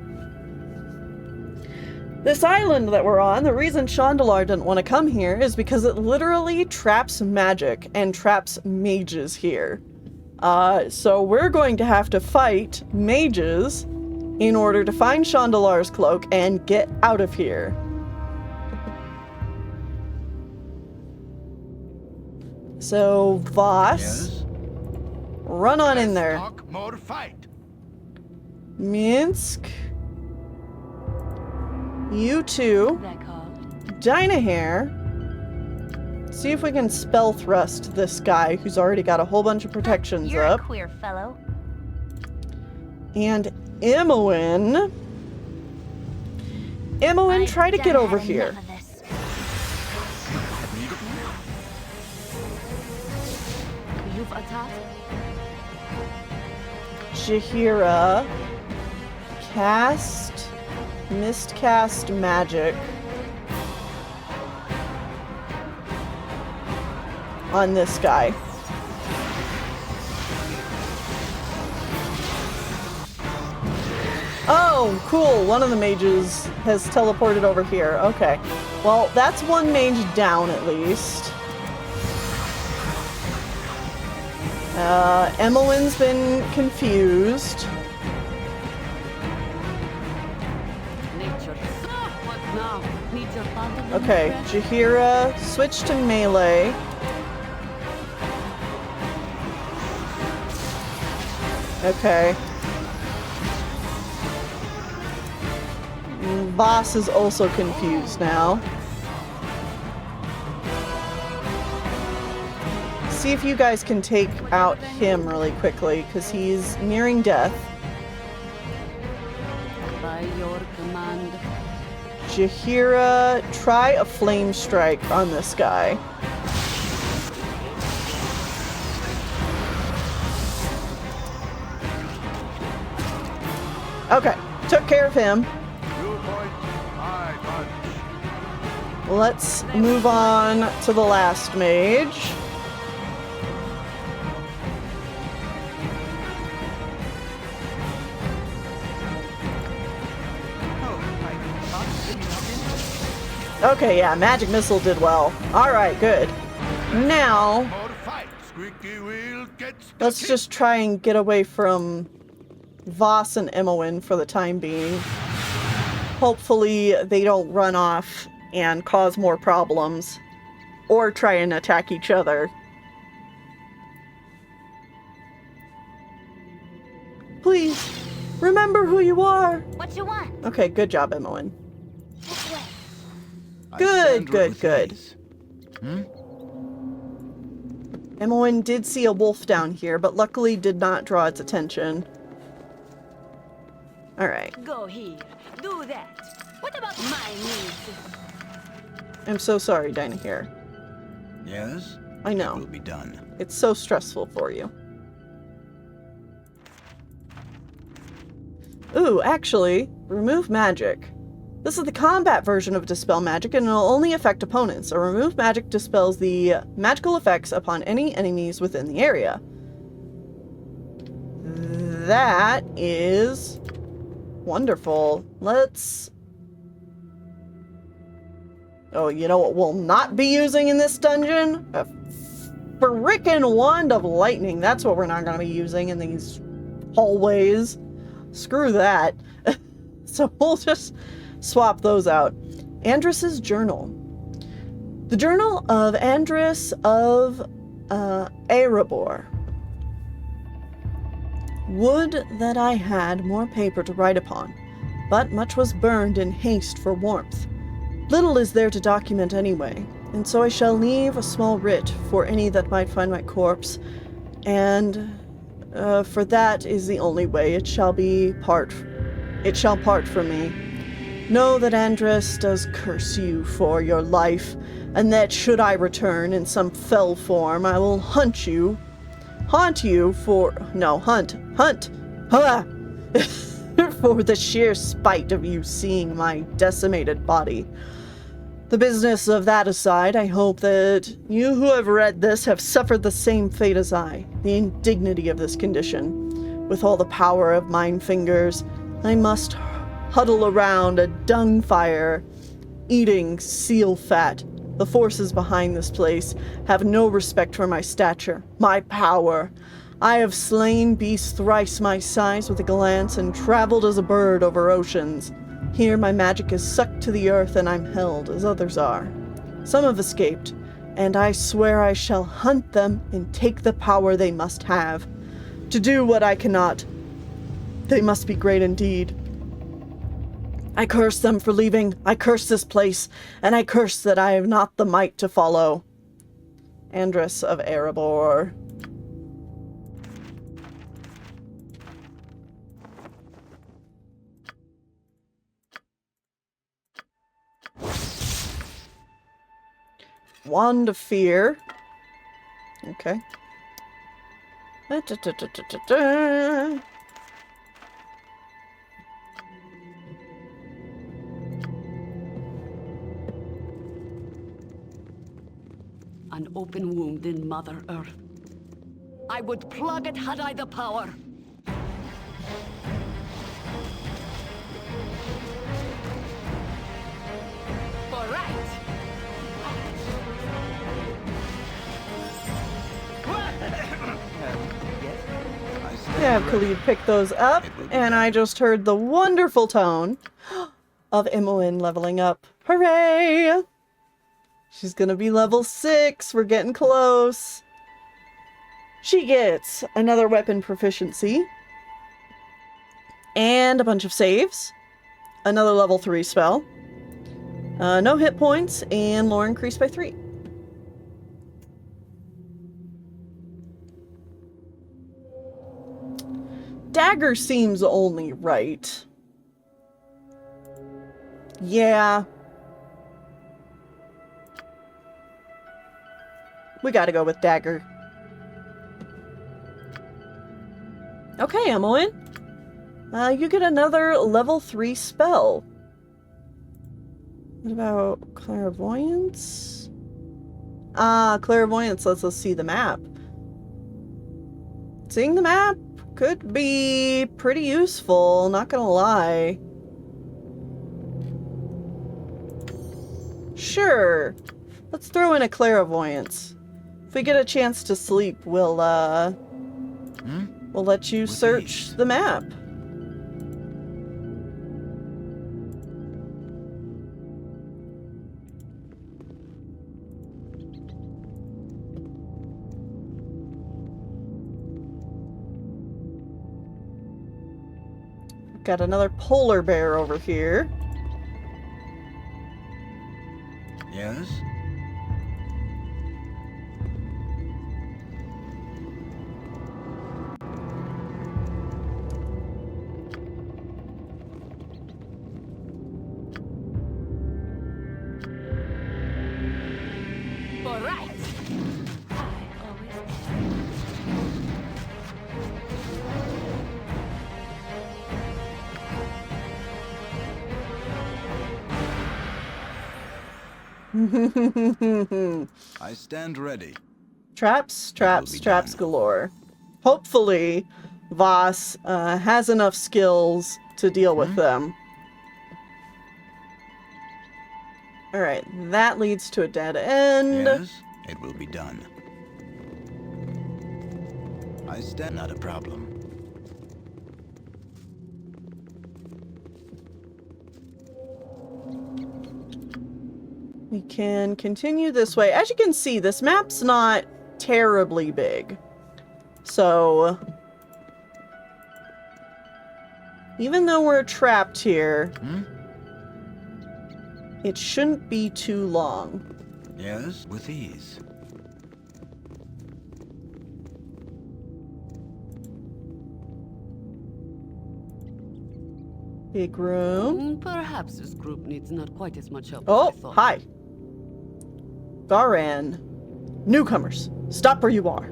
This island that we're on, the reason Chandalar didn't want to come here is because it literally traps magic and traps mages here. So we're going to have to fight mages in order to find Chandalar's cloak and get out of here. So, Voss, Yes? run on in there. Talk more fight. Minsk, you two, They're called. Dynahair. See if we can spell thrust this guy who's already got a whole bunch of protections You're up. a queer fellow. And Imoen. Imoen, try to get over here. You've attacked. Jahira. Mistcast magic. On this guy. Oh, cool. One of the mages has teleported over here. Okay. Well, that's one mage down at least. Imoen's been confused. Nature. What now? Needs your bundle. Okay, Jahira, switch to melee. Okay. Boss is also confused now. See if you guys can take out him really quickly, because he's nearing death. By your command. Jahira, try a flame strike on this guy. Okay, took care of him. You point, let's move on to the last mage. Okay, yeah, magic missile did well. Alright, good. Now, let's just try and get away from Voss and Imoen for the time being. Hopefully they don't run off and cause more problems. Or try and attack each other. Please, remember who you are. What you want? Okay, good job, Imoen. This way. Good, good, good. Imoen did see a wolf down here, but luckily did not draw its attention. Alright. Go here. Do that. What about my needs? I'm so sorry, Dynahir. Yes? I know. It will be done. It's so stressful for you. Ooh, actually, remove magic. This is the combat version of Dispel Magic, and it'll only affect opponents. A remove magic dispels the magical effects upon any enemies within the area. That is wonderful. Let's... Oh, you know what we'll not be using in this dungeon? A frickin' wand of lightning. That's what we're not going to be using in these hallways. Screw that. So we'll just swap those out. Andrus's journal. The journal of Andrus of Erebor. Would that I had more paper to write upon, but much was burned in haste for warmth. Little is there to document anyway, and so I shall leave a small writ for any that might find my corpse, and for that is the only way it shall part from me. Know that Andrus does curse you for your life, and that should I return in some fell form, I will hunt you for the sheer spite of you seeing my decimated body. The business of that aside, I hope that you who have read this have suffered the same fate as I, the indignity of this condition. With all the power of mine fingers, I must huddle around a dung fire, eating seal fat. The forces behind this place have no respect for my stature, my power. I have slain beasts thrice my size with a glance and traveled as a bird over oceans. Here my magic is sucked to the earth and I'm held as others are. Some have escaped, and I swear I shall hunt them and take the power they must have. To do what I cannot, they must be great indeed. I curse them for leaving, I curse this place, and I curse that I have not the might to follow. Andrus of Erebor. Wand of Fear. Okay. An open wound in Mother Earth. I would plug it had I the power. All right. Yeah, Khalid picked those up, and I just heard the wonderful tone of Imoen leveling up. Hooray! She's gonna be level 6. We're getting close. She gets another weapon proficiency. And a bunch of saves. Another level 3 spell. No hit points, and lore increased by 3. Dagger seems only right. Yeah. We gotta go with dagger. Okay, Imoen. You get another level 3 spell. What about clairvoyance? Ah, clairvoyance lets us see the map. Seeing the map could be pretty useful, not gonna lie. Sure. Let's throw in a clairvoyance. If we get a chance to sleep, we'll let you search the map. Got another polar bear over here. Yes? All right. I stand ready. Traps, traps, traps galore. Hopefully, Voss has enough skills to deal with them. Alright, that leads to a dead end. Yes, it will be done. I stand. Not a problem. We can continue this way. As you can see, this map's not terribly big. So, even though we're trapped here, it shouldn't be too long. Yes, with ease. Big room. Perhaps this group needs not quite as much help Oh, as I thought. hi. Garan. Newcomers, stop where you are.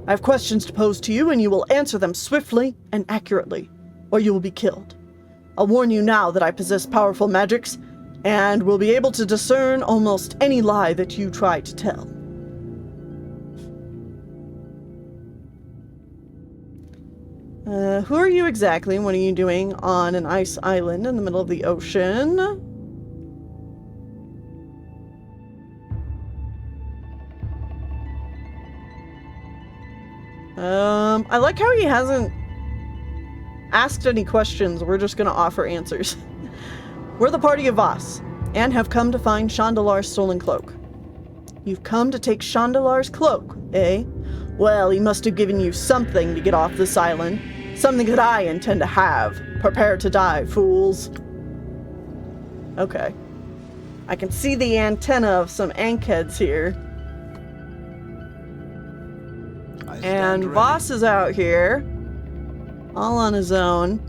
I have questions to pose to you, and you will answer them swiftly and accurately, or you will be killed. I'll warn you now that I possess powerful magics, and will be able to discern almost any lie that you try to tell. Who are you exactly? What are you doing on an ice island in the middle of the ocean? I like how he hasn't asked any questions. We're just gonna offer answers. We're the party of Voss, and have come to find Chandalar's stolen cloak. You've come to take Chandalar's cloak, eh? Well, he must have given you something to get off this island. Something that I intend to have. Prepare to die, fools. Okay. I can see the antenna of some ankheads here. And Voss is out here, all on his own.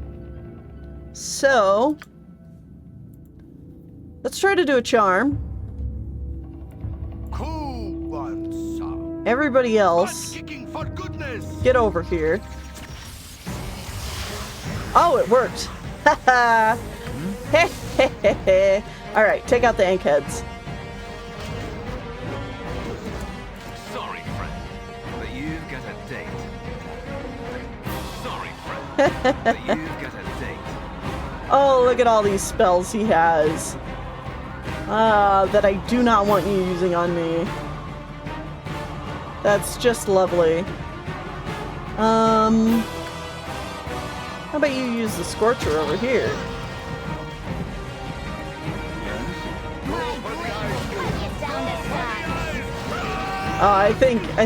So, let's try to do a charm. Everybody else, get over here. Oh, it worked. Haha. Alright, take out the ankheads. Sorry, friend, but you've got a date. Sorry, friend, but you've got a date. Oh, look at all these spells he has. That I do not want you using on me. That's just lovely. How about you use the Scorcher over here? I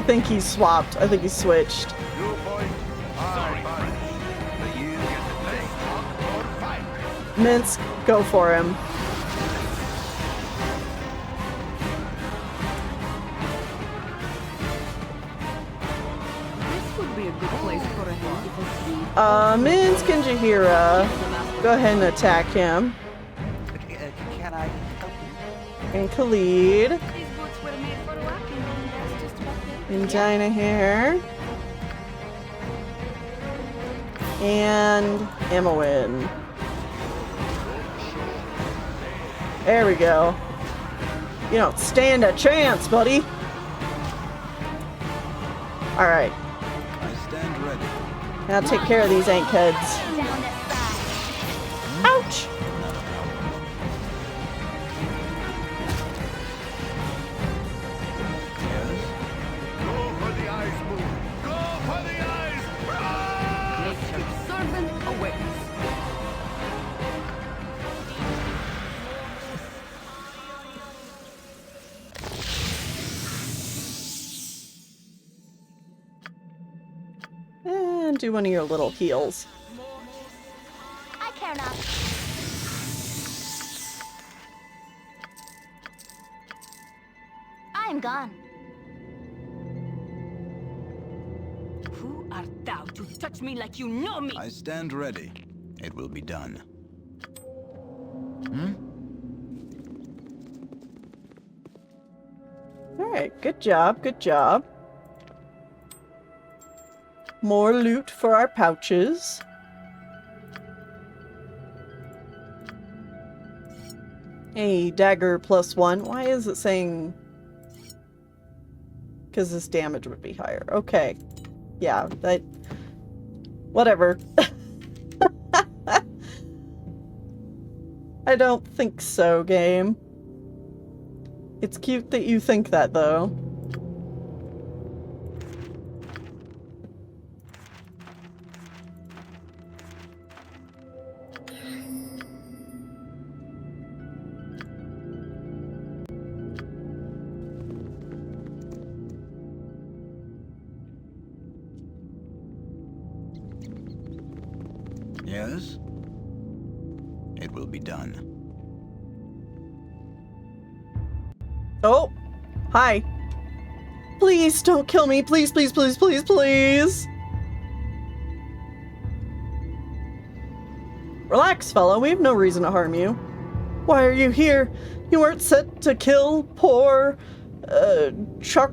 think he's swapped. I think he's switched. Minsk, go for him. This would be a good place for a hand. Minsk and Jaheira, go ahead and attack him. Can I help you? And Khalid. These boots were made for walking, and that's just about it. And Dinah here. And Emowyn. There we go. You don't stand a chance, buddy. Alright. I stand ready. Now take care of these ankheads. Down the side. Ouch! Not a problem. Yes? Go for the ice moon. Go for the ice. Nature's servant awaits. And do one of your little heals. I care not. I'm gone. Who art thou to touch me like you know me? I stand ready. It will be done. Alright, good job, good job. More loot for our pouches. A dagger +1. Why is it saying... Because this damage would be higher. Okay. Yeah, that... Whatever. I don't think so, game. It's cute that you think that, though. Yes? It will be done. Oh! Hi. Please don't kill me. Please, please, please, please, please. Relax, fellow. We have no reason to harm you. Why are you here? You weren't set to kill poor... Chuck...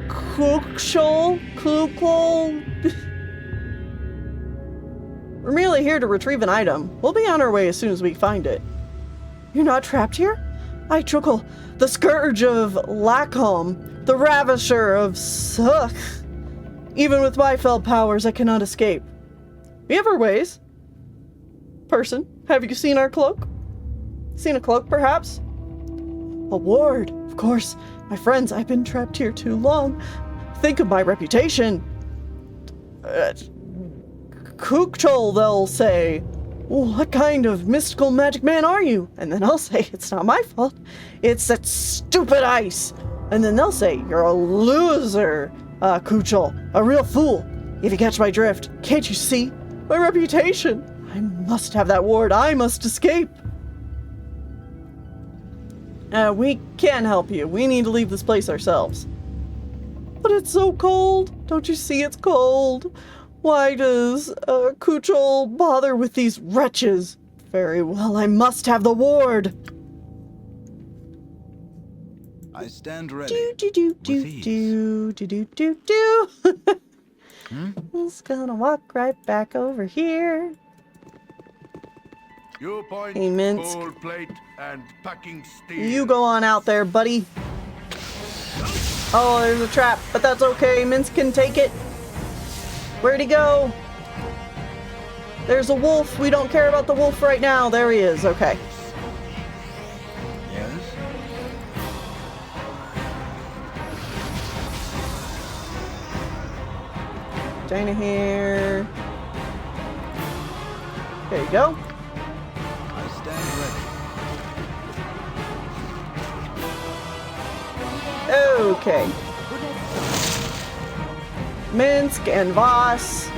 Kukshol? We're merely here to retrieve an item. We'll be on our way as soon as we find it. You're not trapped here? I Truckle, the scourge of Lacombe, the ravisher of Sugh. Even with my fell powers, I cannot escape. We have our ways. Person, have you seen our cloak? Seen a cloak, perhaps? A ward, of course. My friends, I've been trapped here too long. Think of my reputation. Kukchol, they'll say. What kind of mystical magic man are you? And then I'll say, it's not my fault. It's that stupid ice. And then they'll say, you're a loser, Kuchol, a real fool. If you catch my drift, can't you see? My reputation. I must have that ward. I must escape. We can't help you. We need to leave this place ourselves. But it's so cold. Don't you see it's cold? Why does Kuchol bother with these wretches? Very well, I must have the ward. I stand ready. Just gonna walk right back over here. You point, Hey, Minsk. gold plate, and packing steel. You go on out there, buddy. Oh, there's a trap, but that's okay. Minsk can take it. Where'd he go? There's a wolf. We don't care about the wolf right now. There he is. Okay. Yes? China here. There you go. I stand ready. Okay. Minsk and Voss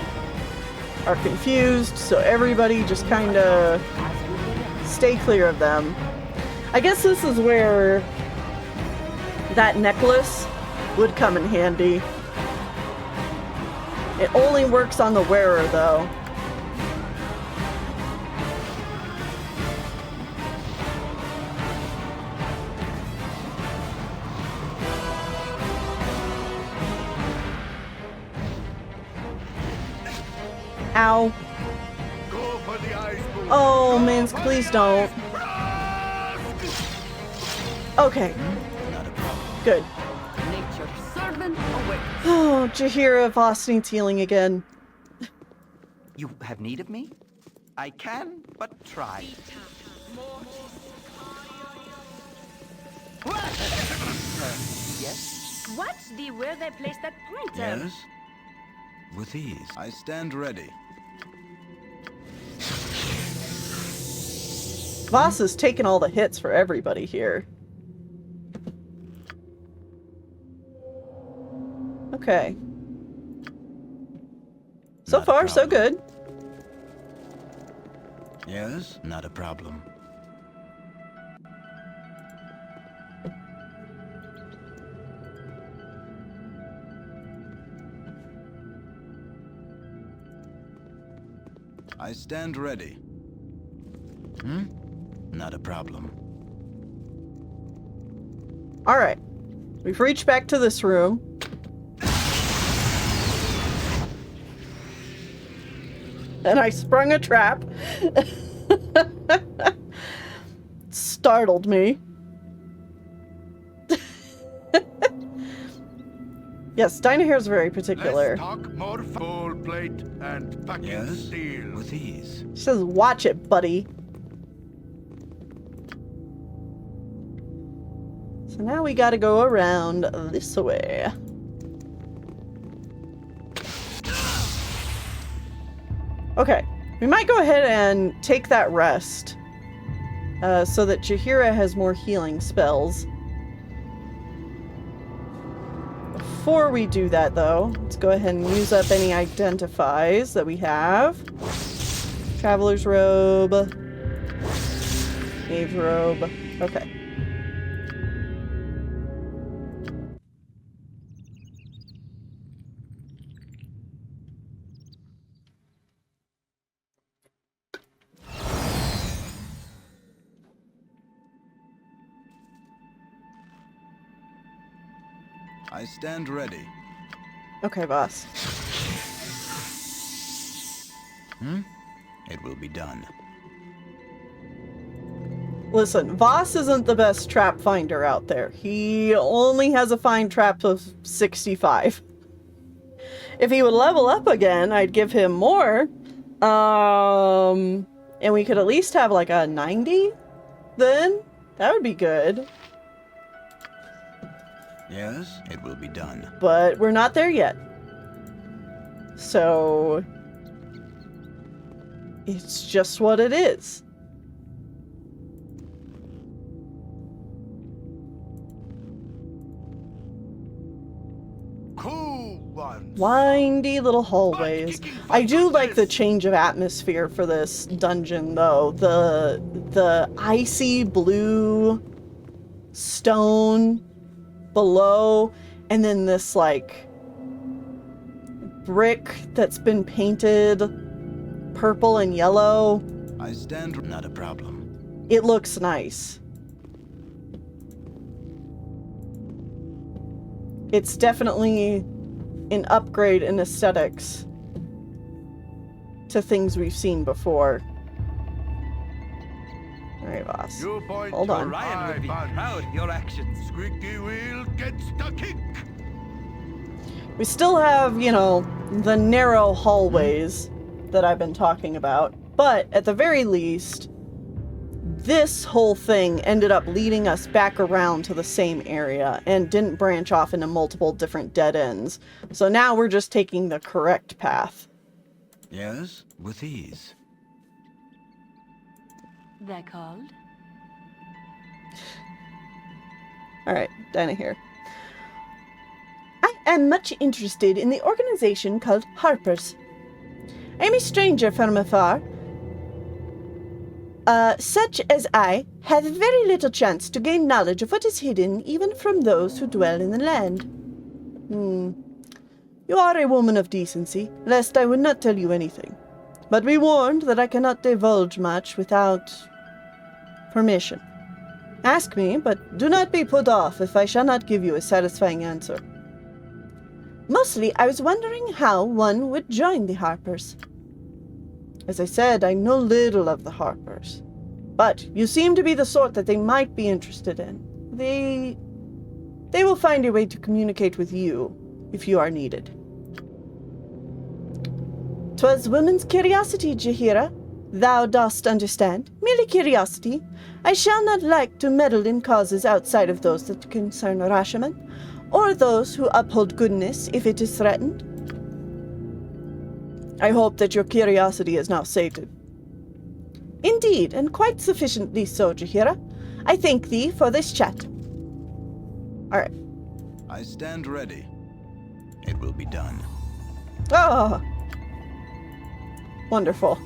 are confused, so everybody just kind of stay clear of them. I guess this is where that necklace would come in handy. It only works on the wearer, though. Ow. Go for for the ice pool. Oh, Go Minsk, for please the don't. ice. Okay. Good. Nature's servant awaits. Oh, Jahira, Voss needs healing again. You have need of me? I can but try. Yes? Watch thee where they place that pointer. Yes? With ease. I stand ready. Voss is taking all the hits for everybody here. Okay. So Not a far, so problem. good. Yes? Not a problem. I stand ready. Not a problem. Alright. We've reached back to this room. And I sprung a trap. Startled me. Yes, Dynahair is very particular. Let's talk more full plate and packing Yes? steel. With ease. She says, watch it, buddy. So now we gotta go around this way. Okay, we might go ahead and take that rest. So that Jahira has more healing spells. Before we do that, though, let's go ahead and use up any identifies that we have. Traveler's robe. Cave robe. Okay. I stand ready. Okay, boss. It will be done. Listen, Voss isn't the best trap finder out there. He only has a find trap of 65. If he would level up again, I'd give him more. And we could at least have like a 90 then. That would be good. Yes, it will be done. But we're not there yet. So it's just what it is. Cool ones. Windy little hallways. I do like the change of atmosphere for this dungeon, though. The icy blue stone below, and then this like brick that's been painted purple and yellow. I stand. Not a problem. It looks nice. It's definitely an upgrade in aesthetics to things we've seen before. Alright, boss. You point Hold to on. Ryan would be I punch. proud of your actions. Squeaky wheel gets the kick. We still have, you know, the narrow hallways that I've been talking about, but at the very least, this whole thing ended up leading us back around to the same area and didn't branch off into multiple different dead ends. So now we're just taking the correct path. Yes, with ease. They're called? Alright, Dinah here. I am much interested in the organization called Harpers. I am a stranger from afar. Such as I have very little chance to gain knowledge of what is hidden even from those who dwell in the land. You are a woman of decency, lest I would not tell you anything. But be warned that I cannot divulge much without permission. Ask me, but do not be put off if I shall not give you a satisfying answer. Mostly, I was wondering how one would join the Harpers. As I said, I know little of the Harpers. But you seem to be the sort that they might be interested in. They will find a way to communicate with you if you are needed. 'Twas woman's curiosity, Jaheira. Thou dost understand. Merely curiosity. I shall not like to meddle in causes outside of those that concern Rashomon, or those who uphold goodness if it is threatened. I hope that your curiosity is now sated. Indeed, and quite sufficiently so, Jaheira. I thank thee for this chat. Alright. I stand ready. It will be done. Ah! Wonderful.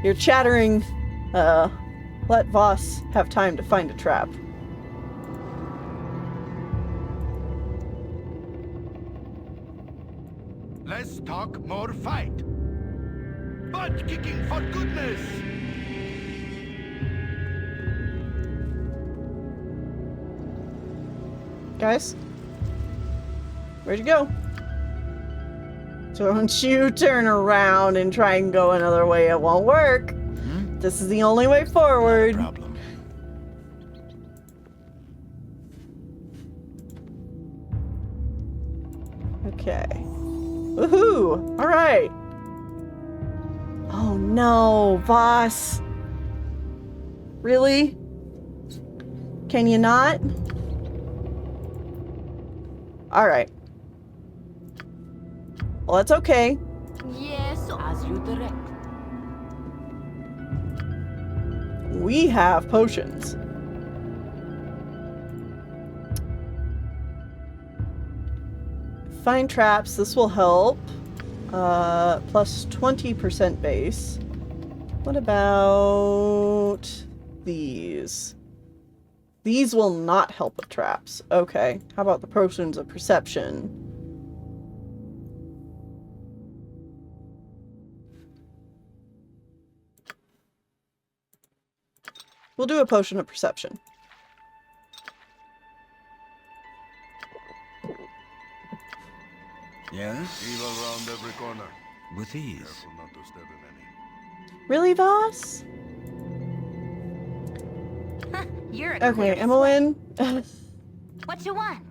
You're chattering. Let Voss have time to find a trap. Let's talk more fight. Butt kicking for goodness. Guys? Where'd you go? Don't you turn around and try and go another way. It won't work. This is the only way forward. No problem. Okay. Woohoo! Alright. Oh no, Voss. Really? Can you not? Alright. Well, that's okay. Yes, as you direct. We have potions. Find traps. This will help. Plus 20% base. What about these? These will not help with traps. Okay. How about the potions of perception? We'll do a potion of perception. Yes? Evil round every corner. With ease. Careful not to step in any. Really, Voss? You're a Okay, queer Emmeline. slut. What you want?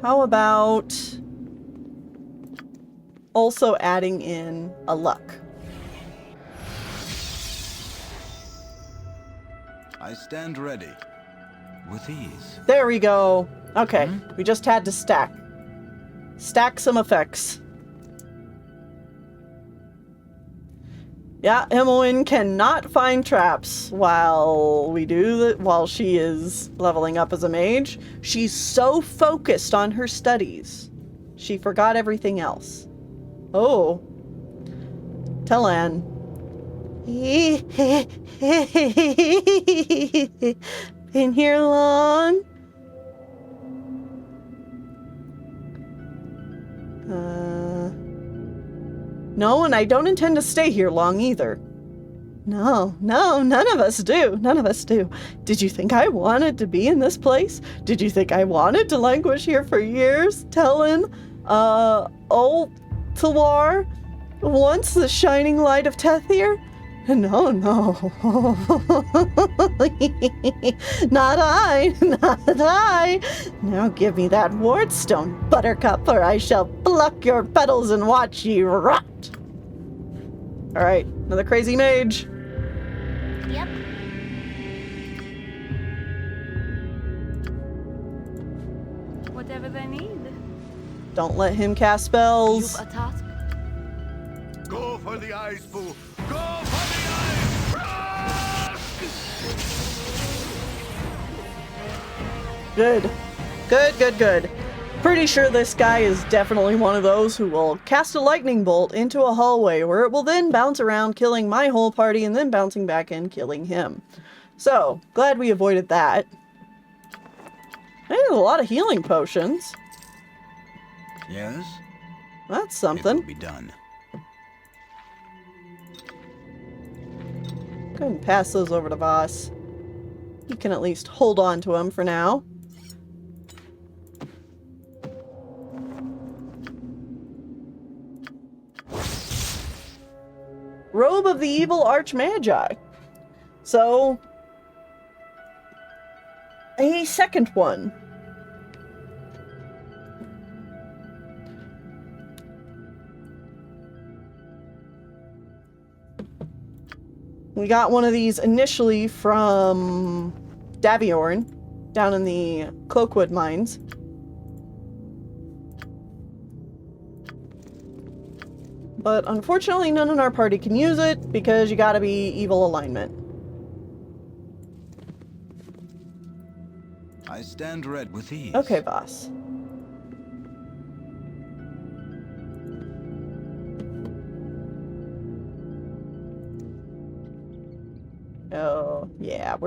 How about also adding in a luck? I stand ready. With ease. There we go. Okay, we just had to stack. Stack some effects. Yeah, Emmeline cannot find traps while she is leveling up as a mage. She's so focused on her studies. She forgot everything else. Oh. Talon. Been here long? No, and I don't intend to stay here long either. No, none of us do. None of us do. Did you think I wanted to be in this place? Did you think I wanted to languish here for years? Telling, old Tawar, once the shining light of Tethir? No. Not I. Now give me that wardstone, Buttercup, or I shall pluck your petals and watch ye rot. Alright, another crazy mage. Yep. Whatever they need. Don't let him cast spells. You've a task? Go for the eyes, Boo! Go for the eyes! Good. Pretty sure this guy is definitely one of those who will cast a lightning bolt into a hallway where it will then bounce around, killing my whole party, and then bouncing back in, killing him. So, glad we avoided that. There's a lot of healing potions. Yes? That's It something. will be done. Go ahead and pass those over to Voss. You can at least hold on to them for now. Robe of the Evil Archmagi. So, a second one. We got one of these initially from Daviorn, down in the Cloakwood mines. But unfortunately, none in our party can use it because you gotta be evil alignment. I stand ready with ease. Okay, boss. Oh, yeah,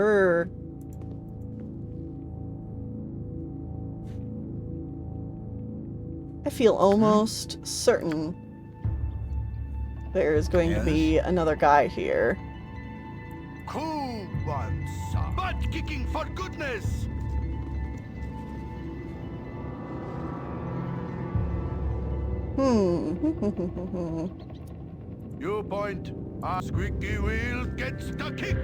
I feel almost certain there is going to be another guy here. Cool one, son. Butt kicking for goodness! You point, a squeaky wheel gets the kick.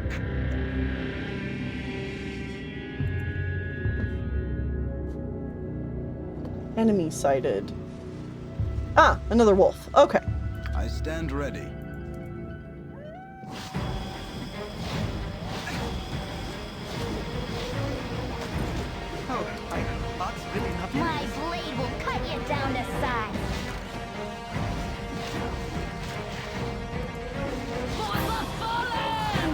Enemy sighted. Ah, another wolf. Okay. I stand ready. Oh, that's really not My blade will cut you down to size. For the fallen!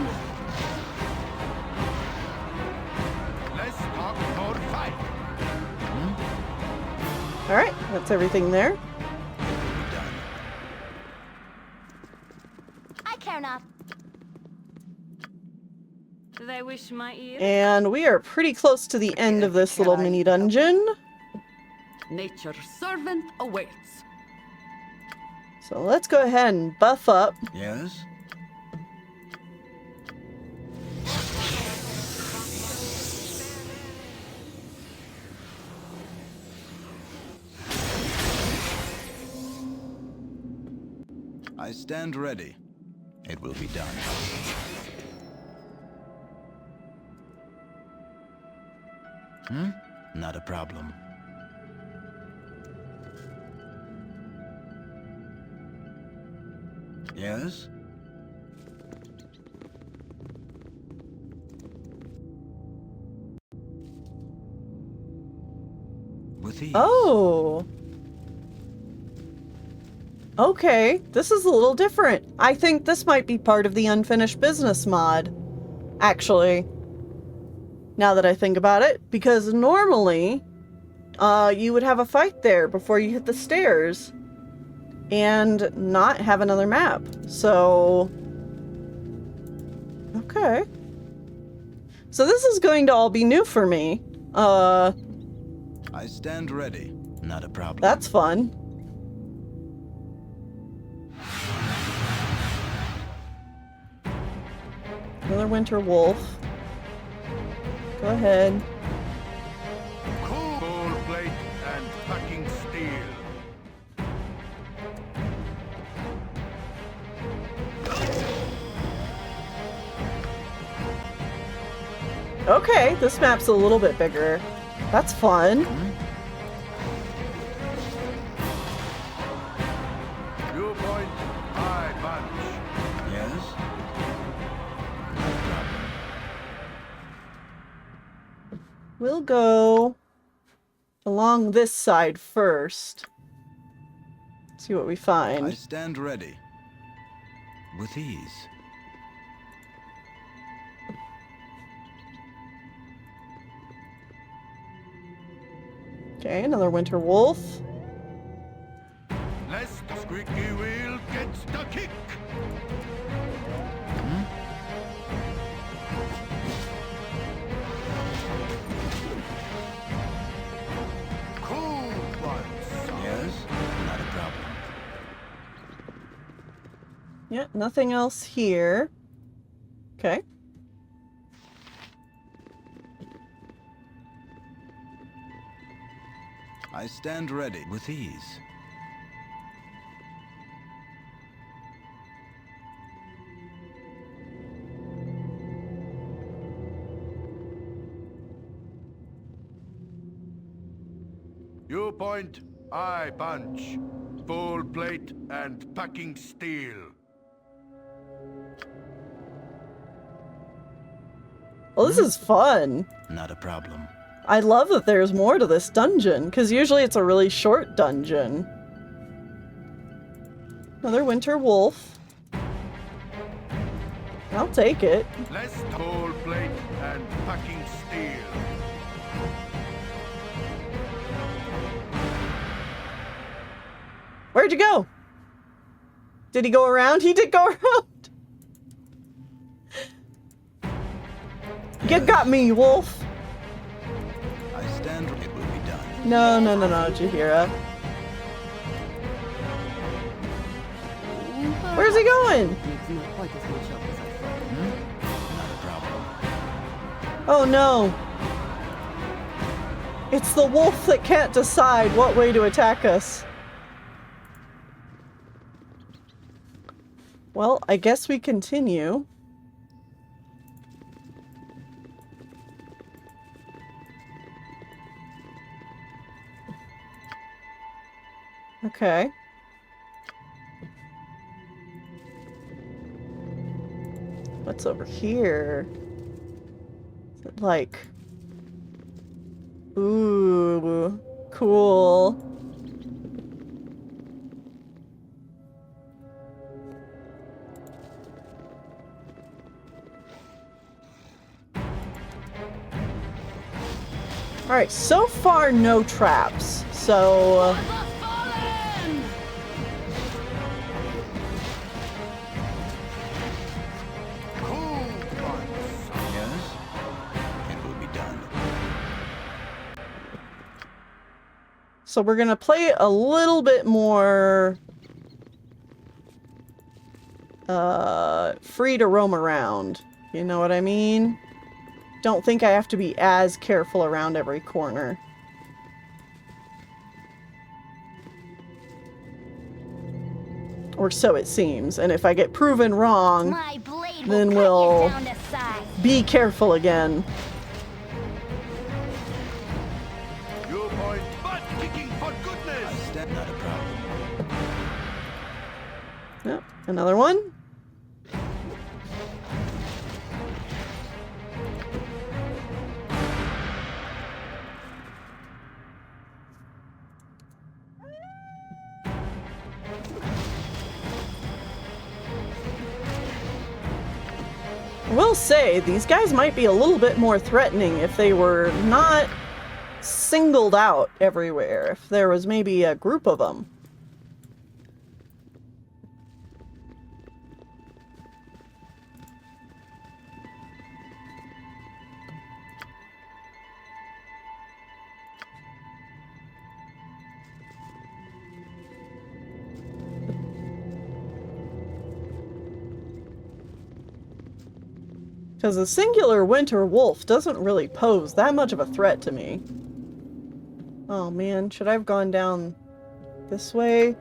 Let's talk more fight. Alright, that's everything there. I care not. They wish my ear. And we are pretty close to the end of this little mini dungeon. Nature's servant awaits. So let's go ahead and buff up. Yes? I stand ready. It will be done. Not a problem. Yes? With ease. Oh! Okay, this is a little different. I think this might be part of the unfinished business mod, actually. Now that I think about it, because normally, you would have a fight there before you hit the stairs and not have another map. So, okay. So this is going to all be new for me. I stand ready. Not a problem. That's fun. Another winter wolf. Go ahead. Cool plate and packing steel. Okay, this map's a little bit bigger. That's fun. You point, I punch. Yes? We'll go along this side first. See what we I find. stand ready. With ease. Okay, another winter wolf. Lest the squeaky wheel gets the kick. Cool one, son. Yes? Not a problem. Yeah, nothing else here. Okay. I stand ready. With ease. point, I punch. Full plate and packing steel. Well, this is fun. Not a problem. I love that there's more to this dungeon, because usually it's a really short dungeon. Another winter wolf. I'll take it. Less full plate and packing steel. Where'd you go? Did he go around? He did go around. You got me, wolf. I stand. It will be done. No, Jahira. Where's he going? Not a problem. Oh no. It's the wolf that can't decide what way to attack us. Well, I guess we continue. Okay. What's over here? Is it like... Ooh, cool. Alright, so far no traps, so... Yes? It will be done. So we're gonna play a little bit more... free to roam around. You know what I mean? Don't think I have to be as careful around every corner. Or so it seems. And if I get proven wrong, then we'll be careful again. Your point, butt kicking for goodness. I stand. Not a problem. Yep, another one. I will say, these guys might be a little bit more threatening if they were not singled out everywhere. If there was maybe a group of them. Because a singular winter wolf doesn't really pose that much of a threat to me. Oh man, should I have gone down this way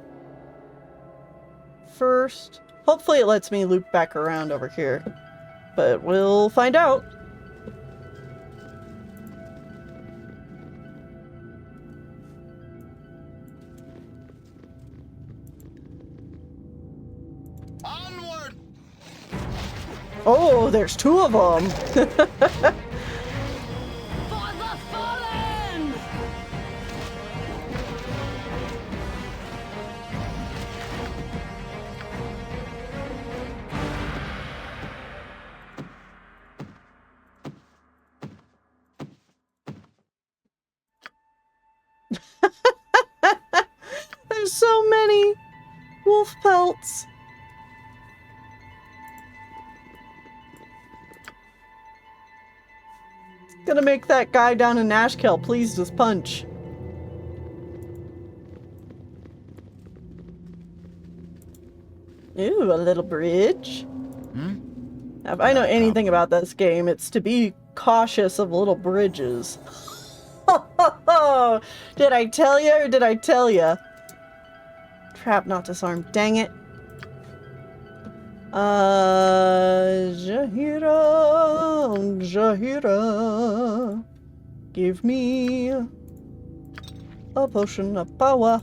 first? Hopefully it lets me loop back around over here. But we'll find out. Oh, there's two of them. For the fallen! There's so many wolf pelts. Gonna make that guy down in Nashkel please just punch. Ooh, a little bridge. If I know anything about this game, it's to be cautious of little bridges. Did I tell you or did I tell you? Trap not disarmed. Dang it. Jahira, give me a A potion of power.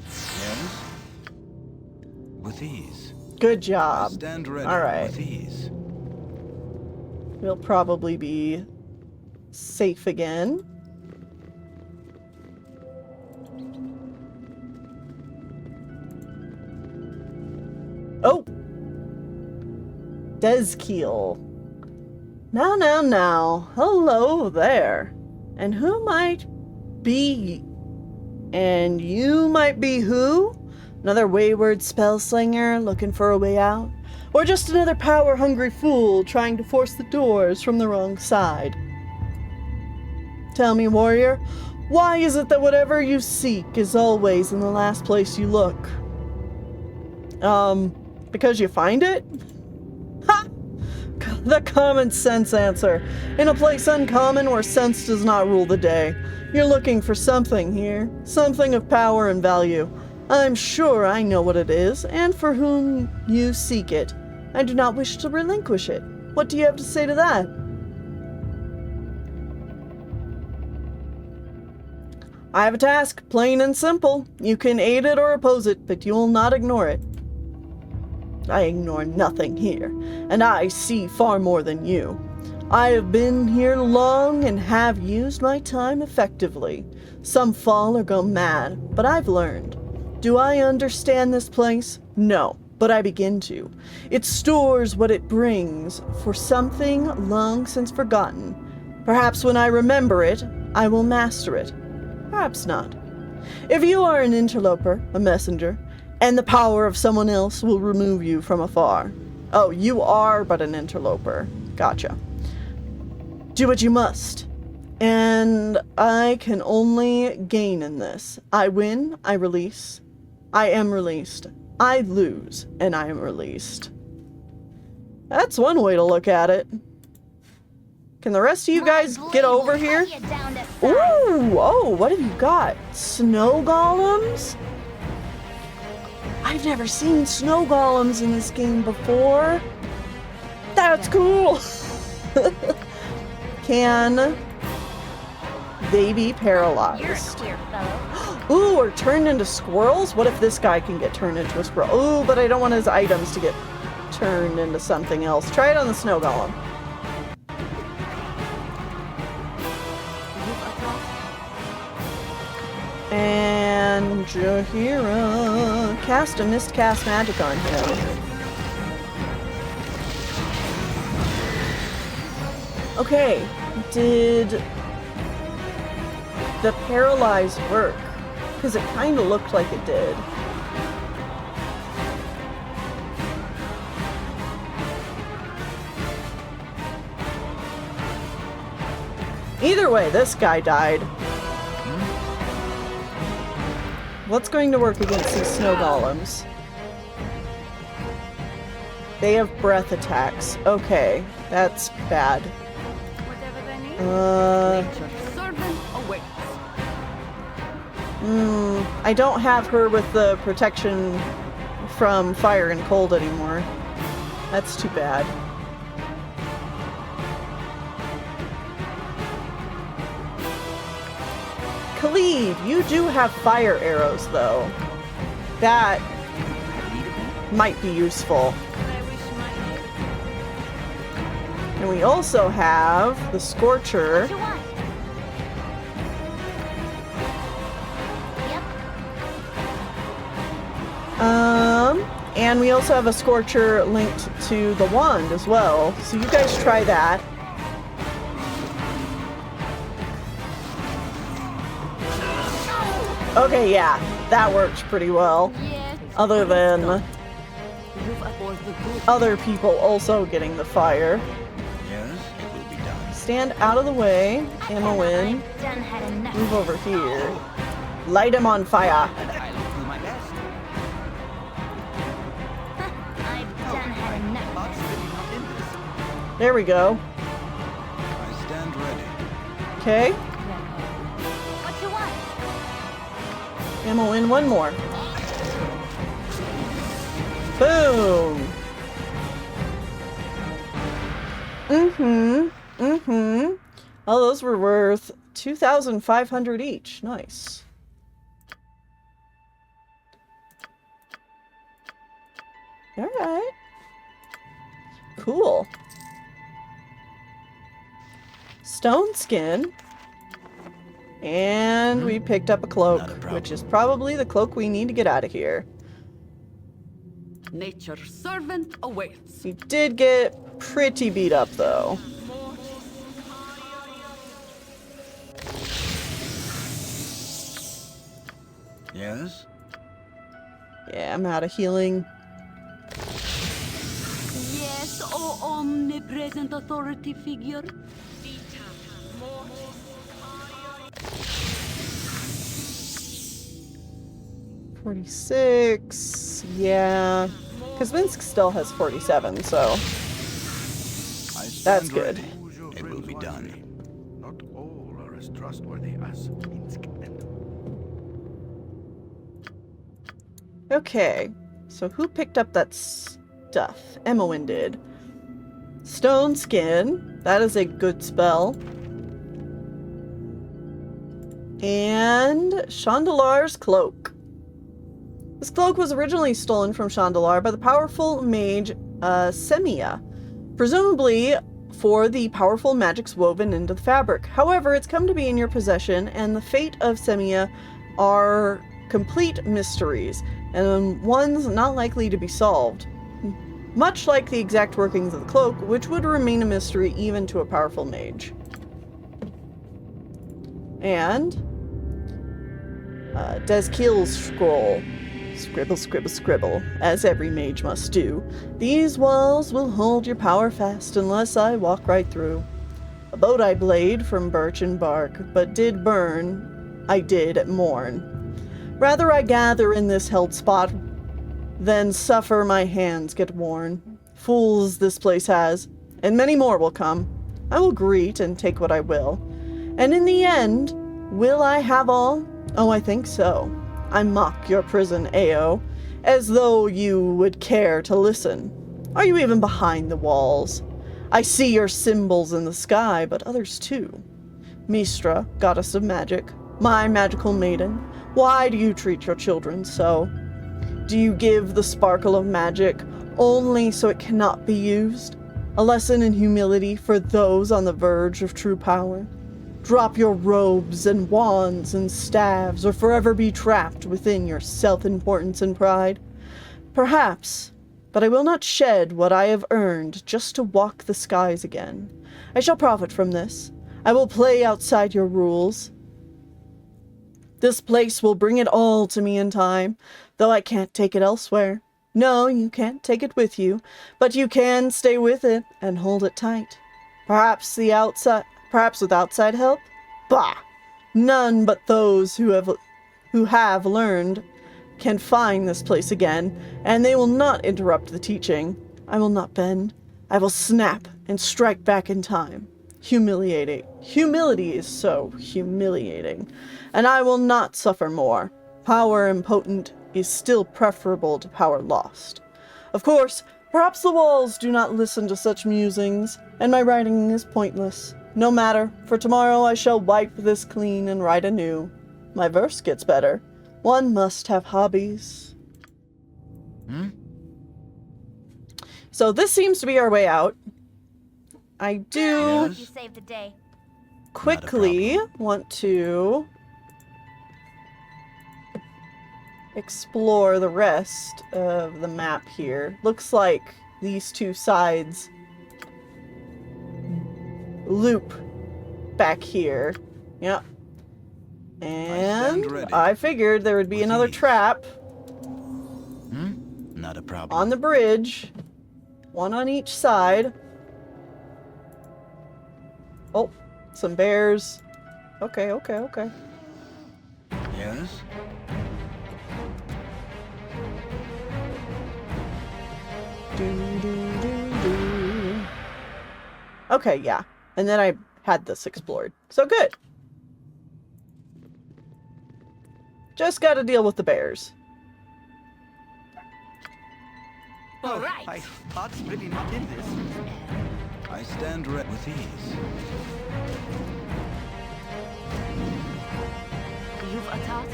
Yes? With ease. Good I job. stand ready All right. with ease. We'll probably be safe again. Oh! Deskeel. Now. Hello there. And who might be... And you might be who? Another wayward spellslinger looking for a way out? Or just another power-hungry fool trying to force the doors from the wrong side? Tell me, warrior, why is it that whatever you seek is always in the last place you look? Because you find it? Ha! The common sense answer. In a place uncommon where sense does not rule the day. You're looking for something here. Something of power and value. I'm sure I know what it is, and for whom you seek it. I do not wish to relinquish it. What do you have to say to that? I have a task, plain and simple. You can aid it or oppose it, but you will not ignore it. I ignore nothing here, and I see far more than you. I have been here long and have used my time effectively. Some fall or go mad, but I've learned. Do I understand this place? No, but I begin to. It stores what it brings for something long since forgotten. Perhaps when I remember it, I will master it. Perhaps not. If you are an interloper, a messenger, and the power of someone else will remove you from afar. Oh, you are but an interloper. Gotcha. Do what you must. And I can only gain in this. I win, I release. I am released. I lose, and I am released. That's one way to look at it. Can the rest of you guys get over here? Ooh, oh, what have you got? Snow golems? I've never seen snow golems in this game before. That's cool. Can they be paralyzed? Ooh, or turned into squirrels? What if this guy can get turned into a squirrel? Ooh, but I don't want his items to get turned into something else. Try it on the snow golem. And Jahira, cast a mist cast magic on him. Okay, did the paralyzed work? Because it kind of looked like it did. Either way, this guy died. What's going to work against these snow golems? They have breath attacks. Okay, that's bad. I don't have her with the protection from fire and cold anymore. That's too bad. Khalid, you do have fire arrows, though. That might be useful. And we also have the Scorcher. And we also have a Scorcher linked to the wand as well. So you guys try that. Okay, yeah, that worked pretty well. Other than other people also getting the fire. Yes, it will be done. Stand out of the way, ammo in. Move over here. Light him on fire. I'll do my best. I've done had enough. Lots of in this. There we go. I stand ready. Okay. What you want? Ammo in one more. Boom. Oh, those were worth 2,500 each. Nice. Alright. Cool. Stone skin. And we picked up a cloak, which is probably the cloak we need to get out of here. Nature's servant awaits. We did get pretty beat up, though. Yes? Yeah, I'm out of healing. Yes, oh omnipresent authority figure. 46. Yeah. Because Minsk still has 47, so that's good. It will be done. Not all are as trustworthy as Minsk and... Okay. So who picked up that stuff? Emowyn did. Stone skin. That is a good spell. And Chandelar's cloak. This cloak was originally stolen from Chandelar by the powerful mage Semia, presumably for the powerful magics woven into the fabric. However, it's come to be in your possession, and the fate of Semia are complete mysteries, and ones not likely to be solved. Much like the exact workings of the cloak, which would remain a mystery even to a powerful mage. And Dezkiel's scroll. Scribble, scribble, scribble, as every mage must do. These walls will hold your power fast unless I walk right through. A boat I blade from birch and bark, but did burn, I did at morn. Rather I gather in this held spot than suffer my hands get worn. Fools this place has, and many more will come. I will greet and take what I will. And in the end, will I have all? Oh, I think so. I mock your prison, Ao, as though you would care to listen. Are you even behind the walls? I see your symbols in the sky, but others too. Mistra, goddess of magic, my magical maiden, why do you treat your children so? Do you give the sparkle of magic only so it cannot be used? A lesson in humility for those on the verge of true power? Drop your robes and wands and staves, or forever be trapped within your self-importance and pride. Perhaps, but I will not shed what I have earned just to walk the skies again. I shall profit from this. I will play outside your rules. This place will bring it all to me in time, though I can't take it elsewhere. No, you can't take it with you, but you can stay with it and hold it tight. Perhaps with outside help? Bah! None but those who have learned can find this place again, and they will not interrupt the teaching. I will not bend. I will snap and strike back in time. Humiliating. Humility is so humiliating, and I will not suffer more. Power impotent is still preferable to power lost. Of course, perhaps the walls do not listen to such musings, and my writing is pointless. No matter, for tomorrow I shall wipe this clean and write anew. My verse gets better. One must have hobbies. So this seems to be our way out. I do You saved the day. quickly want to explore the rest of the map here. Looks like these two sides loop back here. Yep. And I figured there would be another trap Not a problem. on the bridge. One on each side. Oh, some bears. Okay. Yes? Okay, yeah. And then I had this explored. So good. Just gotta deal with the bears. All right. My heart's really not in this. I stand ready with ease. You've attacked?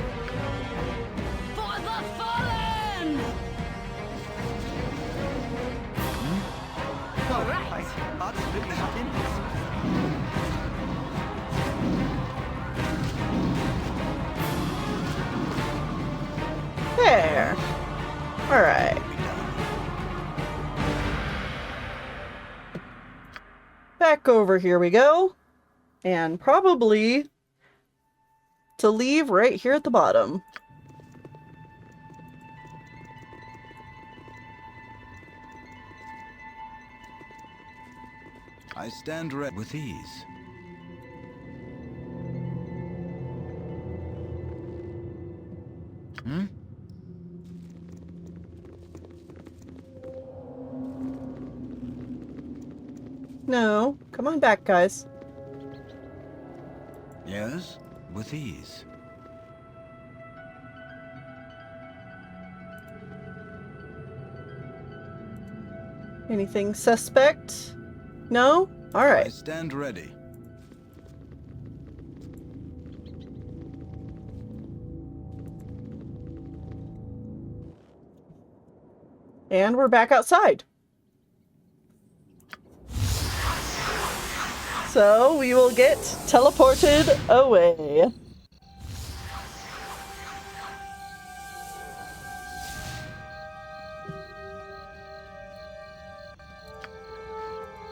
For the fallen! All right. Absolutely not in this. There. Alright. Back over here we go. And probably to leave right here at the bottom. I stand ready with ease. Hmm? No, come on back, guys. Yes, with ease. Anything suspect? No? I Alright. stand ready. And we're back outside. So we will get teleported away.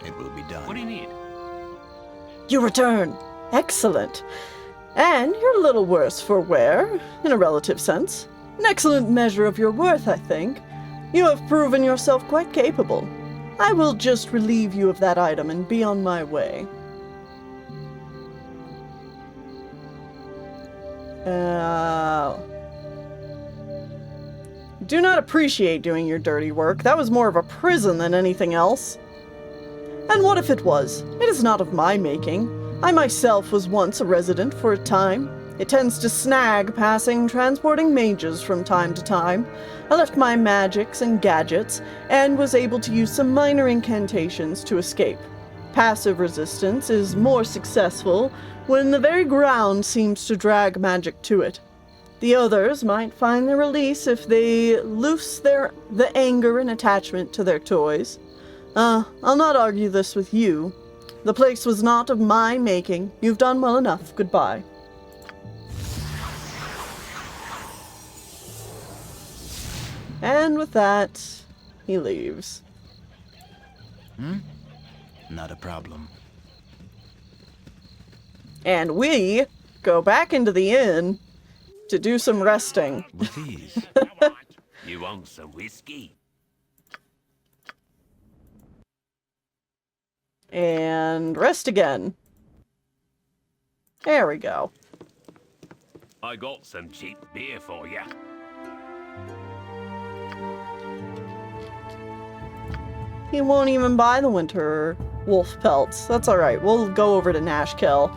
It will be done. What do you need? You return. Excellent. And you're a little worse for wear, in a relative sense. An excellent measure of your worth, I think. You have proven yourself quite capable. I will just relieve you of that item and be on my way. Do not appreciate doing your dirty work. That was more of a prison than anything else. And what if it was? It is not of my making. I myself was once a resident for a time. It tends to snag passing transporting mages from time to time. I left my magics and gadgets, and was able to use some minor incantations to escape. Passive resistance is more successful when the very ground seems to drag magic to it. The others might find their release if they loose the anger and attachment to their toys. I'll not argue this with you. The place was not of my making. You've done well enough. Goodbye. And with that, he leaves. Not a problem. And we go back into the inn to do some resting. With ease. You want some whiskey? And rest again. There we go. I got some cheap beer for you. He won't even buy the winter wolf pelts. That's alright. We'll go over to Nashkill.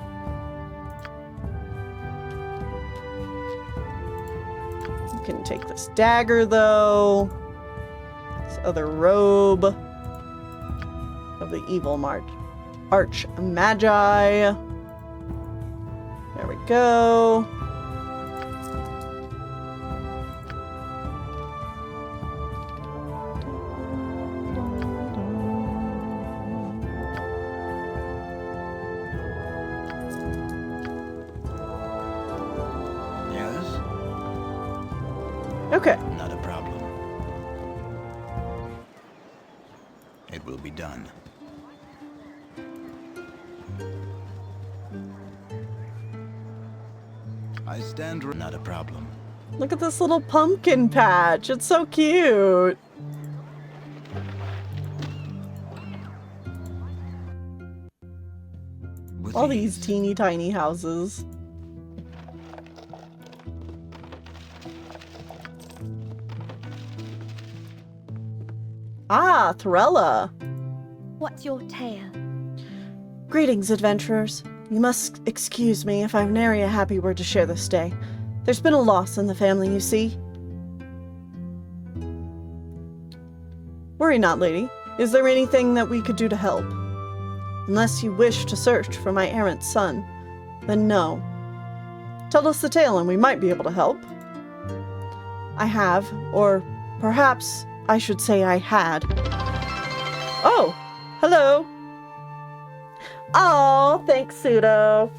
You can take this dagger, though. This other robe of the evil arch magi. There we go. Okay. Not a problem. It will be done. I stand not a problem. Look at this little pumpkin patch. It's so cute. With All ease. these teeny tiny houses. Ah, Thrella. What's your tale? Greetings, adventurers. You must excuse me if I've nary a happy word to share this day. There's been a loss in the family, you see. Worry not, lady. Is there anything that we could do to help? Unless you wish to search for my errant son, then no. Tell us the tale and we might be able to help. I have, or perhaps I should say I had. Oh, hello. Oh, thanks, Pseudo.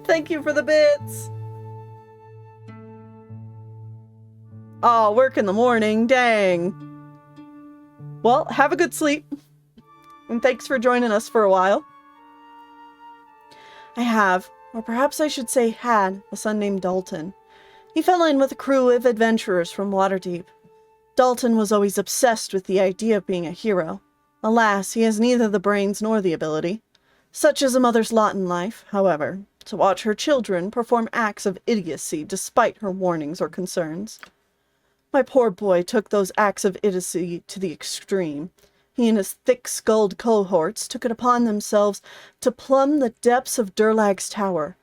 Thank you for the bits. Oh, work in the morning, dang. Well, have a good sleep. And thanks for joining us for a while. I have, or perhaps I should say had, a son named Dalton. He fell in with a crew of adventurers from Waterdeep. Dalton was always obsessed with the idea of being a hero. Alas, he has neither the brains nor the ability. Such is a mother's lot in life, however, to watch her children perform acts of idiocy despite her warnings or concerns. My poor boy took those acts of idiocy to the extreme. He and his thick-skulled cohorts took it upon themselves to plumb the depths of Durlag's tower.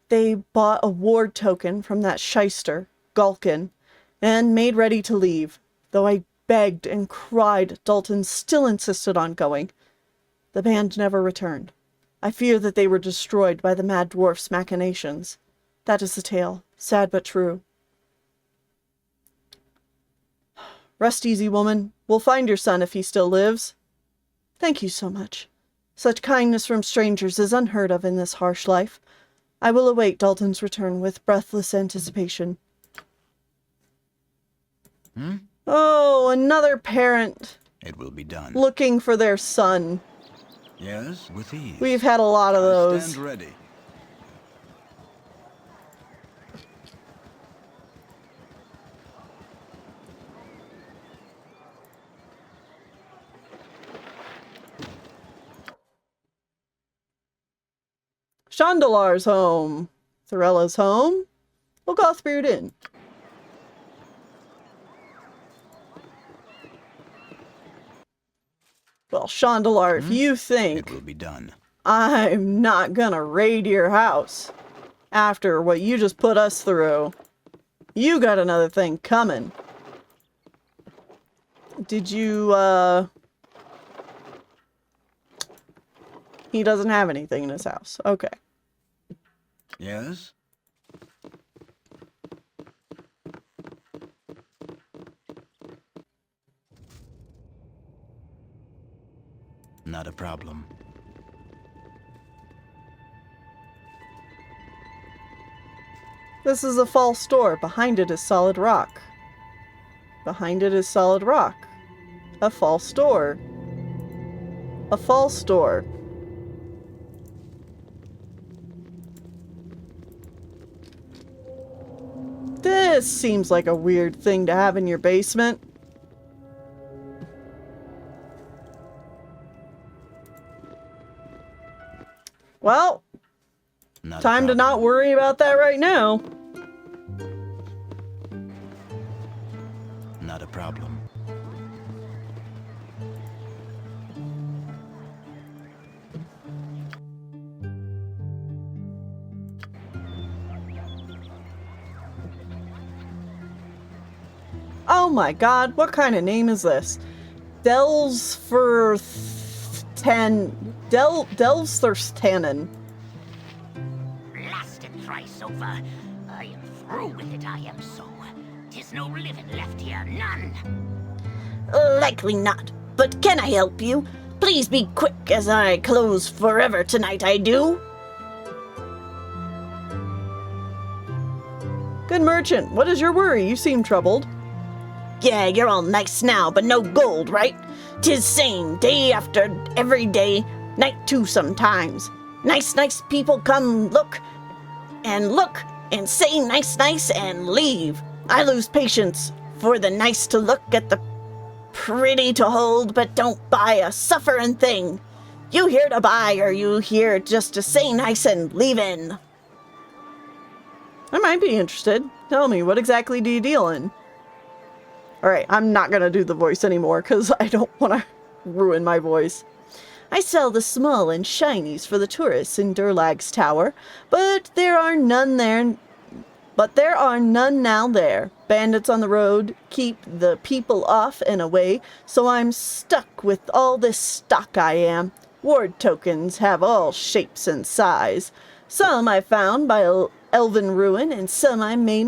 They bought a ward token from that shyster, Galkin, and made ready to leave. Though I begged and cried, Dalton still insisted on going. The band never returned. I fear that they were destroyed by the mad dwarf's machinations. That is the tale, sad but true. Rest easy, woman. We'll find your son if he still lives. Thank you so much. Such kindness from strangers is unheard of in this harsh life. I will await Dalton's return with breathless anticipation. Oh, another parent. It will be done. Looking for their son. Yes, with ease. We've had a lot of those. Stand ready. Chandalar's home. Thorella's home. Ulgoth Beard Inn. Well, Chandalar, if you think it will be done. I'm not gonna raid your house after what you just put us through, you got another thing coming. Did you, He doesn't have anything in his house. Okay. Yes? Not a problem. This is a false door. Behind it is solid rock. Behind it is solid rock. A false door. A false door. This seems like a weird thing to have in your basement. Well, time to not worry about that right now. Not a problem. Oh my god, what kind of name is this? Delvsthirstanen. Blast and thrice over. I am through with it, I am so. 'Tis no living left here, none. Likely not, but can I help you? Please be quick, as I close forever tonight, I do. Good merchant, what is your worry? You seem troubled. Yeah, you're all nice now, but no gold, right? 'Tis same, day after every day, night too sometimes. Nice people come look, and say nice, and leave. I lose patience for the nice to look at the pretty to hold, but don't buy a sufferin' thing. You here to buy, or you here just to say nice and leave in? I might be interested. Tell me, what exactly do you deal in? Alright, I'm not gonna do the voice anymore, because I don't want to ruin my voice. I sell the small and shinies for the tourists in Durlag's tower, but there are none there. But there are none now there. Bandits on the road keep the people off and away, so I'm stuck with all this stock I am. Ward tokens have all shapes and size. Some I found by elven ruin, and some made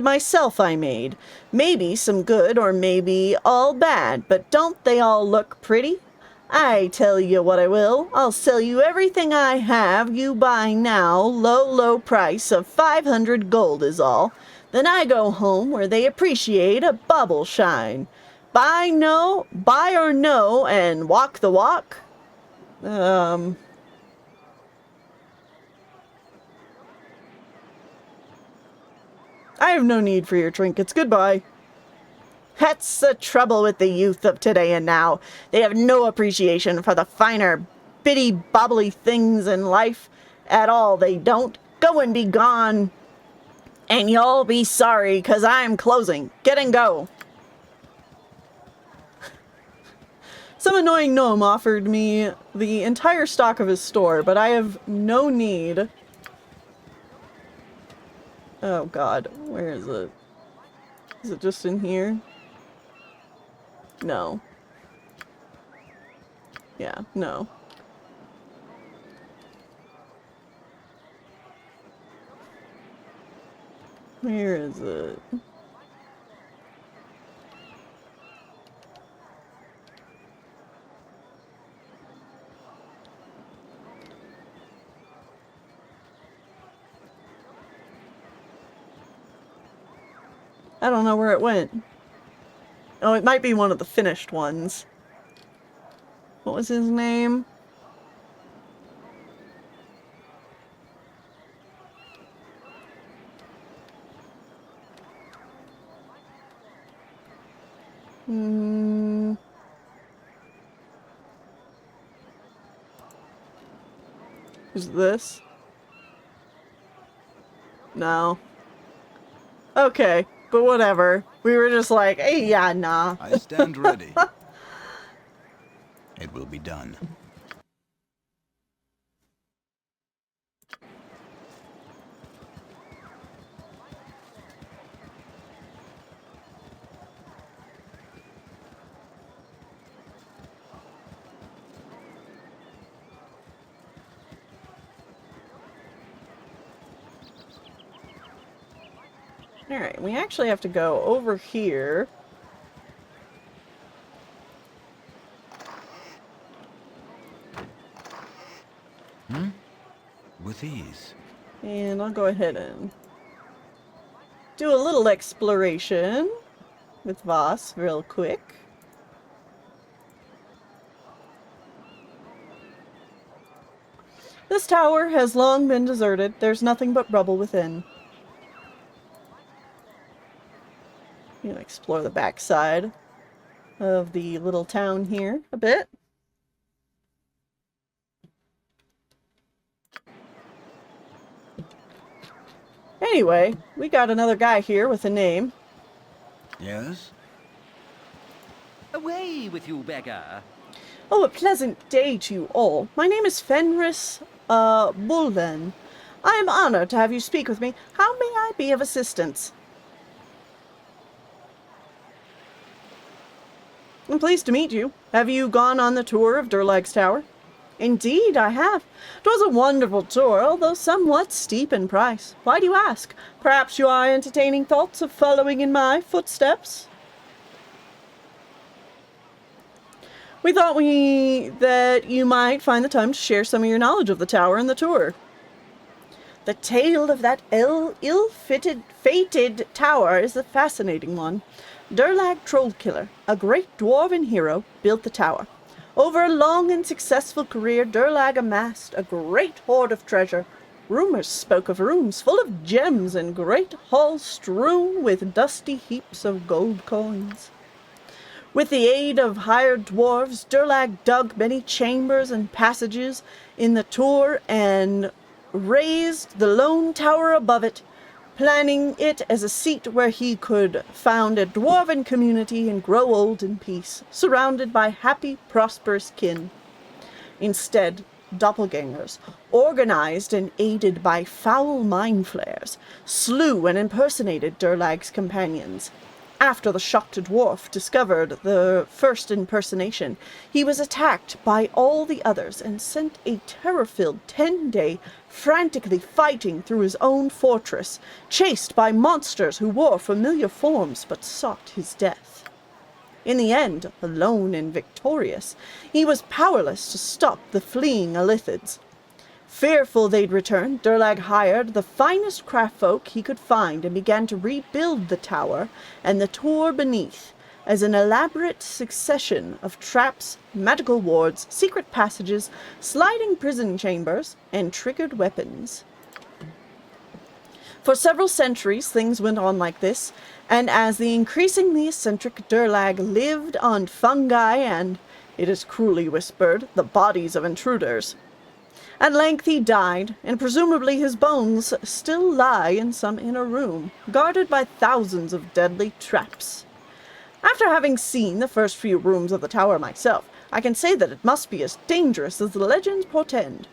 myself I made. Maybe some good, or maybe all bad, but don't they all look pretty? I tell you what I will. I'll sell you everything I have, you buy now, low price of 500 gold is all. Then I go home where they appreciate a bubble shine. Buy or no, and walk the walk. I have no need for your trinkets. Goodbye. That's the trouble with the youth of today and now. They have no appreciation for the finer, bitty, bobbly things in life at all. They don't. Go and be gone. And you'll be sorry, 'cause I'm closing. Get and go. Some annoying gnome offered me the entire stock of his store, but I have no need. Oh god, where is it? Is it just in here? No. Yeah, no. Where is it? I don't know where it went. Oh, it might be one of the finished ones. What was his name? Is this? No. Okay, but whatever. We were just like, hey, yeah, nah. I stand ready. It will be done. Alright, we actually have to go over here. With ease. And I'll go ahead and do a little exploration with Voss real quick. This tower has long been deserted. There's nothing but rubble within. I'm gonna explore the backside of the little town here a bit. Anyway, we got another guy here with a name. Yes? Away with you, beggar. Oh, a pleasant day to you all. My name is Fenris, Bulven. I am honored to have you speak with me. How may I be of assistance? I'm pleased to meet you. Have you gone on the tour of Durlag's tower? Indeed, I have. 'Twas a wonderful tour, although somewhat steep in price. Why do you ask? Perhaps you are entertaining thoughts of following in my footsteps? We thought that you might find the time to share some of your knowledge of the tower and the tour. The tale of that fated tower is a fascinating one. Durlag Trollkiller, a great dwarven hero, built the tower. Over a long and successful career, Durlag amassed a great hoard of treasure. Rumors spoke of rooms full of gems and great halls strewn with dusty heaps of gold coins. With the aid of hired dwarves, Durlag dug many chambers and passages in the tour and raised the lone tower above it, planning it as a seat where he could found a dwarven community and grow old in peace, surrounded by happy, prosperous kin. Instead, doppelgangers, organized and aided by foul mind flayers, slew and impersonated Durlag's companions. After the shocked dwarf discovered the first impersonation, he was attacked by all the others and sent a terror-filled 10-day frantically fighting through his own fortress, chased by monsters who wore familiar forms but sought his death. In the end, alone and victorious, he was powerless to stop the fleeing Illithids. Fearful they'd return, Durlag hired the finest craftfolk he could find and began to rebuild the tower and the tor beneath as an elaborate succession of traps, magical wards, secret passages, sliding prison chambers, and triggered weapons. For several centuries, things went on like this, and as the increasingly eccentric Durlag lived on fungi and, it is cruelly whispered, the bodies of intruders. At length he died, and presumably his bones still lie in some inner room, guarded by thousands of deadly traps. After having seen the first few rooms of the tower myself, I can say that it must be as dangerous as the legends portend.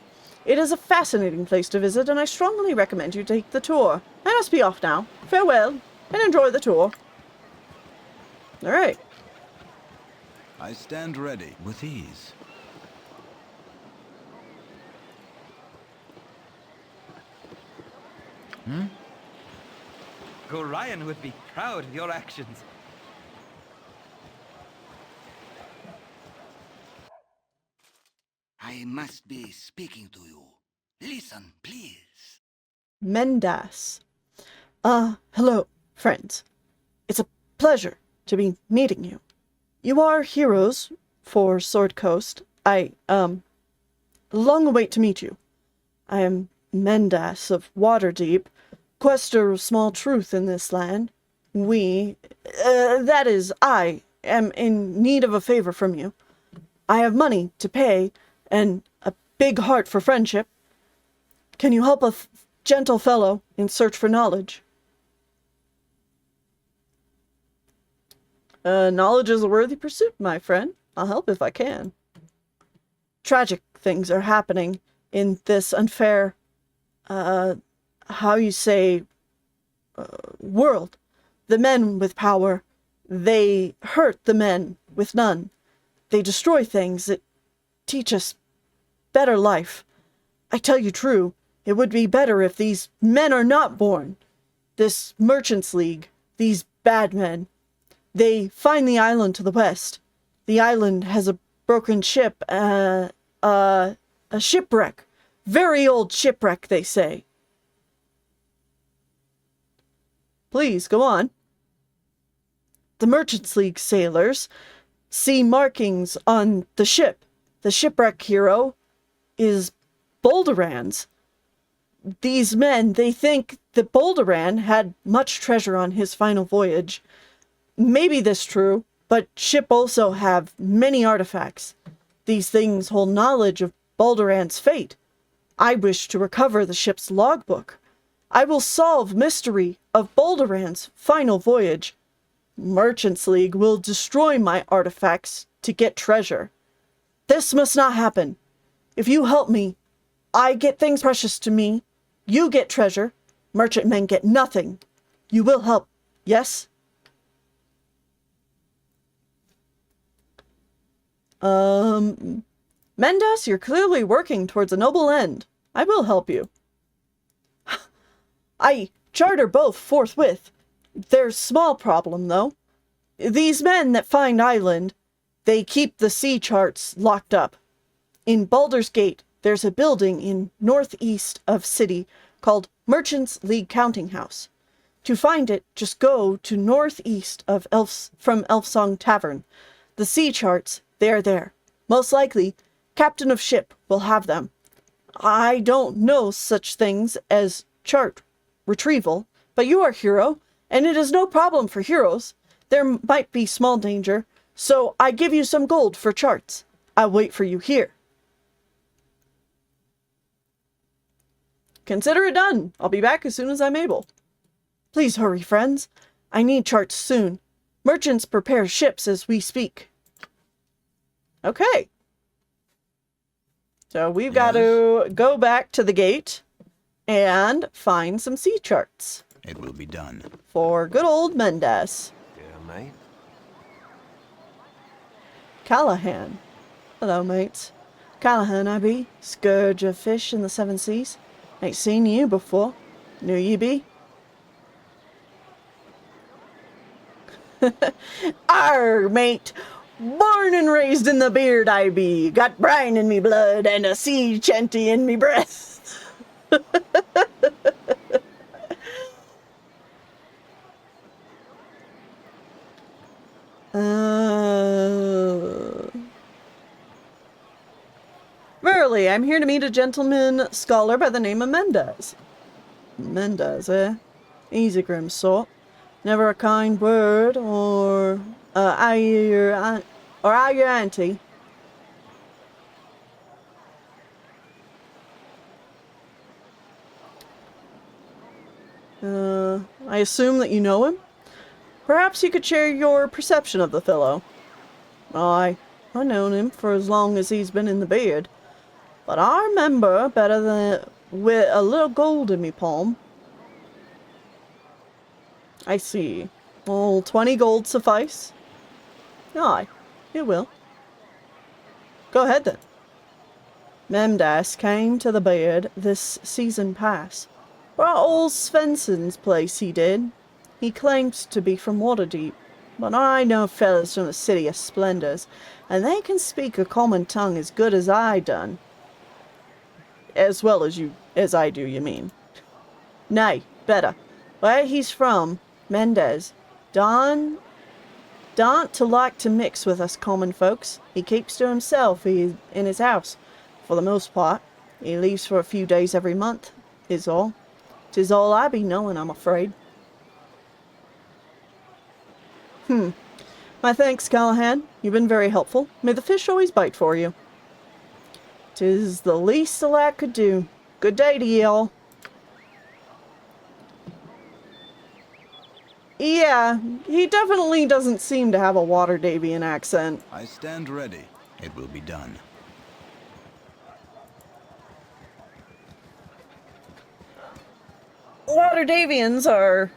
It is a fascinating place to visit, and I strongly recommend you take the tour. I must be off now. Farewell, and enjoy the tour. All right. I stand ready with ease. Gorion would be proud of your actions. I must be speaking to you. Listen, please. Mendas. Hello, friends. It's a pleasure to be meeting you. You are heroes for Sword Coast. Long await to meet you. I am Mendas of Waterdeep, quester of small truth in this land. That is, I am in need of a favor from you. I have money to pay and a big heart for friendship. Can you help a gentle fellow in search for knowledge? Knowledge is a worthy pursuit, my friend. I'll help if I can. Tragic things are happening in this unfair, world. The men with power, they hurt the men with none. They destroy things that teach us better life. I tell you true, it would be better if these men are not born. This Merchants League, these bad men, they find the island to the west. The island has a broken ship, a shipwreck. Very old shipwreck, they say. Please, go on. The Merchants League sailors see markings on the ship. The shipwreck hero is Balduran's. These men, they think that Balduran had much treasure on his final voyage. Maybe this true, but ship also have many artifacts. These things hold knowledge of Balduran's fate. I wish to recover the ship's logbook. I will solve mystery of Balduran's final voyage. Merchants League will destroy my artifacts to get treasure. This must not happen. If you help me, I get things precious to me. You get treasure. Merchantmen get nothing. You will help, yes? Mendas, you're clearly working towards a noble end. I will help you. I charter both forthwith. There's small problem, though. These men that find island, they keep the sea charts locked up. In Baldur's Gate, there's a building in northeast of city called Merchants League Counting House. To find it, just go to northeast of from Elfsong Tavern. The sea charts, they're there. Most likely, captain of ship will have them. I don't know such things as chart retrieval, but you are a hero, and it is no problem for heroes. There might be small danger, so I give you some gold for charts. I'll wait for you here. Consider it done. I'll be back as soon as I'm able. Please hurry, friends. I need charts soon. Merchants prepare ships as we speak. Okay. So we've got to go back to the gate and find some sea charts. It will be done. For good old Mendas. mate. Callahan. Hello, mates. Callahan, I be. Scourge of fish in the seven seas. Ain't seen you before. Knew you be? Arr, mate. Born and raised in the beard I be. Got brine in me blood and a sea chanty in me breath. Verily, I'm here to meet a gentleman scholar by the name of Mendez. Mendez, eh? He's a grim sort. Never a kind word, or are you your auntie? I assume that you know him? Perhaps you could share your perception of the fellow. Aye, I've known him for as long as he's been in the beard. But I remember better than with a little gold in me palm. I see. Will 20 gold suffice? Aye, it will. Go ahead then. Memdas came to the beard this season past. Brought old Svensson's place he did. He claims to be from Waterdeep, but I know fellas from the City of Splendors, and they can speak a common tongue as good as I done. As well as I do, you mean? Nay, better. Where he's from, Mendez, don't to like to mix with us common folks. He keeps to himself in his house, for the most part. He leaves for a few days every month, is all. 'Tis all I be knowing, I'm afraid. My thanks, Callahan. You've been very helpful. May the fish always bite for you. 'Tis the least the lad could do. Good day to ye all. Yeah, he definitely doesn't seem to have a Waterdavian accent. I stand ready. It will be done. Waterdavians are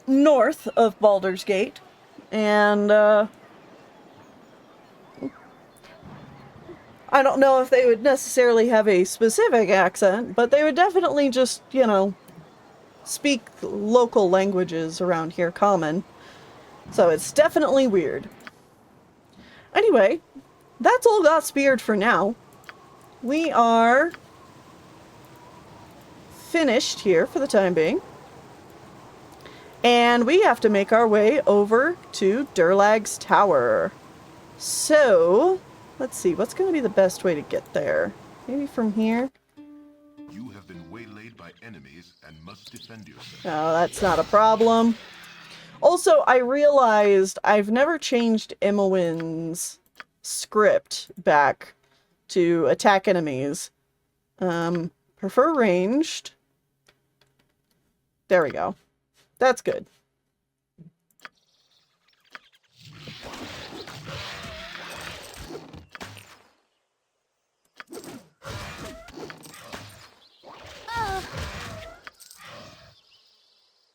north of Baldur's Gate, and I don't know if they would necessarily have a specific accent, but they would definitely just, you know, speak local languages around here common. So it's definitely weird. Anyway, that's Ulgoth's beard for now. We are finished here for the time being. And we have to make our way over to Durlag's tower. So, let's see, what's going to be the best way to get there? Maybe from here? You have been waylaid by enemies and must defend yourself. No, that's not a problem. Also, I realized I've never changed Imowen's script back to attack enemies. Prefer ranged. There we go. That's good.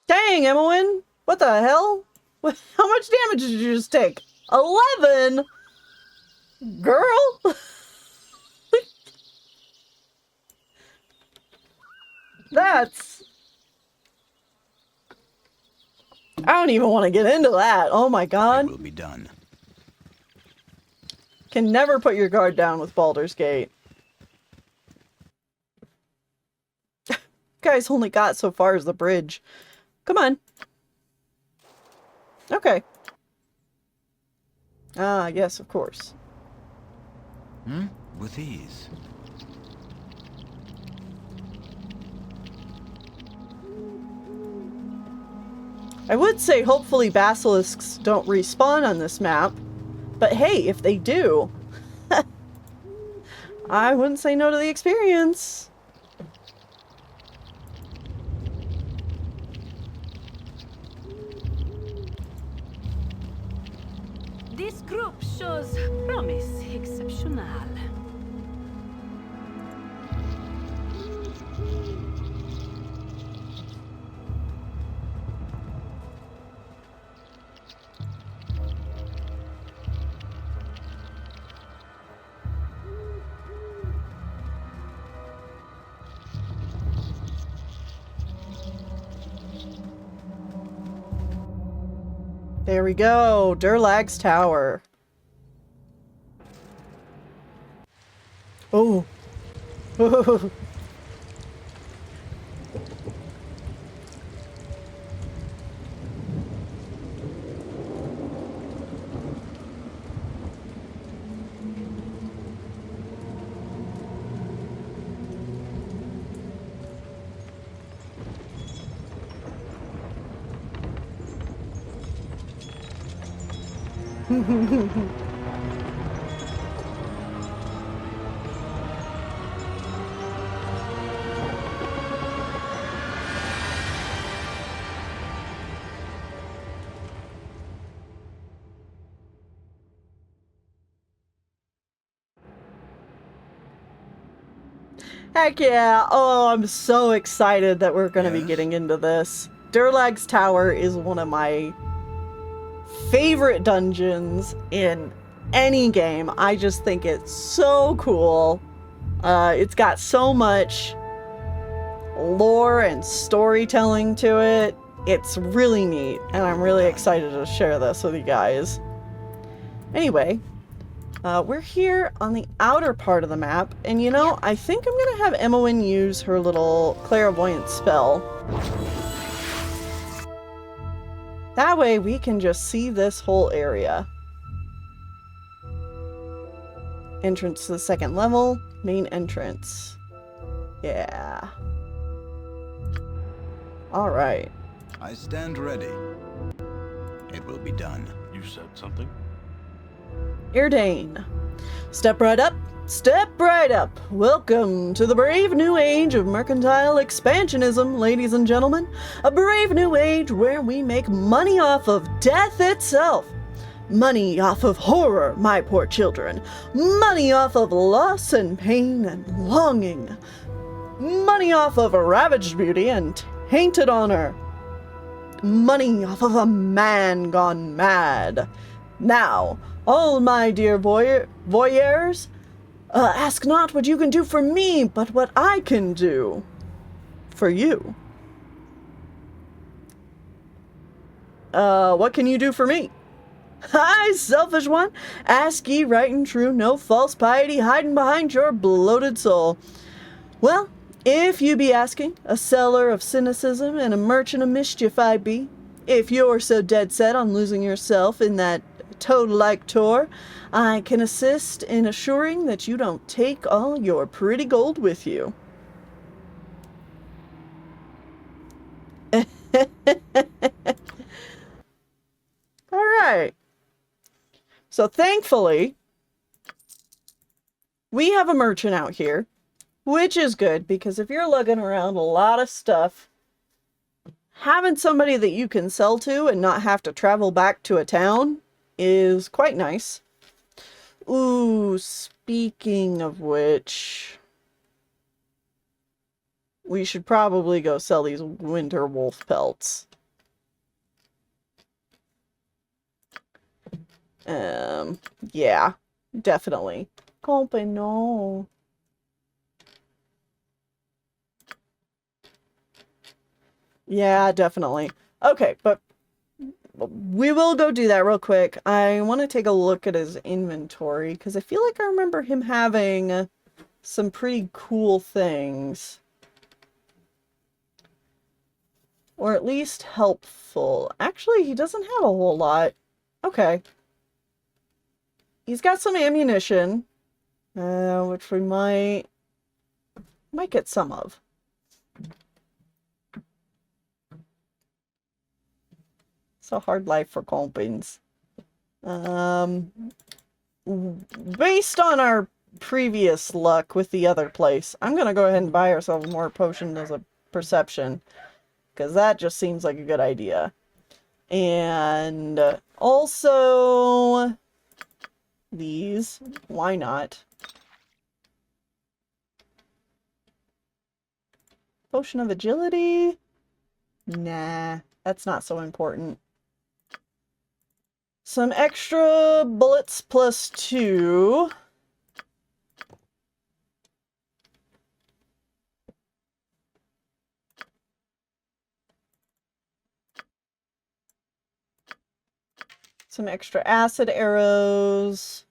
Dang, Imowen! What the hell? How much damage did you just take? 11? Girl? That's... I don't even want to get into that. Oh my god. It will be done. Can never put your guard down with Baldur's Gate. Guys only got so far as the bridge. Come on. Okay. Ah, yes, of course. With ease. I would say hopefully basilisks don't respawn on this map, but hey, if they do, I wouldn't say no to the experience. This group shows promise exceptional. There we go. Durlag's Tower. Oh. Heck yeah. Oh, I'm so excited that we're going to be getting into this. Durlag's Tower is one of my favorite dungeons in any game. I just think it's so cool. It's got so much lore and storytelling to it. It's really neat, and I'm really excited to share this with you guys. Anyway, we're here on the outer part of the map, and you know, I think I'm gonna have Emowyn use her little clairvoyant spell. That way we can just see this whole area. Entrance to the second level, main entrance. Yeah. Alright. I stand ready. It will be done. You said something? Eardane. Step right up. Step right up. Welcome to the brave new age of mercantile expansionism, ladies and gentlemen. A brave new age where we make money off of death itself. Money off of horror, my poor children. Money off of loss and pain and longing. Money off of ravaged beauty and tainted honor. Money off of a man gone mad. Now, all my dear voyeurs, ask not what you can do for me, but what I can do for you. What can you do for me? Hi, selfish one! Ask ye right and true, no false piety hiding behind your bloated soul. Well, if you be asking, a seller of cynicism and a merchant of mischief I be. If you're so dead set on losing yourself in that toad-like tour, I can assist in assuring that you don't take all your pretty gold with you. Alright. So thankfully, we have a merchant out here, which is good, because if you're lugging around a lot of stuff, having somebody that you can sell to and not have to travel back to a town is quite nice. Ooh, speaking of which, we should probably go sell these winter wolf pelts. Yeah, definitely. Compa, no. Yeah, definitely. Okay, but we will go do that real quick. I want to take a look at his inventory, because I feel like I remember him having some pretty cool things. Or at least helpful. Actually, he doesn't have a whole lot. Okay. He's got some ammunition, which we might get some of. It's a hard life for compings. Based on our previous luck with the other place, I'm going to go ahead and buy ourselves more potions as a perception, because that just seems like a good idea. And also these, why not? Potion of agility? Nah, that's not so important. Some extra bullets +2. Some extra acid arrows.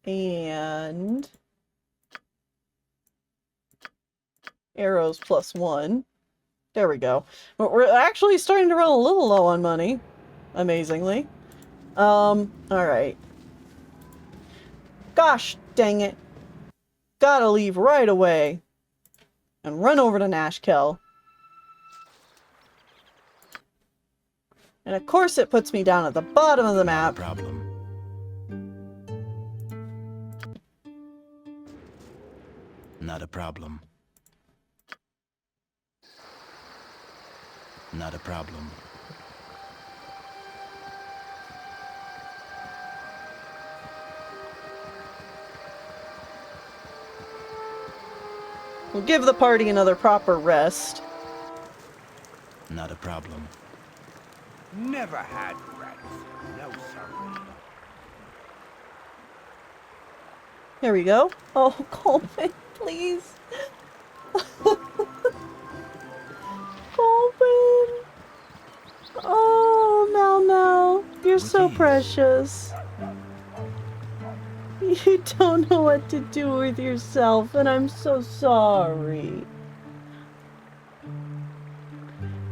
And arrows +1. There we go. But we're actually starting to run a little low on money. Amazingly. Alright. Gosh dang it. Gotta leave right away. And run over to Nashkel. And of course it puts me down at the bottom of the map. Problem. Not a problem. Not a problem. We'll give the party another proper rest. Not a problem. Never had rats. No, sir. Here we go. Oh, Colvin, please. Colvin. Oh, Mal. You're so precious. You don't know what to do with yourself, and I'm so sorry.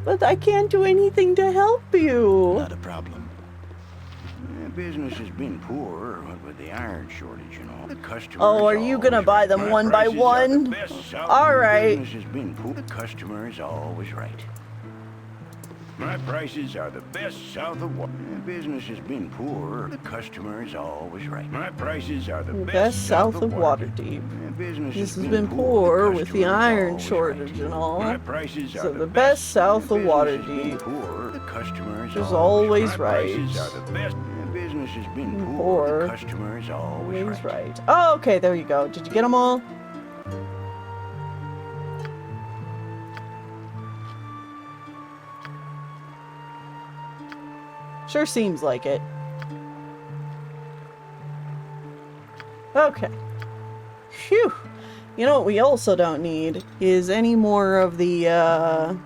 But I can't do anything to help you. Not a problem. Business has been poor with the iron shortage and all. The customers. Oh, are you gonna buy them one by one? All right. Business has been poor. The customer is always right. My prices are the best south of Waterdeep. Business has been poor. The customer is always right. My prices are the best south of Waterdeep. This has been poor with the iron shortage and all. My prices are So the best south of Waterdeep The customer is always My right. prices are the best. Business has been poor. The customer is always right. Oh, okay, there you go. Did you get them all? Sure seems like it. Okay. Phew. You know what we also don't need is any more of the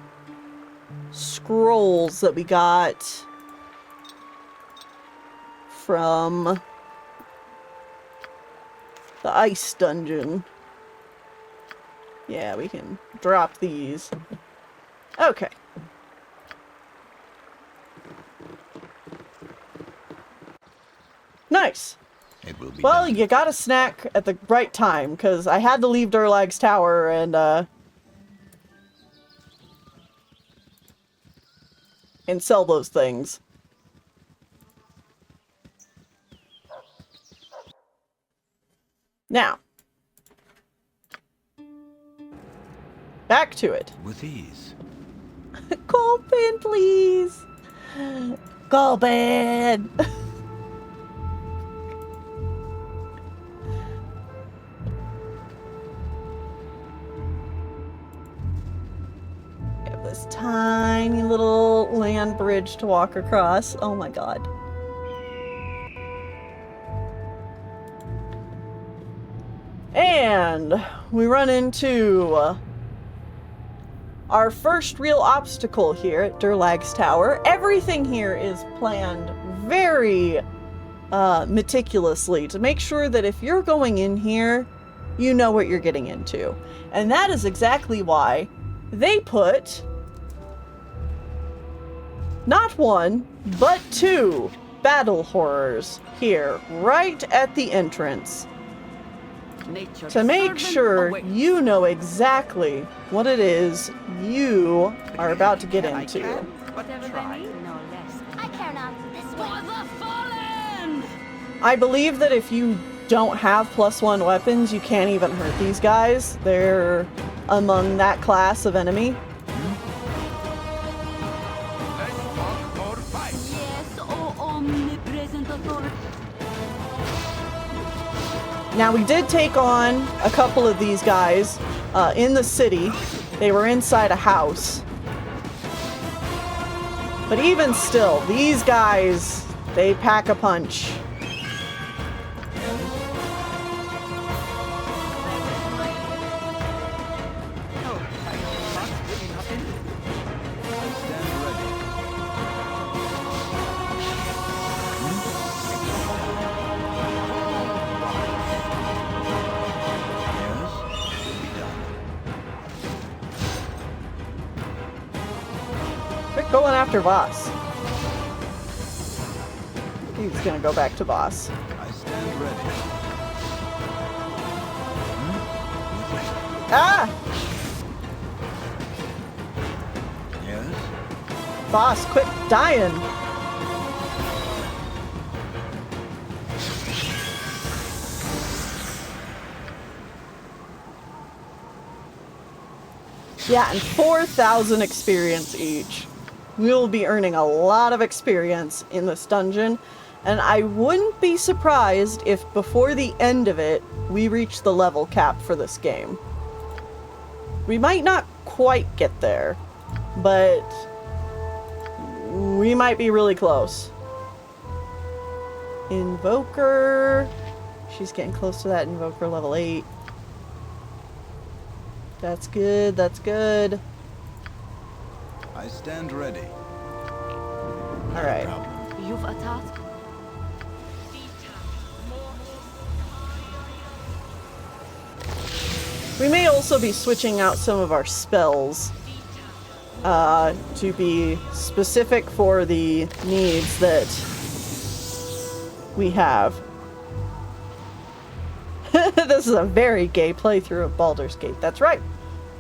scrolls that we got from the ice dungeon. Yeah, we can drop these. Okay. Nice. It will be Well, done. you got a snack at the right time, because I had to leave Durlag's tower and sell those things. Now, back to it. With ease. Colbin, please. Colbin. Have this tiny little land bridge to walk across. Oh my god. And we run into our first real obstacle here at Durlag's Tower. Everything here is planned very meticulously to make sure that if you're going in here, you know what you're getting into. And that is exactly why they put not one, but 2 battle horrors here, right at the entrance. To make sure you know exactly what it is you are about to get into. I care not. This way. I believe that if you don't have +1 weapons, you can't even hurt these guys. They're among that class of enemy. Yes, oh omnipresent authority. Now, we did take on a couple of these guys in the city. They were inside a house. But even still, these guys, they pack a punch. going after Voss. He's gonna go back to Voss. I stand ready. Ah! Yes? Voss, quit dying! Yeah, and 4,000 experience each. We will be earning a lot of experience in this dungeon, and I wouldn't be surprised if before the end of it, we reach the level cap for this game. We might not quite get there, but we might be really close. Invoker. She's getting close to that Invoker level 8. That's good, that's good. I stand ready. Alright. You've a task? We may also be switching out some of our spells to be specific for the needs that we have. This is a very gay playthrough of Baldur's Gate. That's right,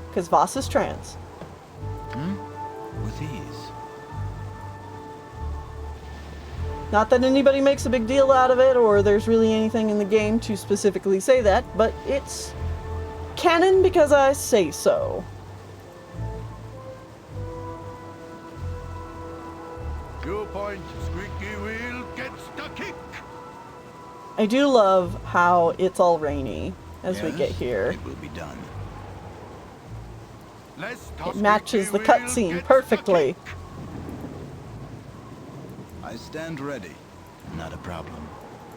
because Voss is trans. With ease. Not that anybody makes a big deal out of it, or there's really anything in the game to specifically say that, but it's canon because I say so. Your point, squeaky wheel gets the kick. I do love how it's all rainy as we get here. It will be done. It matches the cutscene perfectly. I stand ready. Not a problem.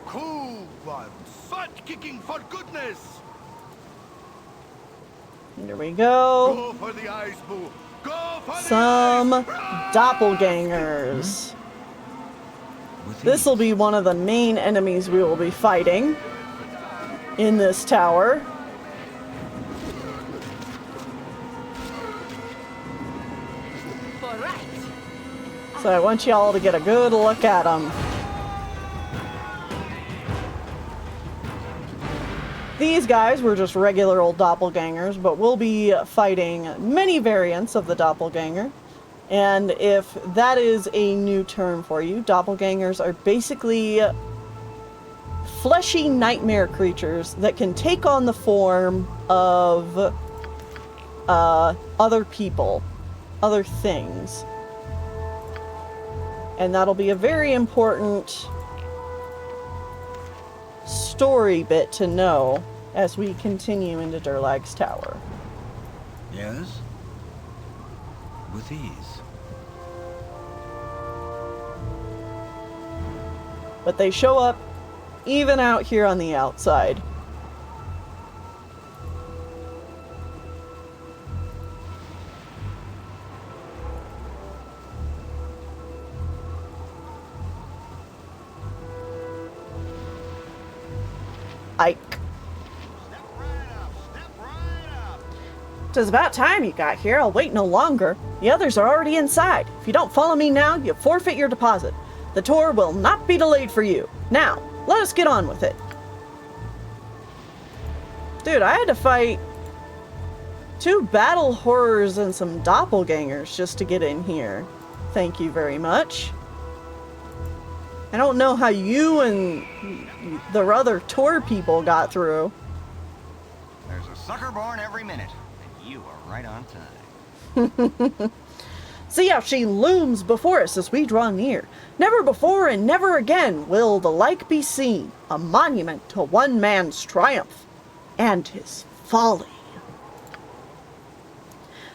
Cool one. Butt kicking for goodness. Here we go. Go for the eyes, boo. Go for Some the eyes. doppelgangers. This will be one of the main enemies we will be fighting in this tower. So I want y'all to get a good look at them. These guys were just regular old doppelgangers, but we'll be fighting many variants of the doppelganger. And if that is a new term for you, doppelgangers are basically fleshy nightmare creatures that can take on the form of other people, other things. And that'll be a very important story bit to know as we continue into Durlag's tower. Yes? With ease. But they show up even out here on the outside. Ike. It's about time you got here. I'll wait no longer. The others are already inside. If you don't follow me now, you forfeit your deposit. The tour will not be delayed for you. Now, let us get on with it. Dude, I had to fight 2 battle horrors and some doppelgangers just to get in here. Thank you very much. I don't know how you and the other tour people got through. There's a sucker born every minute, and you are right on time. See how she looms before us as we draw near. Never before and never again will the like be seen, a monument to one man's triumph and his folly.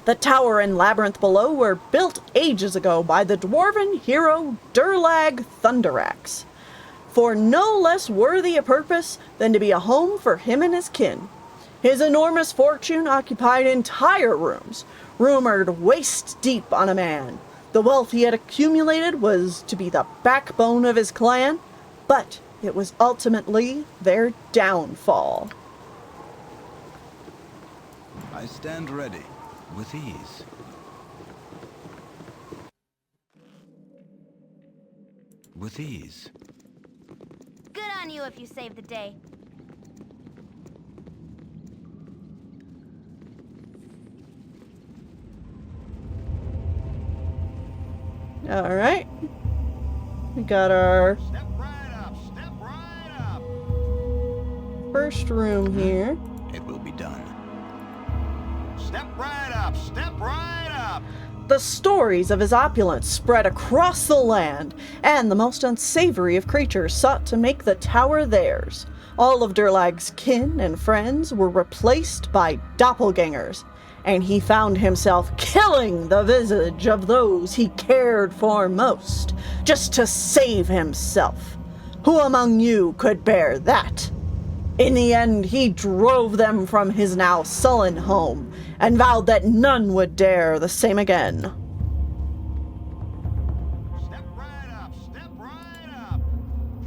The tower and labyrinth below were built ages ago by the dwarven hero Durlag Thunderaxe, for no less worthy a purpose than to be a home for him and his kin. His enormous fortune occupied entire rooms, rumored waist deep on a man. The wealth he had accumulated was to be the backbone of his clan, but it was ultimately their downfall. I stand ready. With ease. with ease. Good on you if you saved the day. All right. We got our first room here. It will be done. Step right up, step right up. The stories of his opulence spread across the land, and the most unsavory of creatures sought to make the tower theirs. All of Durlag's kin and friends were replaced by doppelgangers, and he found himself killing the visage of those he cared for most, just to save himself. Who among you could bear that? In the end, he drove them from his now sullen home, and vowed that none would dare the same again. Step right up, step right up.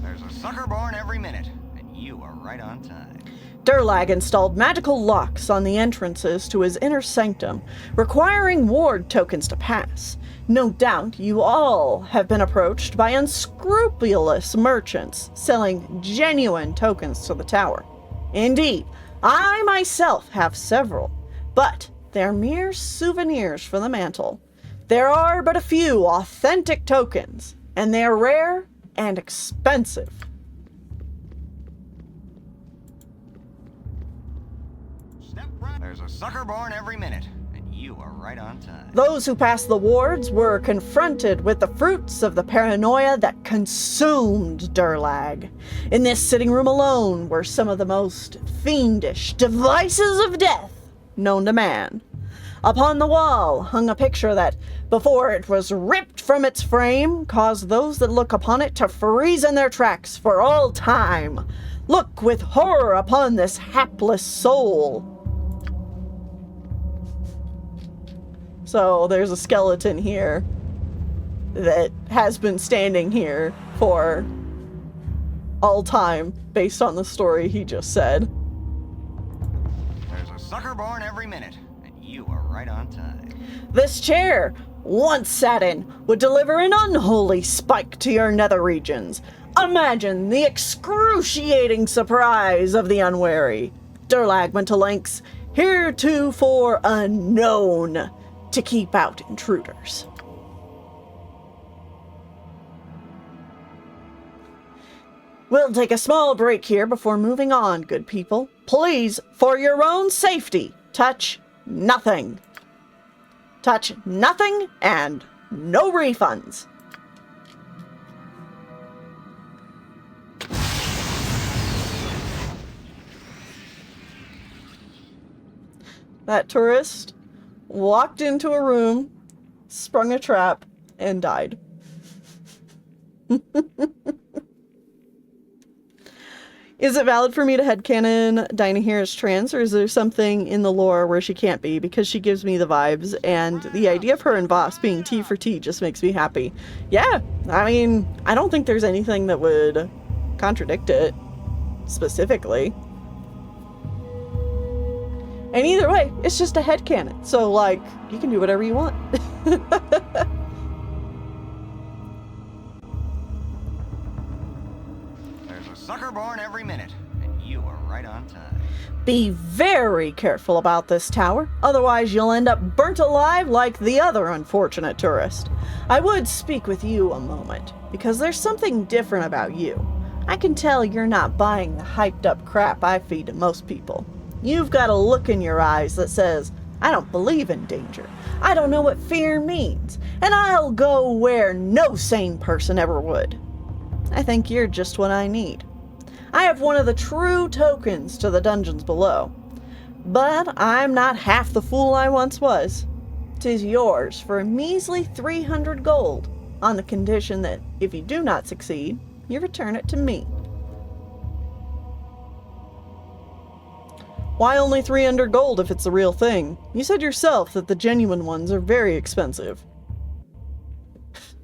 There's a sucker born every minute, and you are right on time. Durlag installed magical locks on the entrances to his inner sanctum, requiring ward tokens to pass. No doubt you all have been approached by unscrupulous merchants selling genuine tokens to the tower. Indeed, I myself have several, but they're mere souvenirs for the mantle. There are but a few authentic tokens, and they're rare and expensive. There's a sucker born every minute, and you are right on time. Those who passed the wards were confronted with the fruits of the paranoia that consumed Durlag. In this sitting room alone were some of the most fiendish devices of death known to man. Upon the wall hung a picture that, before it was ripped from its frame, caused those that look upon it to freeze in their tracks for all time. Look with horror upon this hapless soul. So there's a skeleton here that has been standing here for all time based on the story he just said. There's a sucker born every minute, and you are right on time. This chair, once sat in, would deliver an unholy spike to your nether regions. Imagine the excruciating surprise of the unwary. Durlag went to lengths heretofore unknown to keep out intruders. We'll take a small break here before moving on, good people. Please, for your own safety, touch nothing. Touch nothing and no refunds. That tourist walked into a room, sprung a trap, and died. Is it valid for me to headcanon Dinah here as trans, or is there something in the lore where she can't be? Because she gives me the vibes, and the idea of her and Voss being T for T just makes me happy. Yeah, I mean, I don't think there's anything that would contradict it, specifically. And either way, it's just a headcanon, so, like, you can do whatever you want. There's a sucker born every minute, and you are right on time. Be very careful about this tower, otherwise you'll end up burnt alive like the other unfortunate tourist. I would speak with you a moment, because there's something different about you. I can tell you're not buying the hyped up crap I feed to most people. You've got a look in your eyes that says, I don't believe in danger. I don't know what fear means, and I'll go where no sane person ever would. I think you're just what I need. I have one of the true tokens to the dungeons below, but I'm not half the fool I once was. 'Tis yours for a measly 300 gold, on the condition that if you do not succeed, you return it to me. Why only 300 gold if it's the real thing? You said yourself that the genuine ones are very expensive.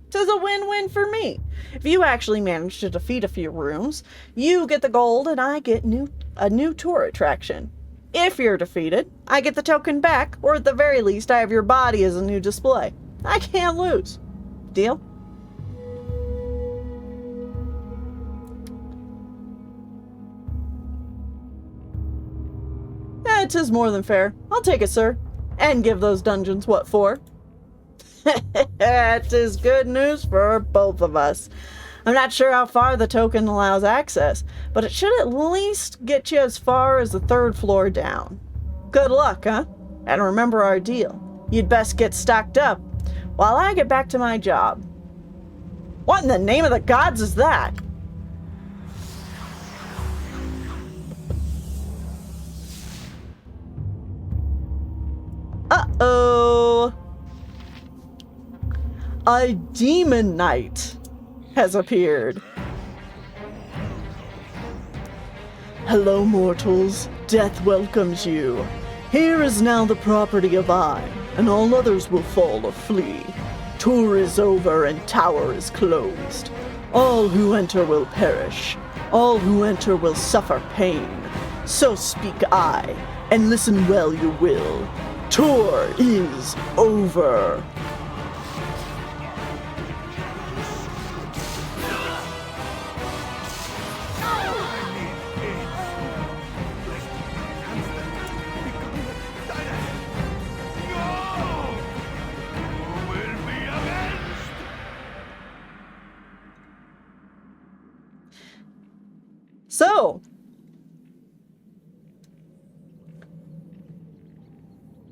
'Tis a win-win for me. If you actually manage to defeat a few rooms, you get the gold and I get a new tour attraction. If you're defeated, I get the token back, or at the very least I have your body as a new display. I can't lose. Deal? 'tis more than fair. I'll take it, sir. And give those dungeons what for. That is good news for both of us. I'm not sure how far the token allows access, but it should at least get you as far as the 3rd floor down. Good luck, huh? And remember our deal. You'd best get stocked up while I get back to my job. What in the name of the gods is that? Uh-oh. A demon knight has appeared. Hello, mortals. Death welcomes you. Here is now the property of I, and all others will fall or flee. Tour is over and tower is closed. All who enter will perish. All who enter will suffer pain. So speak I, and listen well you will. Tour is over. So,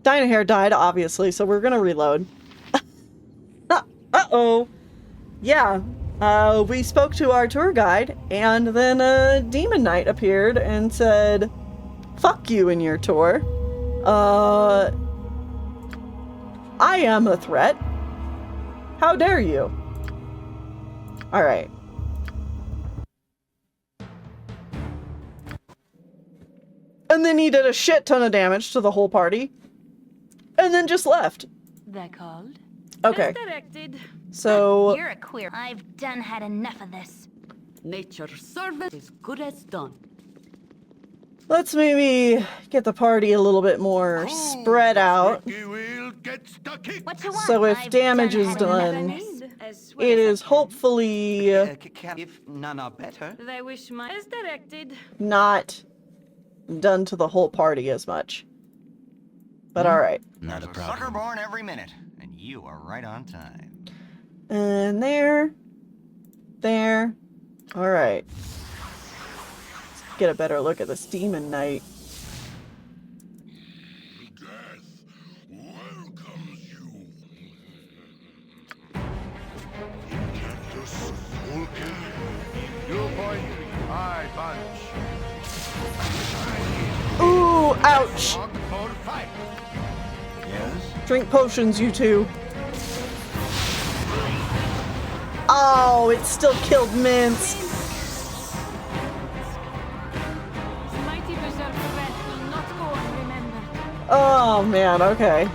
Dynahair died, obviously, so we're gonna reload. Uh-oh. Yeah, we spoke to our tour guide, and then a demon knight appeared and said, fuck you and your tour. I am a threat. How dare you? Alright. And then he did a shit ton of damage to the whole party. And then just left. They're called. Okay. Directed. So... You're a queer. I've done had enough of this. Nature's service is good as done. let's maybe get the party a little bit more spread out. So if damage is done, it is hopefully If none are better. They wish my as directed. not done to the whole party as much. But alright. Not a problem. Sucker born every minute, and you are right on time. And there. There. Alright. Let's get a better look at this demon knight. Ooh, ouch! Drink potions, you two. Oh, it still killed Minsk. Mighty Berserker Red will not go unremembered. Oh man, okay.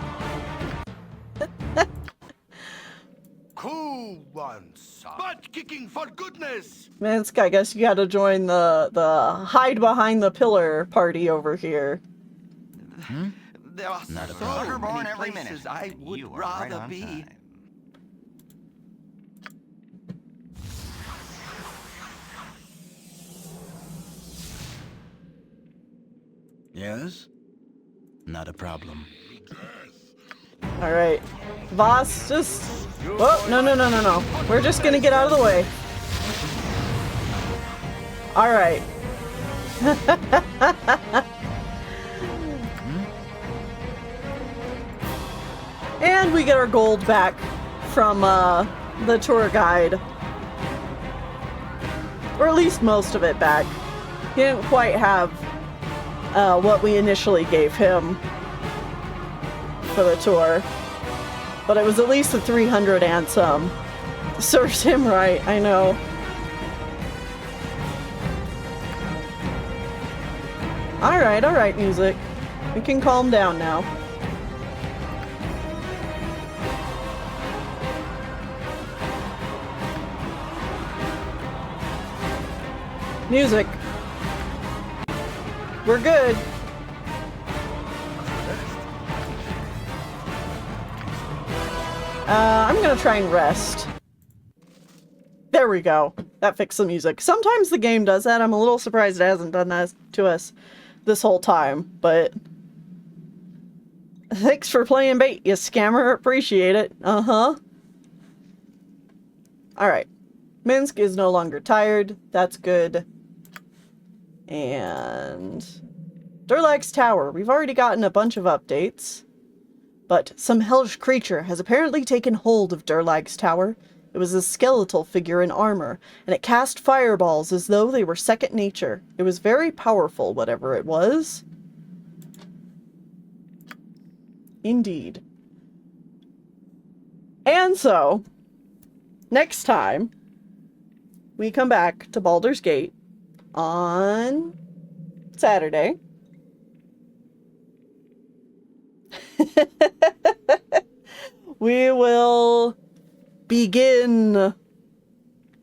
Cool one, son. Butt kicking for goodness! Minsk, I guess you gotta join the hide behind the pillar party over here. There are Not a so problem. many Every places minute. I would You are right rather on be. time. Yes? Not a problem. Alright. Voss, just... Oh, no, no, no, no, no. We're just gonna get out of the way. Alright. And we get our gold back from the tour guide. Or at least most of it back. He didn't quite have what we initially gave him for the tour. But it was at least the 300 and some. Serves him right, I know. Alright, music. We can calm down now. Music. We're good. I'm gonna try and rest. There we go. That fixed the music. Sometimes the game does that. I'm a little surprised it hasn't done that to us this whole time, but Thanks for playing bait, you scammer. Appreciate it. Uh-huh. Alright. Minsk is no longer tired. That's good. And... Durlag's Tower. We've already gotten a bunch of updates. But some hellish creature has apparently taken hold of Durlag's Tower. It was a skeletal figure in armor, and it cast fireballs as though they were second nature. It was very powerful, whatever it was. Indeed. And so, next time, we come back to Baldur's Gate on Saturday. We will begin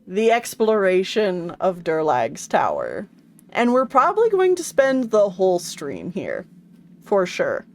the exploration of Durlag's Tower. And we're probably going to spend the whole stream here. For sure.